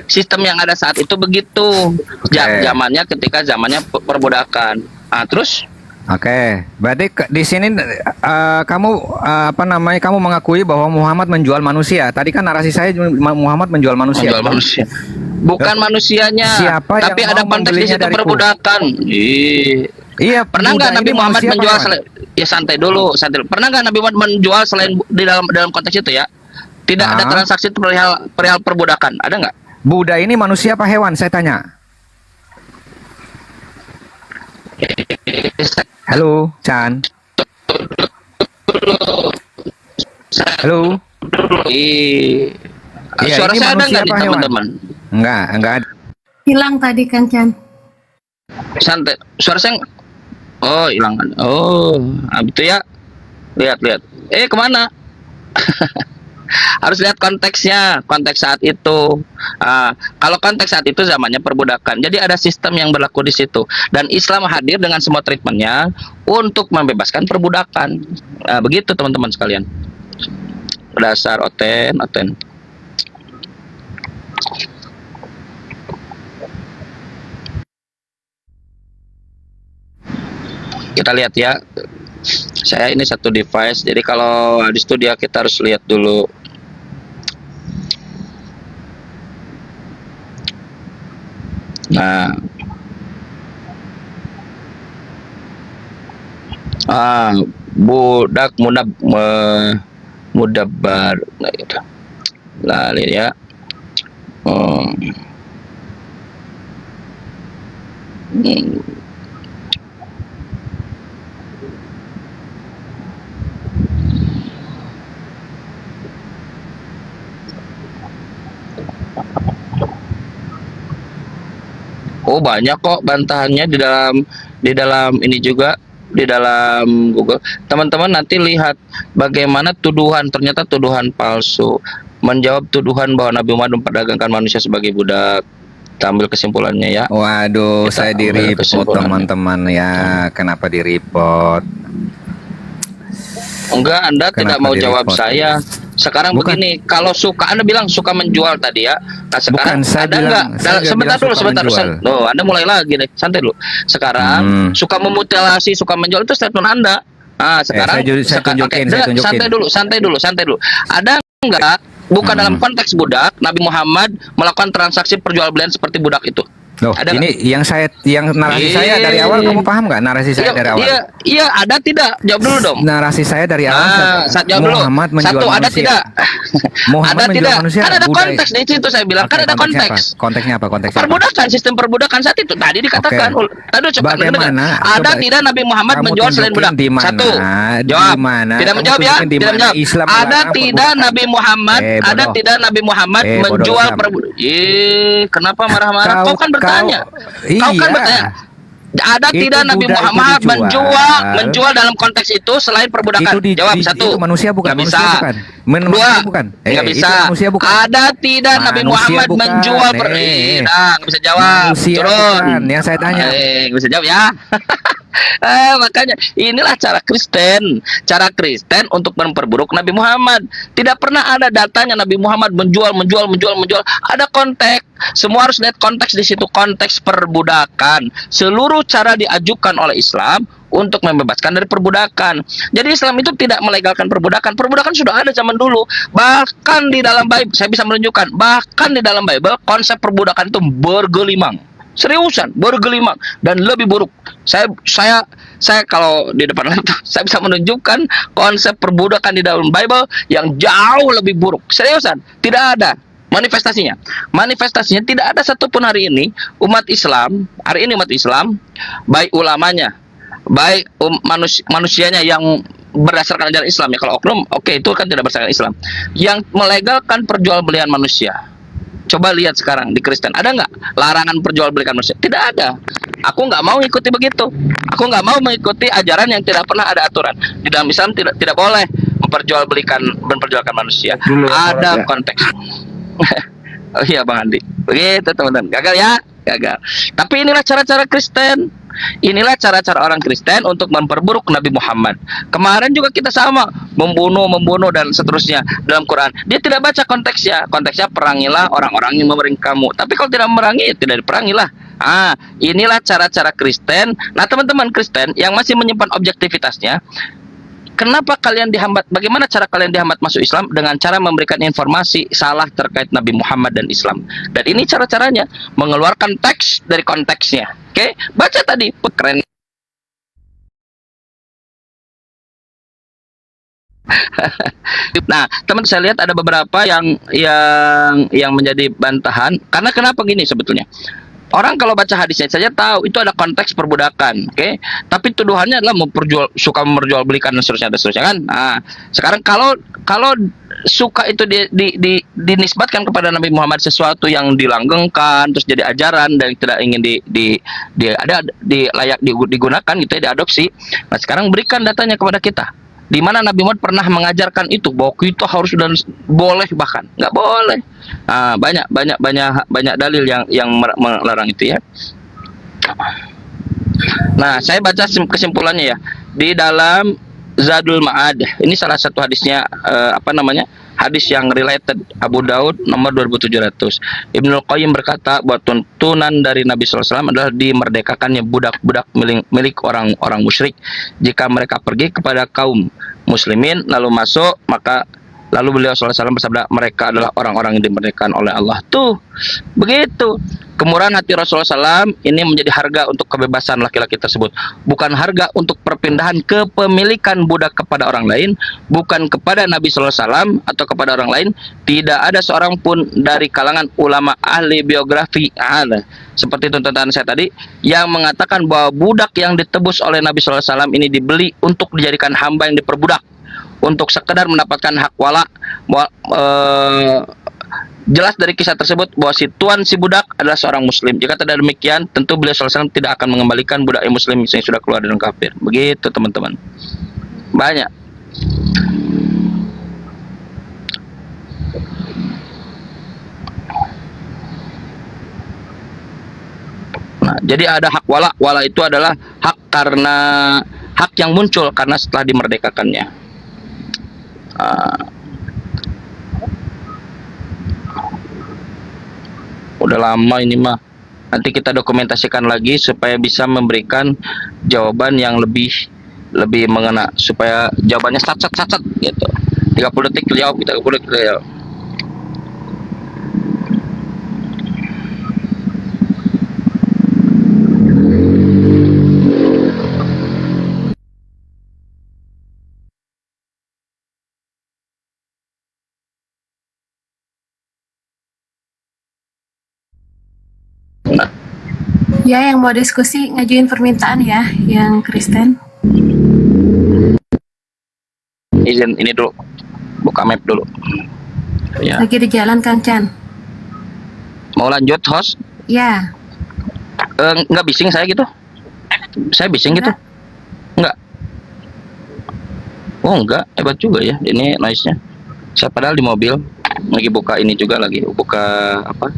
sistem yang ada saat itu begitu. Zamannya ketika zamannya perbudakan. Ah, terus Oke, berarti di sini kamu kamu mengakui bahwa Muhammad menjual manusia. Tadi kan narasi saya Muhammad menjual manusia. menjual manusia. Bukan manusianya, Siapa tapi yang ada mau konteks di membelinya situ dariku? perbudakan. Iya, Pernah nggak Buddha Nabi ini Muhammad manusia apa menjual hewan? ya santai dulu. Pernah nggak Nabi Muhammad menjual selain di dalam konteks itu ya? Tidak ada transaksi perihal perbudakan. Ada nggak? Buddha ini manusia apa hewan? Saya tanya. Halo, Chan. Halo. Iya, Suara ini saya ada manusia nggak nih apa hewan? teman-teman? Enggak ada. Hilang tadi kan, Chan. Santai. Suara saya oh hilang. Oh, itu ya. Lihat. Kemana? Harus lihat konteksnya, konteks saat itu. Kalau konteks saat itu zamannya perbudakan, jadi ada sistem yang berlaku di situ. Dan Islam hadir dengan semua treatmentnya untuk membebaskan perbudakan. Begitu teman-teman sekalian. Dasar oten. Kita lihat ya. Saya ini satu device, jadi kalau di studio kita harus lihat dulu. Nah, budak mudabbar. Nah, gitu. Lah, lihat ya. Oh, banyak kok bantahannya di dalam ini juga, di dalam Google. Teman-teman nanti lihat bagaimana ternyata tuduhan palsu. Menjawab tuduhan bahwa Nabi Muhammad memperdagangkan manusia sebagai budak. Kita ambil kesimpulannya ya. Waduh, Kita saya di ambil report kesimpulannya. teman-teman ya. Kenapa di report? Enggak, Anda tidak Kenapa mau di jawab report? saya. Sekarang Bukan. begini, kalau suka, Anda bilang suka menjual tadi ya. Nah, sekarang Bukan, saya ada bilang- enggak? saya nggak Sebentar bilang dulu, suka sebentar. menjual. Loh, Anda mulai lagi deh. Santai dulu. Sekarang suka memutilasi, suka menjual itu statement Anda. Sekarang saya tunjukin, saya tunjukin. santai dulu. Ada enggak? Bukan dalam konteks budak, Nabi Muhammad melakukan transaksi perjualbelian seperti budak itu. Loh, Ada ini yang narasi saya dari awal, kamu paham nggak narasi saya dari awal? Iya, ada tidak? Jawab dulu dong. Narasi saya dari awal Saat jawab dulu. Muhammad menjual Satu, ada manusia. tidak? Muhammad Ada menjual tidak? manusia, Kan ada budaya. konteks di situ saya bilang. Kan Oke, ada konteksnya konteks. apa? Konteksnya apa? Konteksnya apa? Perbudakan, sistem perbudakan saat itu tadi dikatakan. Oke. Aduh, coba Bagaimana? ada Coba, tidak Nabi Muhammad kamu menjual selain tunjukin budak? di mana? Satu. Di Jawab. mana? Tidak Kamu menjawab ya? tunjukin di Tidak mana menjawab. Islam Ada melarang tidak perbudakan? Nabi Muhammad? Ada bodoh. tidak Nabi Muhammad Bodoh menjual Islam. perbudakan? Kenapa marah-marah? Kau kan bertanya. Kau kan Iya. bertanya. Ada Itu tidak Nabi budak itu Muhammad dijual. menjual dalam konteks itu selain perbudakan? Jawab satu. Itu manusia bukan? Nggak Manusia bisa. bukan? Dua. Manusia bukan? Nggak Itu bisa. manusia bukan? Ada tidak Nabi Manusia Muhammad bukan. menjual nggak bisa jawab. Manusia Turun. bukan. Yang saya tanya. Nggak bisa jawab ya. Makanya inilah cara Kristen untuk memperburuk Nabi Muhammad. Tidak pernah ada datanya Nabi Muhammad menjual. Ada konteks. Semua harus lihat konteks di situ, konteks perbudakan. Seluruh cara diajukan oleh Islam untuk membebaskan dari perbudakan. Jadi Islam itu tidak melegalkan perbudakan. Perbudakan sudah ada zaman dulu. Bahkan di dalam Bible, saya bisa menunjukkan, bahkan di dalam Bible konsep perbudakan itu bergelimang. Seriusan, bergelimang dan lebih buruk. Saya kalau di depan laptop saya bisa menunjukkan konsep perbudakan di dalam Bible yang jauh lebih buruk. Seriusan, tidak ada manifestasinya. Manifestasinya tidak ada satupun hari ini umat Islam, baik ulamanya, baik manusianya yang berdasarkan ajaran Islam ya. Kalau oknum, oke, itu kan tidak berdasarkan Islam. Yang melegalkan perjualbelian manusia. Coba lihat sekarang di Kristen, ada nggak larangan perjualbelian manusia? Tidak ada. Aku nggak mau ikuti begitu. Aku nggak mau mengikuti ajaran yang tidak pernah ada aturan. Di dalam Islam tidak boleh memperjualkan manusia. Ada konteks. Oh iya Bang Andi. Begitu teman-teman. Gagal ya? Gagal. Tapi inilah cara-cara Kristen. Inilah cara-cara orang Kristen untuk memperburuk Nabi Muhammad. Kemarin juga kita sama, membunuh dan seterusnya dalam Quran. Dia tidak baca konteksnya. Konteksnya perangilah orang-orang yang memerangi kamu. Tapi kalau tidak memerangi, ya tidak diperangilah. Inilah cara-cara Kristen. Nah, teman-teman Kristen yang masih menyimpan objektivitasnya, kenapa kalian dihambat? Bagaimana cara kalian dihambat masuk Islam? Dengan cara memberikan informasi salah terkait Nabi Muhammad dan Islam. Dan ini cara-caranya, mengeluarkan teks dari konteksnya. Oke, baca tadi, keren. Nah, teman, saya lihat ada beberapa yang menjadi bantahan. Karena kenapa gini sebetulnya? Orang kalau baca hadisnya saja tahu itu ada konteks perbudakan, oke? Tapi tuduhannya adalah suka memperjualbelikan dan seterusnya kan? Nah, sekarang kalau suka itu dinisbatkan kepada Nabi Muhammad sesuatu yang dilanggengkan, terus jadi ajaran dan tidak ingin layak digunakan gitu ya, diadopsi. Nah, sekarang berikan datanya kepada kita. Di mana Nabi Muhammad pernah mengajarkan itu bahwa kita harus dan boleh, bahkan nggak boleh. Banyak dalil yang melarang itu ya. Nah, saya baca kesimpulannya ya di dalam Zadul Ma'ad. Ini salah satu hadisnya, hadis yang related, Abu Daud nomor 2700. Ibnul Qayyim berkata bahwa tuntunan dari Nabi SAW adalah dimerdekakannya budak-budak milik orang-orang musyrik jika mereka pergi kepada kaum muslimin lalu masuk, maka lalu beliau SAW bersabda, mereka adalah orang-orang yang dimerdekakan oleh Allah. Tuh, begitu. Kemurahan hati Rasulullah SAW ini menjadi harga untuk kebebasan laki-laki tersebut. Bukan harga untuk perpindahan kepemilikan budak kepada orang lain, bukan kepada Nabi SAW atau kepada orang lain. Tidak ada seorang pun dari kalangan ulama ahli biografi seperti tuntutan saya tadi yang mengatakan bahwa budak yang ditebus oleh Nabi SAW ini dibeli untuk dijadikan hamba yang diperbudak untuk sekedar mendapatkan hak wala. Jelas dari kisah tersebut bahwa si tuan si budak adalah seorang muslim. Jika tidak demikian, tentu beliau SAW tidak akan mengembalikan budak muslim yang sudah keluar dari kafir. Begitu teman-teman. Banyak. Nah, jadi ada hak wala. Wala itu adalah hak karena hak yang muncul karena setelah dimerdekakannya. Udah lama ini mah. Nanti kita dokumentasikan lagi supaya bisa memberikan jawaban yang lebih mengena, supaya jawabannya sat gitu. 30 detik jawab, 30 detik jawab. Ya, yang mau diskusi ngajuin permintaan ya, yang Kristen. Izin ini dulu, buka map dulu. Ya. Lagi di jalan Kang Chan. Mau lanjut host? Ya. Nggak bising saya gitu? Saya bising gitu? Nggak. Oh enggak, hebat juga ya ini noise-nya. Saya padahal di mobil lagi buka ini juga, lagi buka apa?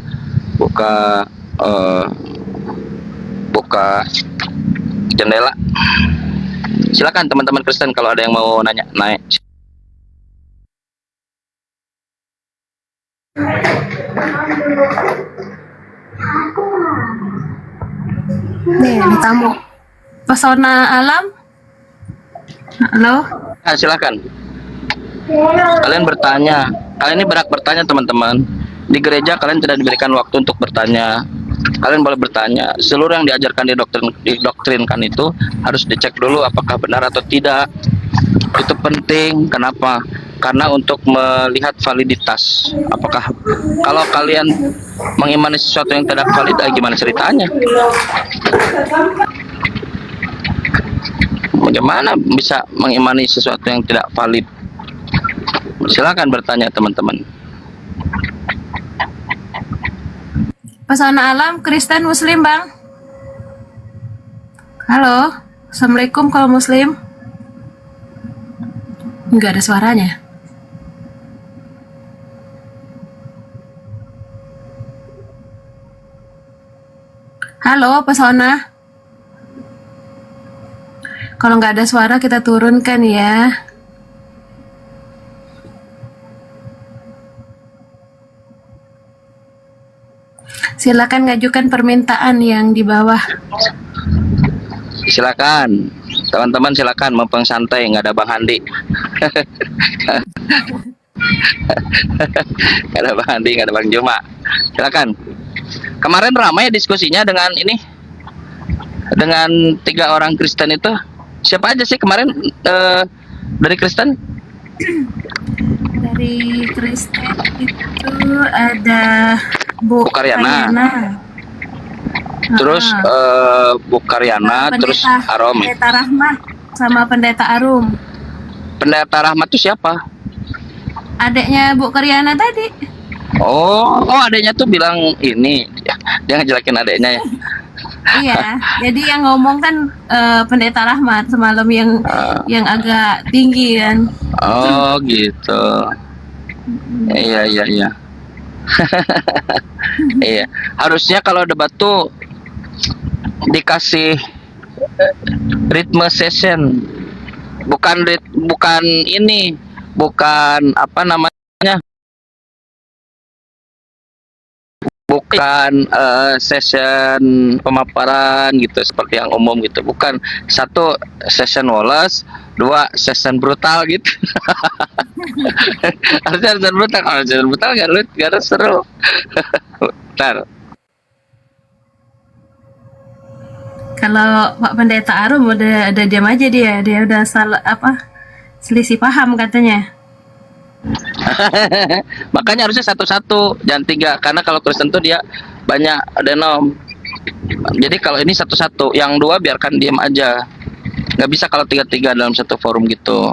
Buka jendela. Silakan teman-teman Kristen kalau ada yang mau nanya, naik. Nih, ini tamu. Pesona alam. Halo. Silakan. Kalian bertanya. Kalian ini berhak bertanya teman-teman. Di gereja kalian tidak diberikan waktu untuk bertanya. Kalian boleh bertanya. Seluruh yang diajarkan didoktrinkan itu harus dicek dulu apakah benar atau tidak. Itu penting. Kenapa? Karena untuk melihat validitas. Apakah kalau kalian mengimani sesuatu yang tidak valid, gimana ceritanya? Bagaimana bisa mengimani sesuatu yang tidak valid? Silakan bertanya teman-teman. Pesona alam Kristen Muslim bang. Halo, assalamualaikum kalau Muslim. Nggak ada suaranya. Halo pesona. Kalau nggak ada suara kita turunkan ya. Silakan ngajukan permintaan yang di bawah. Silakan teman-teman, silakan mumpung santai, nggak ada Bang Handi. Nggak ada Bang Handi, nggak ada Bang Juma. Silakan. Kemarin ramai diskusinya dengan ini, dengan 3 orang Kristen itu. Siapa aja sih kemarin dari Kristen? Dari Kristen itu ada Bu Karyana. Terus Bu Karyana, terus Arom. Pendeta Rahmat sama Pendeta Arum. Pendeta Rahmat itu siapa? Adiknya Bu Karyana tadi. Oh, adiknya tuh bilang ini, dia ngejelekin adiknya ya. Iya, jadi yang ngomong kan Pendeta Rahmat semalam yang agak tinggi kan. Oh gitu. Iya. Iya, harusnya kalau debat tuh dikasih ritme session, bukan ini, bukan apa namanya, bukan session pemaparan gitu seperti yang umum gitu, bukan 1 session Wallace, 2 session brutal gitu. Harusnya session brutal, kalau session brutal gak ada seru. Bentar. Kalau Pak Pendeta Arum udah diam aja dia udah salah selisih paham katanya. Makanya harusnya 1-1, jangan 3, karena kalau Kristen tuh dia banyak denom. Jadi kalau ini 1-1, yang 2 biarkan diam aja. Nggak bisa kalau 3-3 dalam satu forum gitu.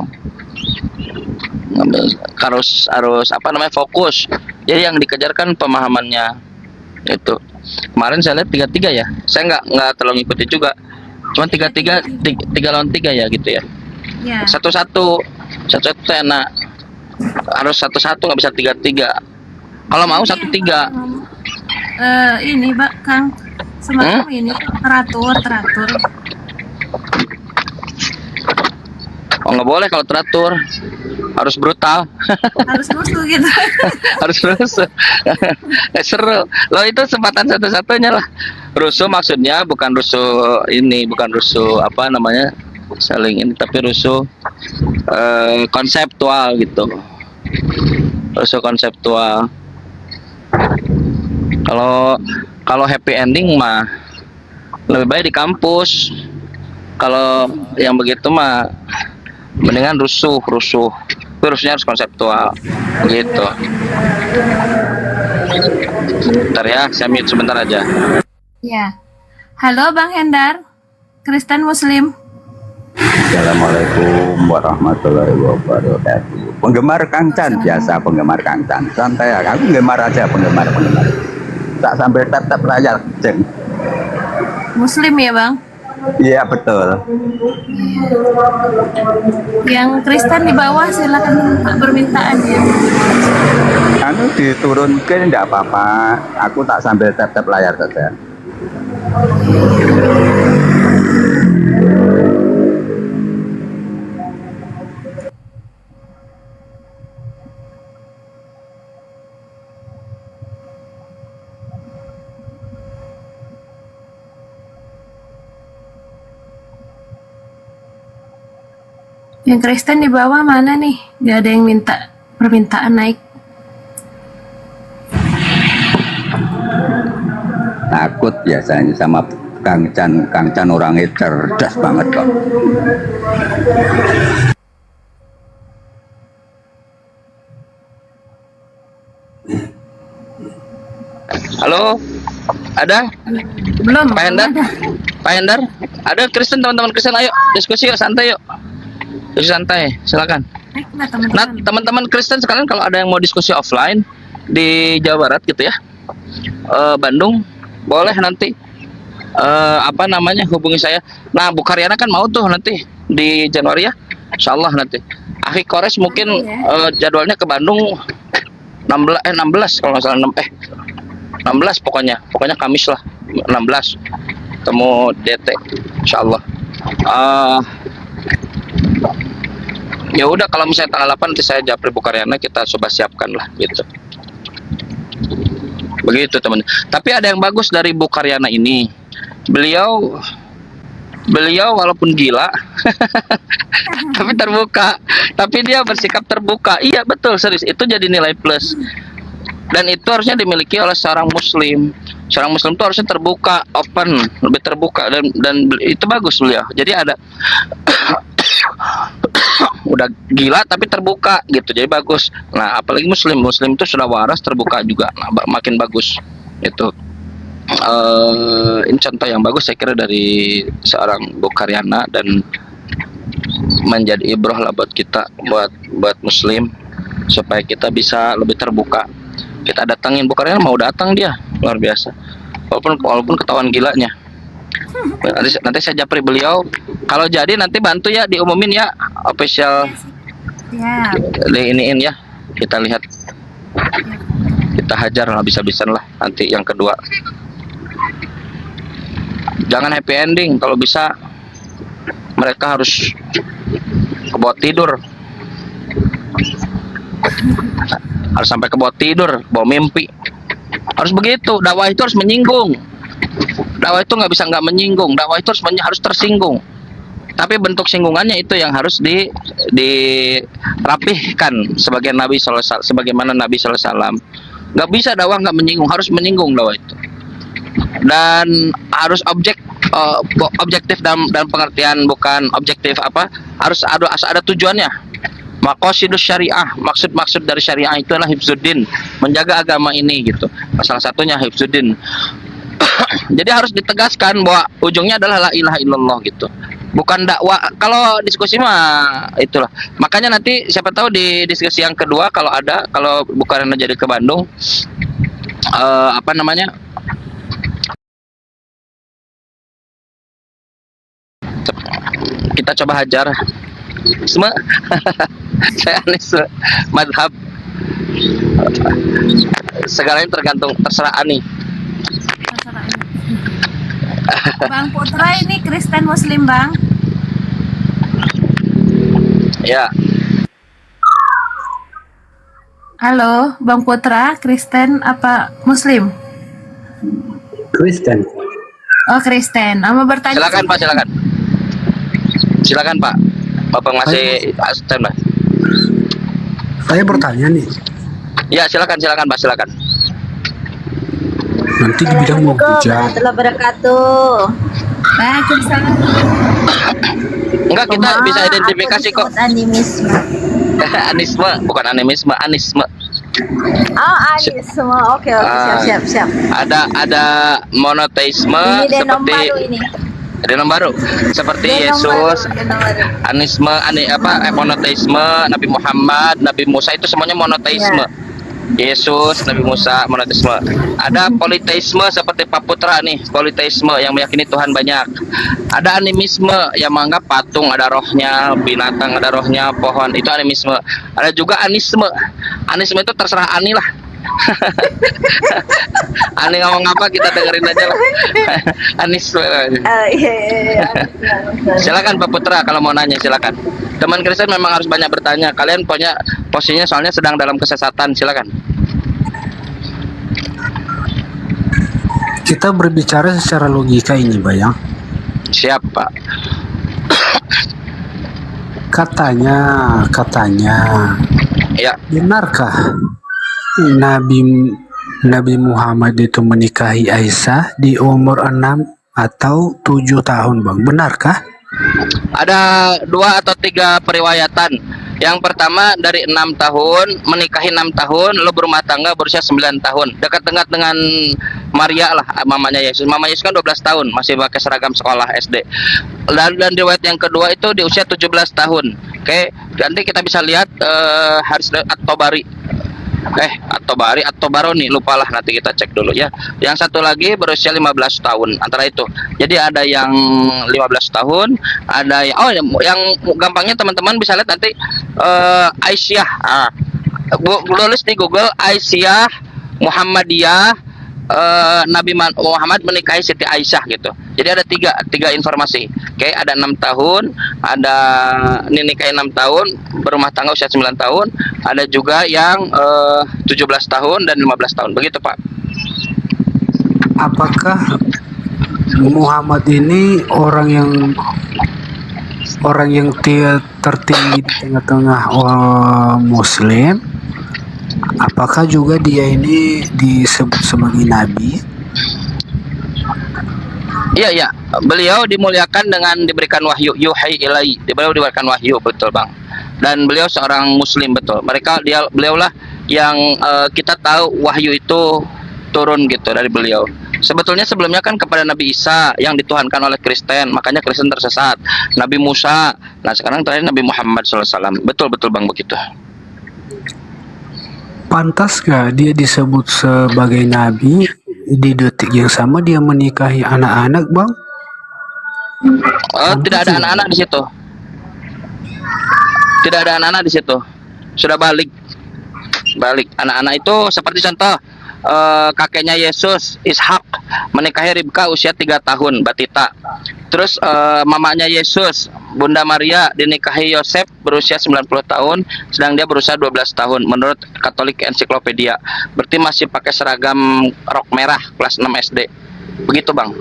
Harus apa namanya, fokus. Jadi yang dikejarkan pemahamannya itu. Kemarin saya lihat 3-3 ya. Saya nggak terlalu ngikutin juga. Cuma 3-3 lawan 3 ya gitu ya. Ya. 1-1 enak. Harus 1-1, nggak bisa 3-3. Kalau mau 1-3. Ini Pak Kang, semalam ini teratur. Oh nggak boleh kalau teratur, harus brutal. Harus rusuh gitu. Harus rusuh. Seru. Loh itu kesempatan satu-satunya lah. Rusuh maksudnya bukan rusuh ini, bukan rusuh apa namanya, saling ini, tapi rusuh konseptual gitu. Rusuh konseptual. Kalau happy ending mah lebih baik di kampus. Kalau yang begitu mah mendingan rusuh. Terusnya harus konseptual gitu. Bentar ya, saya mute sebentar aja. Ya. Halo Bang Hendar, Kristen Muslim. Assalamualaikum warahmatullahi wabarakatuh. Penggemar Kang Chan, biasa penggemar Kang Chan. Santai, aku penggemar aja, penggemar. Tak sampai tetap layar jeng. Muslim ya Bang? Iya betul. Yang Kristen di bawah silakan permintaan ya. Anu diturunkan enggak apa-apa. Aku tak sambil tap-tap layar saja. Yang Kristen di bawah mana nih? Gak ada yang minta permintaan naik. Takut biasanya sama Kang Chan orangnya cerdas banget kok. Halo, ada? Belum. Pak Hendar? Pak Hendar, ada Kristen, teman-teman Kristen, ayo diskusi yuk, santai yuk. Diskusi santai, silakan. Nah, teman-teman Kristen sekalian, kalau ada yang mau diskusi offline di Jawa Barat gitu ya, Bandung, boleh nanti hubungi saya. Nah, Bu Karyana kan mau tuh nanti di Januari ya, Insya Allah nanti. Akhi Kores mungkin jadwalnya ke Bandung 16 kalau nggak salah 16 pokoknya Kamis lah 16 temu DT Insya Allah. Ya udah, kalau misalnya tanggal 8 nanti saya japri Bu Karyana, kita coba siapkan lah gitu. Begitu teman. Tapi ada yang bagus dari Bu Karyana ini. Beliau walaupun gila tapi terbuka. Tapi dia bersikap terbuka. Iya betul, serius. Itu jadi nilai plus. Dan itu harusnya dimiliki oleh seorang muslim. Seorang muslim itu harusnya terbuka, open, lebih terbuka, dan itu bagus beliau. Jadi ada udah gila tapi terbuka gitu, jadi bagus. Nah, apalagi muslim itu sudah waras, terbuka juga, nah, makin bagus itu. Ini contoh yang bagus saya kira dari seorang Bu Karyana, dan menjadi ibrah lah buat kita, buat muslim, supaya kita bisa lebih terbuka. Kita datangin Bu Karyana, mau datang dia, luar biasa, walaupun ketahuan gilanya. Nanti saya japri beliau. Kalau jadi nanti bantu ya, diumumin ya, official diiniin ya, kita lihat, kita hajar lah, bisa-bisan lah nanti yang kedua. Jangan happy ending, kalau bisa mereka harus kebawa tidur, harus sampai kebawa tidur, bawa mimpi, harus begitu. Dakwah itu harus menyinggung. Dakwah itu nggak bisa nggak menyinggung. Dakwah itu harus tersinggung. Tapi bentuk singgungannya itu yang harus dirapihkan sebagaimana Nabi SAW. Nggak bisa dakwah nggak menyinggung, harus menyinggung dakwah itu. Dan harus objektif dan pengertian, bukan objektif harus ada tujuannya. Maqasidus syariah, maksud dari syariah itu adalah hifzuddin, menjaga agama ini gitu. Salah satunya hifzuddin. Jadi harus ditegaskan bahwa ujungnya adalah la ilaha illallah gitu, bukan dakwah. Kalau diskusi mah itulah. Makanya nanti siapa tahu di diskusi yang kedua kalau bukan jadi ke Bandung, kita coba hajar semua. Saya Anis madhab, segalanya terserah Ani. Bang Putra ini Kristen Muslim Bang? Ya. Halo, Bang Putra, Kristen apa Muslim? Kristen. Oh Kristen. Mau bertanya? Silakan Pak, silakan Pak. Bapak masih asisten Pak. Saya bertanya nih. Ya silakan Pak, silakan. Nanti di bidang mau hujat. Warahmatullahi wabarakatuh. Waalaikumsalam. Enggak, kita bisa identifikasi kok. Animisme. Anisme, bukan animisme, anisme. Oh, anisme. Oke, siap. Ada monoteisme seperti Denom baru seperti Yesus, anisme, monoteisme, Nabi Muhammad, Nabi Musa, itu semuanya monoteisme. Yesus, Nabi Musa, monoteisme. Ada politeisme seperti Pak Putra nih, politeisme yang meyakini Tuhan banyak. Ada animisme yang menganggap patung ada rohnya, binatang ada rohnya, pohon, itu animisme. Ada juga anisme. Anisme itu terserah Ani lah. Ani ngomong apa kita dengerin aja lah. Anisme. Iya. Silakan Pak Putra kalau mau nanya, silakan. Teman Kristen memang harus banyak bertanya. Kalian punya posisinya soalnya sedang dalam kesesatan, silakan. Kita berbicara secara logika ini, Bayang. Siap, Pak. Katanya, ya. Benarkah Nabi Muhammad itu menikahi Aisyah di umur 6 atau 7 tahun, Bang? Benarkah? Ada 2 atau 3 periwayatan. Yang pertama dari 6 tahun, menikahi 6 tahun, lalu berumah tangga berusia 9 tahun. Dekat-dekat dengan Maria lah, mamanya Yesus. Mama Yesus kan 12 tahun, masih pakai seragam sekolah SD. Dan riwayat yang kedua itu di usia 17 tahun. Oke, nanti kita bisa lihat Haris At-Tobari. Atau Baroni, lupalah, nanti kita cek dulu ya. Yang satu lagi berusia 15 tahun, antara itu. Jadi ada yang 15 tahun, ada yang yang gampangnya teman-teman bisa lihat nanti Aisyah. Tulis di Google Aisyah Muhammadiyah, Nabi Muhammad menikahi Siti Aisyah gitu. Jadi ada tiga informasi. Oke, ada 6 tahun, ada nikahi 6 tahun, berumah tangga usia 9 tahun, ada juga yang 17 tahun dan 15 tahun. Begitu, Pak. Apakah Muhammad ini orang yang tertinggi di tengah-tengah Muslim? Apakah juga dia ini disebut sebagai nabi? Iya. Beliau dimuliakan dengan diberikan wahyu, yuhai ilai. Beliau diberikan wahyu, betul, Bang. Dan beliau seorang muslim, betul. Beliaulah yang kita tahu wahyu itu turun gitu dari beliau. Sebetulnya sebelumnya kan kepada Nabi Isa yang dituhankan oleh Kristen, makanya Kristen tersesat. Nabi Musa, nah sekarang terakhir Nabi Muhammad SAW. Betul, Bang, begitu. Pantaskah dia disebut sebagai nabi di detik yang sama dia menikahi anak-anak, Bang? Tidak ada anak-anak di situ. Tidak ada anak-anak di situ. Sudah balik. Anak-anak itu seperti contoh kakeknya Yesus, Ishak, menikahi Ribka usia 3 tahun, Batita. Terus mamanya Yesus, Bunda Maria, dinikahi Yosef berusia 90 tahun, sedang dia berusia 12 tahun menurut Katolik Ensiklopedia. Berarti masih pakai seragam rok merah kelas 6 SD. Begitu, Bang.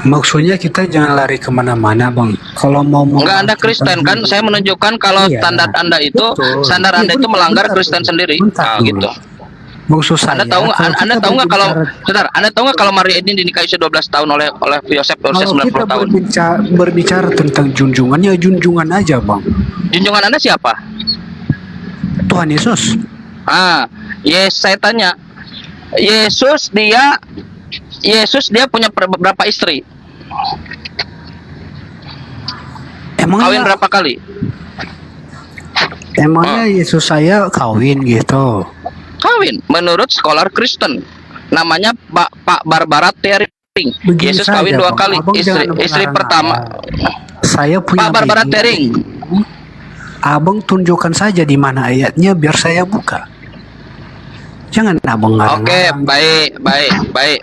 Maksudnya kita jangan lari kemana-mana, Bang. Kalau mau enggak, Anda Kristen kan? Saya menunjukkan kalau standar Anda itu Anda itu melanggar Kristen sendiri. Gitu. Anda tahu nggak kalau Anda tahu nggak kalau Maria ini dinikahi usia 12 tahun oleh Yosef usia 90 tahun? Berbicara tentang junjungannya, junjungan aja, Bang. Junjungan Anda siapa? Tuhan Yesus. Saya tanya. Yesus dia punya berapa istri? Kawin berapa kali? Emangnya Yesus saya kawin gitu? Kawin menurut scholar Kristen, namanya Pak Barbara Tering. Yesus kawin 2 kali. Istri pertama saya punya Pak Barbara Tering. Abang tunjukkan saja di mana ayatnya biar saya buka. Jangan abang ngarang. Oke, baik.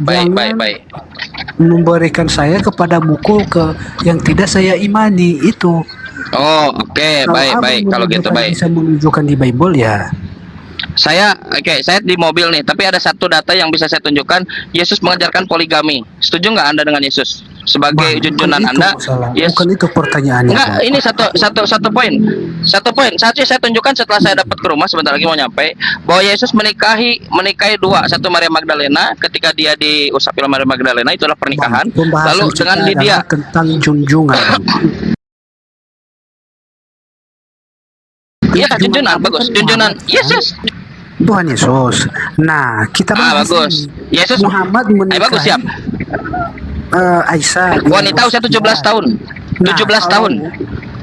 Memberikan saya kepada buku yang tidak saya imani itu. Oke, baik. Kalau gitu baik. Bisa menunjukkan di Bible ya. Saya di mobil nih, tapi ada satu data yang bisa saya tunjukkan. Yesus mengajarkan poligami. Setuju nggak Anda dengan Yesus sebagai junjunan Anda? Bukan itu pertanyaannya. Enggak, ini satu poin. Satu saya tunjukkan setelah saya dapat ke rumah, sebentar lagi mau nyampe, bahwa Yesus menikahi 2, satu Maria Magdalena ketika dia diusapi oleh Maria Magdalena, itu adalah pernikahan. Lalu dengan Lydia tentang junjungan. Iya, junjunan bagus. Junjunan Yesus. Tuhan Yesus. Nah, kita bagus. Yesus Muhammad menikahi bagus, siap. Aisyah. Wanita usia 17 tahun. 17 tahun.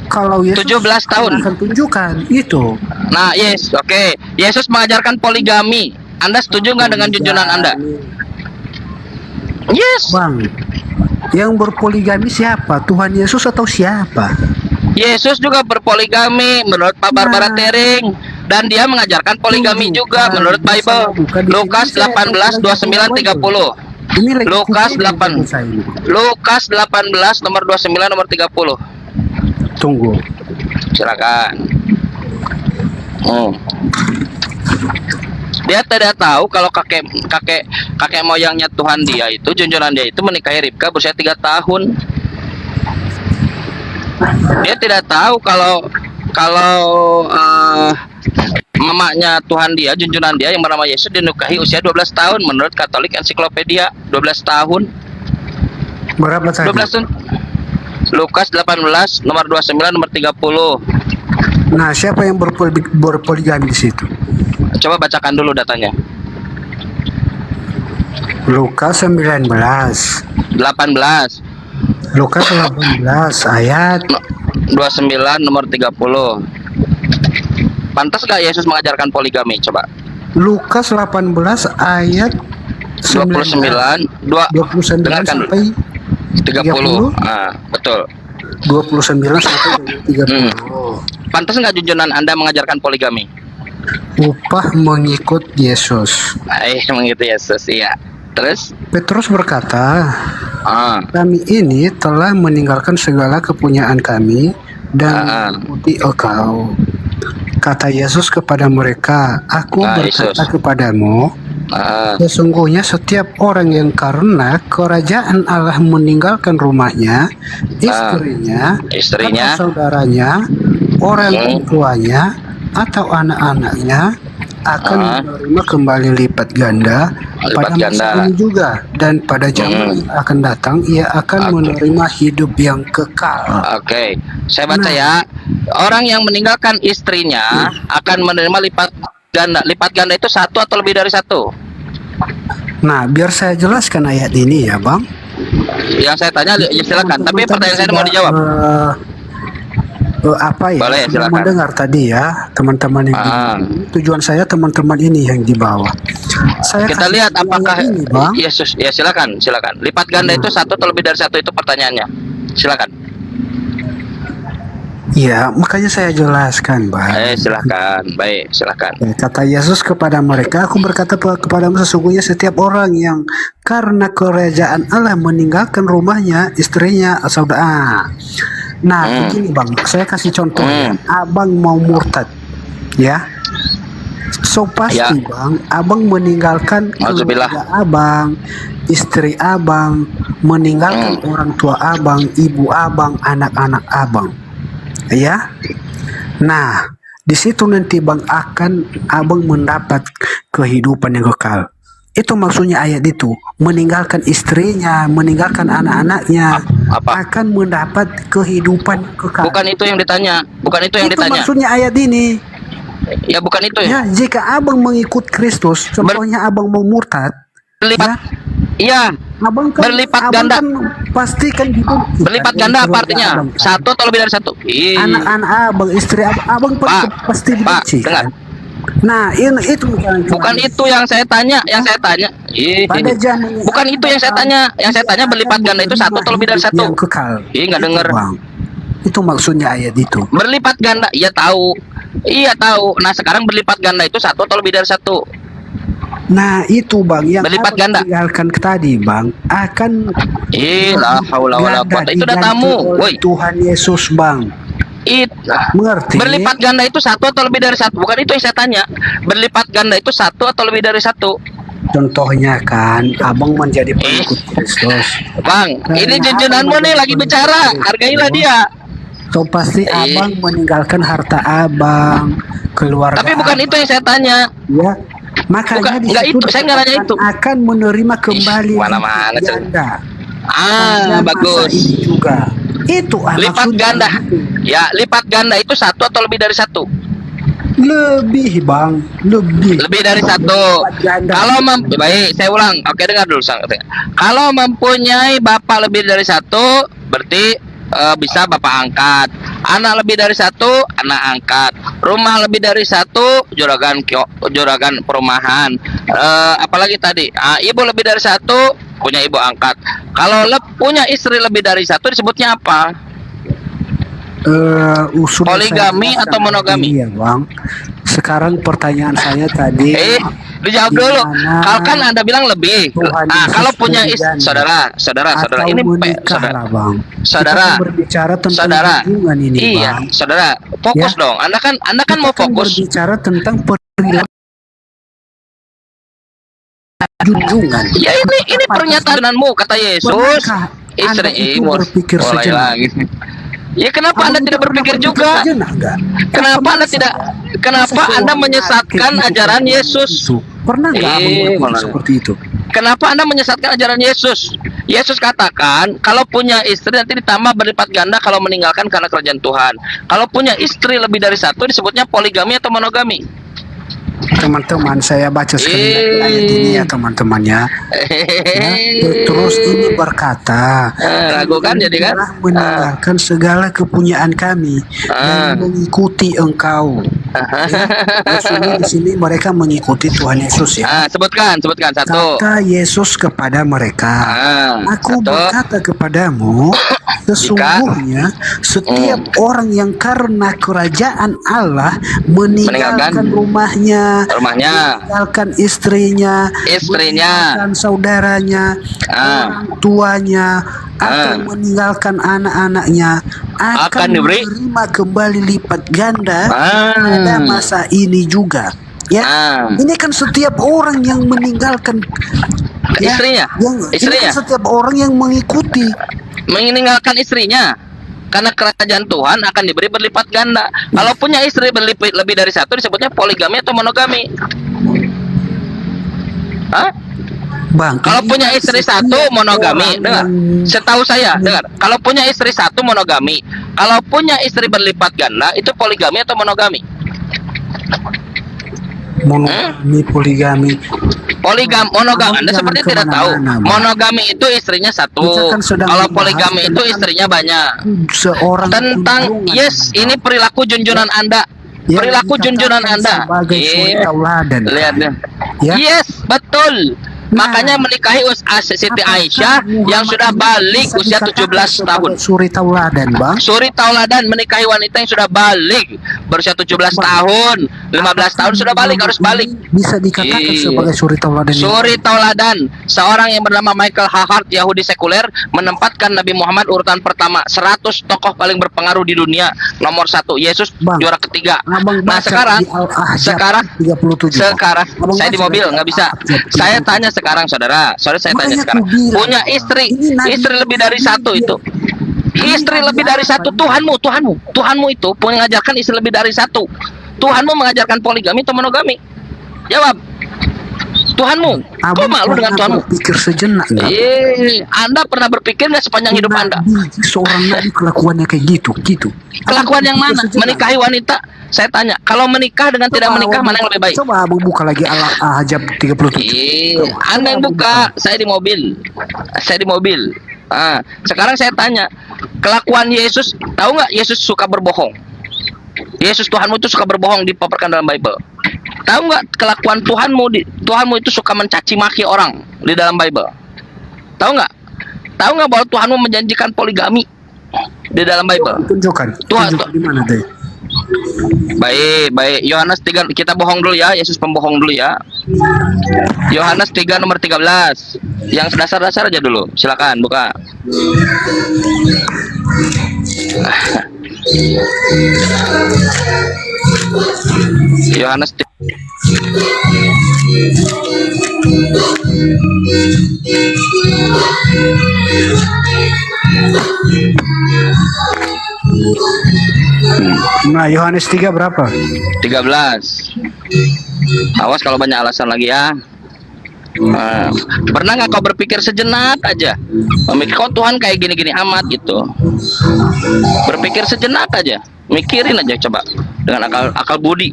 Kalau Yesus 17 tahun akan tunjukkan itu. Nah, oke. Yesus mengajarkan poligami. Anda setuju nggak dengan junjunan Anda? Yes. Bang, yang berpoligami siapa? Tuhan Yesus atau siapa? Yesus juga berpoligami menurut Pak Barbara Tering, dan dia mengajarkan poligami juga menurut Bible. Lukas 18:29-30. Lukas 18 nomor 29 nomor 30. Tunggu. Silakan. Dia tidak tahu kalau kakek moyangnya Tuhan dia itu, junjunan dia itu menikahi Ribka berusia 3 tahun. Dia tidak tahu kalau mamanya Tuhan dia, junjunan dia yang bernama Yesus dinikahi usia 12 tahun menurut Katolik Ensiklopedia. 12 tahun. Berapa tadi? 12 tahun. Lukas 18 nomor 29 nomor 30. Nah, siapa yang berpoligami di situ? Coba bacakan dulu datanya. Lukas 19. 18. Lukas 18 ayat 29 nomor 30. Pantas gak Yesus mengajarkan poligami? Coba. Lukas 18 ayat 29 29 dengarkan dulu. sampai 30. Ah, betul. 29 sampai 30. Pantas nggak junjungan Anda mengajarkan poligami? Upah mengikut Yesus. Emang gitu Yesus, iya. Terus? Petrus berkata, kami ini telah meninggalkan segala kepunyaan kami dan mengikuti Engkau. Kata Yesus kepada mereka, aku berkata kepadamu, sesungguhnya setiap orang yang karena kerajaan Allah meninggalkan rumahnya, istrinya, atau saudaranya, orang tuanya, atau anak-anaknya, akan menerima kembali lipat ganda pada masa ini juga, dan pada zaman yang akan datang ia akan menerima hidup yang kekal. Oke, saya baca ya. Orang yang meninggalkan istrinya akan menerima lipat ganda. Lipat ganda itu satu atau lebih dari satu? Nah, biar saya jelaskan ayat ini ya, Bang. Yang saya tanya, ya silakan. Tapi pertanyaan saya mau dijawab. Apa ya? Boleh, silakan. Mendengar tadi ya, teman-teman yang tujuan saya teman-teman ini yang di bawah. Kita lihat apakah Yesus, ya silakan. Lipat ganda itu satu atau lebih dari satu, itu pertanyaannya. Silakan. Ya, makanya saya jelaskan, Bang. Silakan. Baik, silakan. Kata Yesus kepada mereka, aku berkata kepadamu sesungguhnya setiap orang yang karena kerajaan Allah meninggalkan rumahnya, istrinya, saudara. Nah, begini Bang, saya kasih contoh ya. Abang mau murtad, ya. So pasti Bang, abang meninggalkan keluarga abang, istri abang, meninggalkan orang tua abang, ibu abang, anak-anak abang. Ya. Nah, di situ nanti Bang abang mendapat kehidupan yang kekal. Itu maksudnya ayat itu, meninggalkan istrinya, meninggalkan anak-anaknya, akan mendapat kehidupan kekal. Bukan itu yang ditanya. Itu maksudnya ayat ini. Ya bukan itu ya. Jika abang mengikut Kristus, contohnya abang mau murtad, abang kan, berlipat ganda. Kan pastikan hidup. Berlipat ganda apa artinya? Satu atau lebih dari satu? Anak-anak abang, istri abang pasti dibenci. Dengar. Nah, itu bukan itu yang saya tanya. Bukan itu yang saya tanya. Yang saya tanya berlipat ganda itu satu atau lebih dari satu? Yang kekal. Nggak dengar. Itu maksudnya ayat itu. Berlipat ganda, iya tahu. Nah, sekarang berlipat ganda itu satu atau lebih dari satu? Nah, itu Bang yang berlipat ganda. Tinggalkan tadi Bang akan la haula wala quwata. Itu datamu, woi. Tuhan Yesus Bang. Mengerti? Berlipat ganda itu satu atau lebih dari satu? Bukan itu yang saya tanya. Berlipat ganda itu satu atau lebih dari satu? Contohnya kan, abang menjadi pengikut Kristus. Bang, ini junjunganmu nih lagi bicara. Hargailah dia. So pasti abang meninggalkan harta abang, keluarga. Tapi bukan itu yang saya tanya. Ya, makanya enggak itu. Saya nggak nanya itu. Akan menerima kembali mana-mana ganda. Bagus. Juga. Itu lipat ganda. Ya, lipat ganda itu satu atau lebih dari satu? Lebih Bang, lebih dari satu. Kalau baik, saya ulang. Oke, dengar dulu. Kalau mempunyai bapak lebih dari satu, berarti bisa bapak angkat. Anak lebih dari satu, anak angkat. Rumah lebih dari satu, juragan perumahan. Apalagi tadi, ibu lebih dari satu, punya ibu angkat. Kalau punya istri lebih dari satu, disebutnya apa? Poligami atau monogami? Iya Bang. Sekarang pertanyaan saya tadi dijawab dulu. Kalau kan Anda bilang lebih. Kalau punya saudara ini saudara berbicara tentang hubungan ini, Bang. Saudara, fokus dong. Anda kan mau fokus. Berbicara tentang perilaku junjungan. Ya ini pernyataanmu, kata Yesus. Istri berpikir sejenak. Ya kenapa Anda tidak berpikir juga? Kenapa Anda menyesatkan ajaran Yesus? Pernah nggak seperti itu? Kenapa Anda menyesatkan ajaran Yesus? Yesus katakan kalau punya istri nanti ditambah berlipat ganda kalau meninggalkan karena kerajaan Tuhan. Kalau punya istri lebih dari satu disebutnya poligami atau monogami? teman-teman, saya baca sekali lagi ayat ini ya teman-temannya. Ya, Petrus ini berkata, Ragu kan jadi kan? telah meninggalkan segala kepunyaan kami dan mengikuti engkau. Ya, maksudnya di sini mereka mengikuti Tuhan Yesus ya. Sebutkan satu. Kata Yesus kepada mereka, aku berkata kepadamu, sesungguhnya setiap orang yang karena kerajaan Allah meninggalkan rumahnya, meninggalkan istrinya, meninggalkan saudaranya, orang tuanya, akan meninggalkan anak-anaknya, akan menerima kembali lipat ganda pada masa ini juga. Ya, ini kan setiap orang yang meninggalkan istrinya, ini kan setiap orang yang mengikuti, meninggalkan istrinya. Karena kerajaan Tuhan akan diberi berlipat ganda. Kalau punya istri lebih dari satu disebutnya poligami atau monogami. Hah? Bang, kalau punya istri satu monogami, dengar. Setahu saya, dengar. Kalau punya istri satu monogami, kalau punya istri berlipat ganda itu poligami atau monogami? Monogami, poligami. Monogami, Anda seperti tidak tahu. Monogami itu istrinya satu. Kalau poligami itu istrinya banyak. Tentang ini perilaku junjungan Anda. Perilaku junjungan Anda. Lihat deh. Yes, betul. Makanya menikahi Siti Aisyah yang sudah balik usia 17 tahun. Suri tauladan, Bang. Suri tauladan menikahi wanita yang sudah balik berusia 17 tahun, 15 tahun sudah balik, harus balik. Bisa dikatakan sebagai suri tauladan. Suri tauladan, seorang yang bernama Michael Hahart, Yahudi sekuler, menempatkan Nabi Muhammad urutan pertama. 100 tokoh paling berpengaruh di dunia, nomor 1. Yesus juara ketiga. Nah sekarang saya di mobil nggak bisa. Saya tanya sekarang saudara saya tanya sekarang, punya istri lebih dari satu itu, istri lebih dari satu, Tuhanmu itu mengajarkan istri lebih dari satu. Tuhanmu mengajarkan poligami atau monogami? Jawab. Tuhanmu. Kok malu dengan Tuhanmu? Pikir sejenak nggak? Anda pernah berpikir nggak sepanjang hidup Anda? Seorang nabi kelakuannya kayak gitu. Kelakuan yang mana? Menikahi wanita. Saya tanya, kalau menikah dengan tidak menikah mana yang lebih baik? Coba Abu buka lagi Al-Ahzab 37. Anda yang buka, saya di mobil. Sekarang saya tanya, kelakuan Yesus, tahu nggak Yesus suka berbohong? Yesus Tuhanmu itu suka berbohong dipaparkan dalam Bible. Tahu nggak kelakuan Tuhanmu itu suka mencaci maki orang di dalam Bible? Tahu nggak bahwa Tuhanmu menjanjikan poligami di dalam Bible? Tunjukkan di mana deh? Baik. Yohanes 3, kita bohong dulu ya, Yesus pembohong dulu ya. Yohanes 3 nomor 13. Yang dasar-dasar aja dulu. Silakan buka. Yohanes Nah, Yohanes 3 berapa? 13. Awas kalau banyak alasan lagi ya. Pernah nggak kau berpikir sejenak aja, memikir kok Tuhan kayak gini-gini amat gitu? Berpikir sejenak aja, mikirin aja coba dengan akal budi.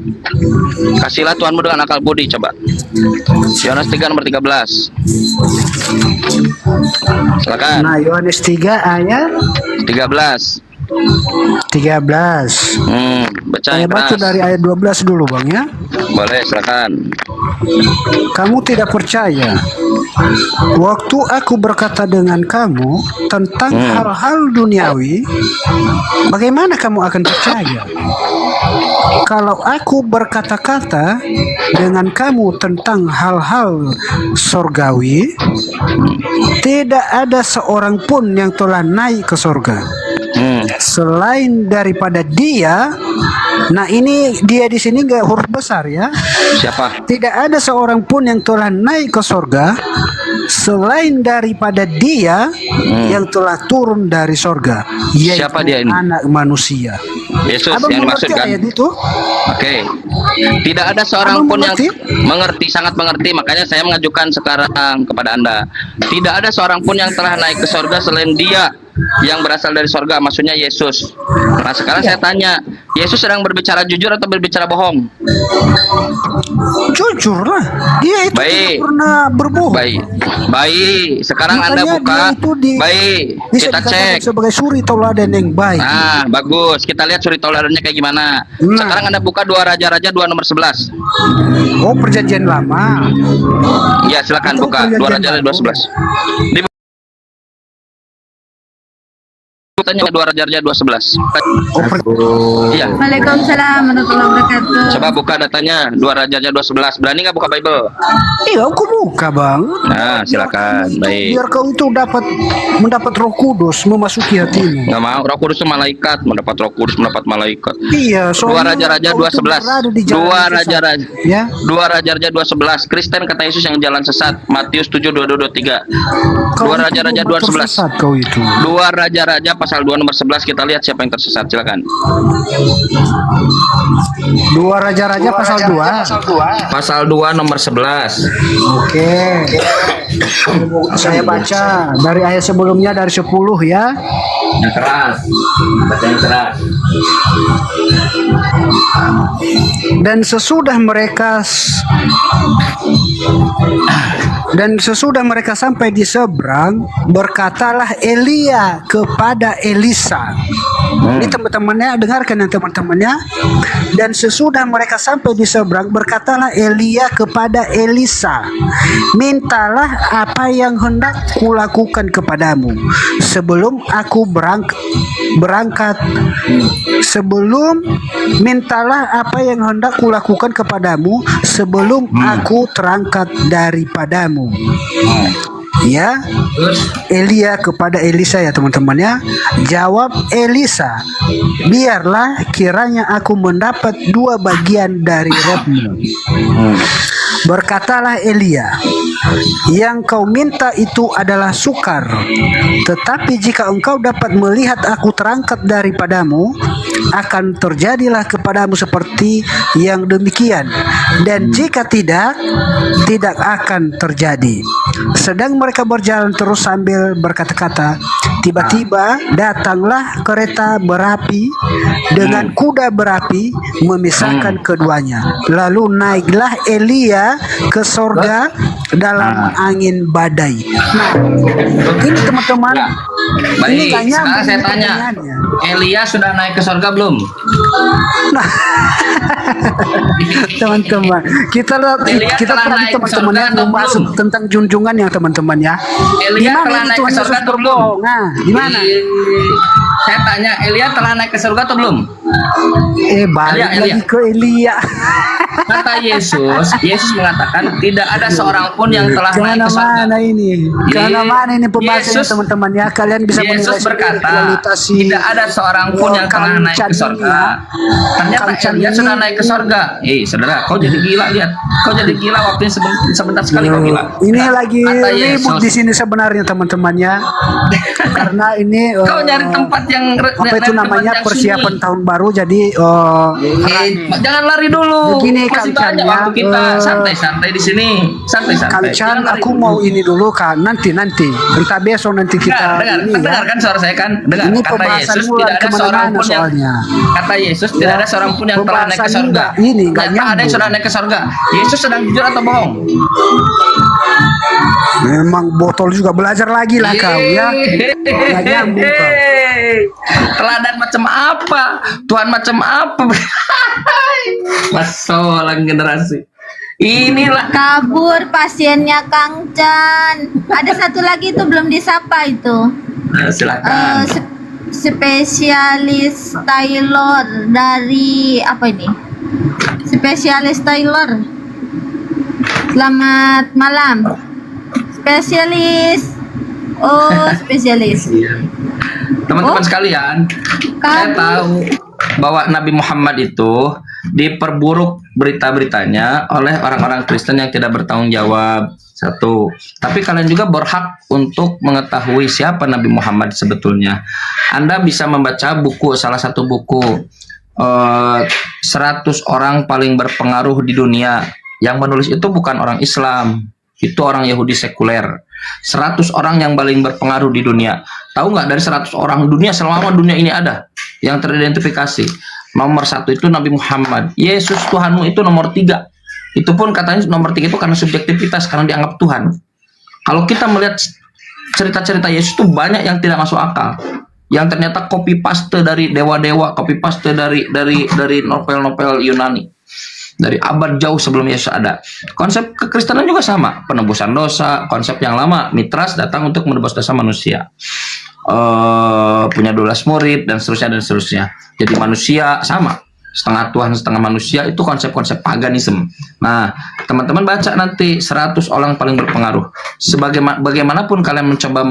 Kasihlah Tuhanmu dengan akal budi coba. Yohanes 3 nomor 13. Silakan. Nah, Yohanes 3 ayat 13. Baca saya baca dari ayat 12 dulu Bang ya. Boleh, silakan. Kamu tidak percaya waktu aku berkata dengan kamu tentang hal-hal duniawi, bagaimana kamu akan percaya? Kalau aku berkata-kata dengan kamu tentang hal-hal sorgawi, tidak ada seorang pun yang telah naik ke sorga selain daripada Dia. Nah, ini Dia di sini nggak huruf besar ya. Siapa? Tidak ada seorang pun yang telah naik ke sorga selain daripada Dia yang telah turun dari sorga, yaitu siapa Dia ini? Anak manusia. Yesus Abang yang dimaksudkan. Itu? Oke. Tidak ada seorang pun yang mengerti, sangat mengerti. Makanya saya mengajukan sekarang kepada Anda. Tidak ada seorang pun yang telah naik ke sorga selain Dia yang berasal dari sorga, maksudnya Yesus. Nah sekarang saya tanya, Yesus sedang berbicara jujur atau berbicara bohong? Jujur lah, dia itu Baik. tidak pernah berbohong. Baik. Sekarang Anda Makanya buka. dia itu Baik. bisa Kita dikatakan cek. sebagai suri tauladan yang baik. Nah, bagus. Kita lihat suri tauladannya kayak gimana. Sekarang Anda buka 2 Raja-Raja 2 nomor 11. Oh, perjanjian lama. Ya, silakan Itu buka 2 perjanjian Raja-Raja 2 11. Tanya 2 Raja-Raja 2 11. Iya. Waalaikumsalam warahmatullahi wabarakatuh. Coba buka datanya 2 Raja-Raja 2 11. Berani nggak buka Bible? Iya, aku buka, Bang. Nah, silakan. Baik. Biar kau itu mendapat Roh Kudus memasuki hatimu. Nggak mau. Roh Kudus itu malaikat. Mendapat Roh Kudus, mendapat malaikat. Iya, 2 soalnya Raja-Raja kau 2 itu 11. berada di jalan 2 yang sesat. Raja-Raja. Ya. 2 Raja-Raja 2 11. Kristen kata Yesus yang jalan sesat. Matius 7 22 23. 2 Raja-Raja 2 11. Tersesat kau itu. 2 Raja-Raja pasal 2 nomor 11. Kita lihat siapa yang tersesat. Silakan. 2 Raja-Raja pasal 2. Pasal 2 nomor 11. Oke. Saya baca dari ayat sebelumnya dari 10 ya. Yang keras. Baca yang keras. Dan sesudah mereka sampai di seberang, berkatalah Elia kepada Elisa. Ini teman-temannya, dengarkan yang teman-temannya. Dan sesudah mereka sampai di seberang, berkatalah Elia kepada Elisa, mintalah apa yang hendak kulakukan kepadamu sebelum aku berangkat. Mintalah apa yang hendak kulakukan kepadamu sebelum aku terangkat daripadamu. Ya, Elia kepada Elisa ya teman-teman ya. Jawab Elisa, biarlah kiranya aku mendapat 2 bagian dari rohmu. Berkatalah Elia, yang kau minta itu adalah sukar. Tetapi jika engkau dapat melihat aku terangkat daripadamu, akan terjadilah kepadamu seperti yang demikian. Dan jika tidak akan terjadi. Sedang mereka berjalan terus sambil berkata-kata, tiba-tiba datanglah kereta berapi dengan kuda berapi memisahkan keduanya. Lalu naiklah Elia ke sorga dalam angin badai. Nah, ini teman-teman. Baik, sekarang saya tanya, Elia sudah naik ke surga belum? Nah, teman-teman, kita tadi teman-teman ya membahas tentang junjungan ya teman-teman ya. Elia telah naik ke surga atau belum? Nah, di mana? Saya tanya, Elia telah naik ke surga atau belum? Balik lagi ke Elia. Kata Yesus mengatakan tidak ada seorang pun yang telah naik ke surga. Kemana-mana ini pembahasannya teman-teman ya. Kalian bisa menilai Yesus berkata tidak ada seorang pun yang telah naik ke surga. Ternyata Elia sudah naik ke surga. Saudara, kau jadi gila, lihat. Kau jadi gila waktunya sebentar sekali kau gila. Ini lagi ribut di sini sebenarnya teman-teman ya. Karena ini kau nyari tempat yang apa itu namanya persiapan tahun baru, jadi jangan lari dulu. Begini masih Kang banyak Chan, waktu kita santai-santai di sini. Santai-santai. Kang Chan, aku mau ini dulu kan nanti entah besok nanti kita dengarkan suara saya kan. Dengar, ini kata Yesus tidak ada seorang pun yang kata Yesus tidak ada seorang pun yang telah naik ke surga. Ternyata ada yang sudah naik ke surga. Yesus sedang jujur atau bohong? Memang botol juga, belajar lagi lah kau ya. Nggak nyambung kau. Teladan macam apa? Tuhan macam apa? Masalah generasi. Inilah kabur pasiennya Kang Chan. Ada satu lagi itu belum disapa itu. Silakan. Spesialis Taylor dari apa ini? Spesialis Taylor. Selamat malam. Spesialis. Oh, spesialis. Teman-teman sekalian, saya tahu bahwa Nabi Muhammad itu diperburuk berita-beritanya oleh orang-orang Kristen yang tidak bertanggung jawab. Satu, tapi kalian juga berhak untuk mengetahui siapa Nabi Muhammad sebetulnya. Anda bisa membaca buku, salah satu buku 100 orang paling berpengaruh di dunia. Yang menulis itu bukan orang Islam, itu orang Yahudi sekuler. 100 orang yang paling berpengaruh di dunia. Tahu nggak, dari 100 orang dunia selama dunia ini ada yang teridentifikasi, nomor 1 itu Nabi Muhammad. Yesus Tuhanmu itu nomor 3. Itu pun katanya nomor 3 itu karena subjektivitas, karena dianggap Tuhan. Kalau kita melihat cerita-cerita Yesus itu banyak yang tidak masuk akal, yang ternyata copy paste dari dewa-dewa, copy paste dari novel-novel Yunani, dari abad jauh sebelum Yesus ada. Konsep kekristenan juga sama, penebusan dosa, konsep yang lama, Mitras datang untuk menebus dosa manusia, punya 12 murid dan seterusnya. Jadi manusia sama, setengah Tuhan setengah manusia, itu konsep-konsep paganisme. Nah, teman-teman baca nanti 100 orang paling berpengaruh. Bagaimanapun kalian mencoba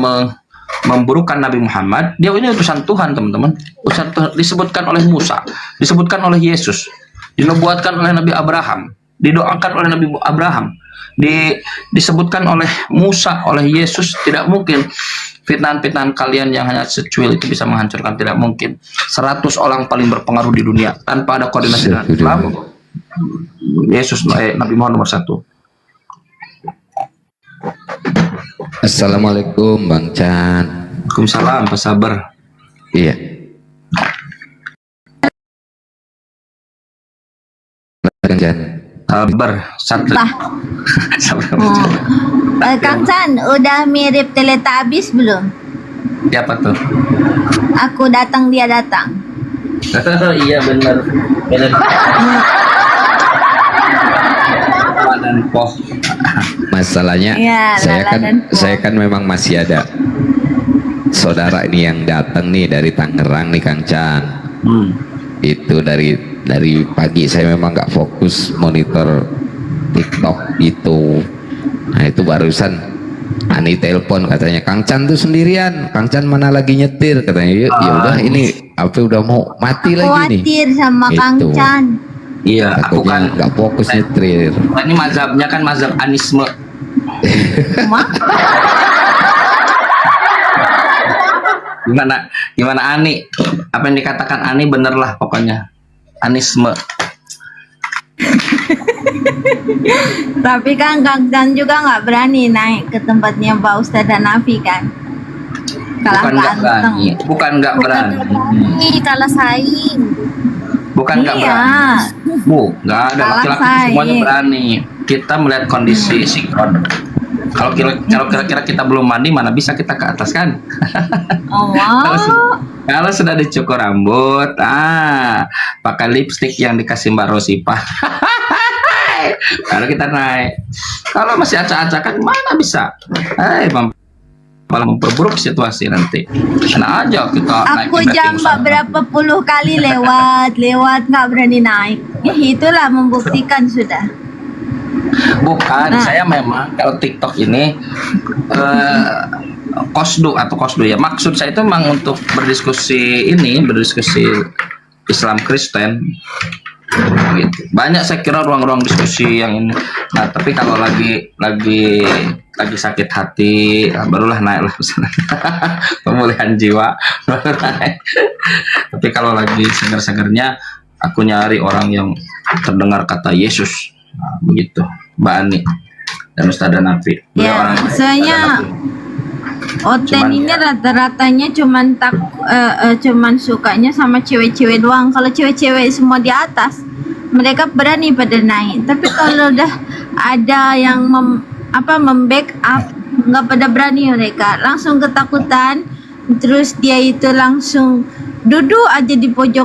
memburukan Nabi Muhammad, dia ini utusan Tuhan, teman-teman. Utusan Tuhan, disebutkan oleh Musa, disebutkan oleh Yesus, dinubuatkan oleh Nabi Abraham, didoakan oleh Nabi Abraham, disebutkan oleh Musa, oleh Yesus. Tidak mungkin fitnahan-fitnahan kalian yang hanya secuil itu bisa menghancurkan, tidak mungkin. 100 orang paling berpengaruh di dunia tanpa ada koordinasi dengan Islam, Yesus, Nabi Muhammad nomor 1. Assalamualaikum Bang Chan. Waalaikumsalam, Pak Sabar. Iya. Kang Chan. Sabar, Kang Chan, udah mirip Teletubbies belum? Siapa tuh? Aku datang, dia datang. Iya benar. Dan poh. Masalahnya Ya, saya kan memang masih ada saudara ini yang datang nih dari Tangerang nih Kang Chan. Itu dari pagi saya memang nggak fokus monitor TikTok itu. Nah itu barusan Ani telepon, katanya Kang Chan tuh sendirian, Kang Chan mana lagi nyetir, katanya. Ya udah ini apa udah mau mati lagi nih. Khawatir sama Kang Itu. Chan. Iya, aku kan nggak fokus nyetir. Ini mazhabnya kan mazhab anisme. Gimana Ani? Apa yang dikatakan Ani bener lah pokoknya. Anisme. Tapi kan Kang Chan juga nggak berani naik ke tempatnya Pak Ustadz Hanafi kan? Bukan nggak berani. Kalah saing. Bukan nggak berani. Nggak ada, laki-laki semuanya berani. Kita melihat kondisi sinkron. Kalau kira-kira kita belum mandi, mana bisa kita ke atas kan? Kalau sudah dicukur rambut, pakai lipstik yang dikasih Mbak Rosipah, baru kita naik. Kalau masih acak-acakan, mana bisa? Malah memperburuk situasi nanti. Karena aja kita naik. Aku jambak berapa puluh kali lewat nggak berani naik. Itulah membuktikan sudah. Bukan, saya memang kalau TikTok ini kosdu ya. Maksud saya itu memang untuk berdiskusi Islam Kristen. Gitu. Banyak saya kira ruang-ruang diskusi yang ini. Nah, tapi kalau lagi sakit hati, barulah naik lah pemulihan jiwa. Tapi kalau lagi segar-segarnya, aku nyari orang yang terdengar kata Yesus. Nah, begitu Mbak Ani dan Ustaz Hanafi. Ya, soalnya Oten ini rata-ratanya cuman sukanya sama cewek-cewek doang. Kalau cewek-cewek semua di atas, mereka berani pada naik. Tapi kalau udah ada yang membackup, nggak pada berani mereka. Langsung ketakutan. Terus dia itu langsung duduk aja di pojok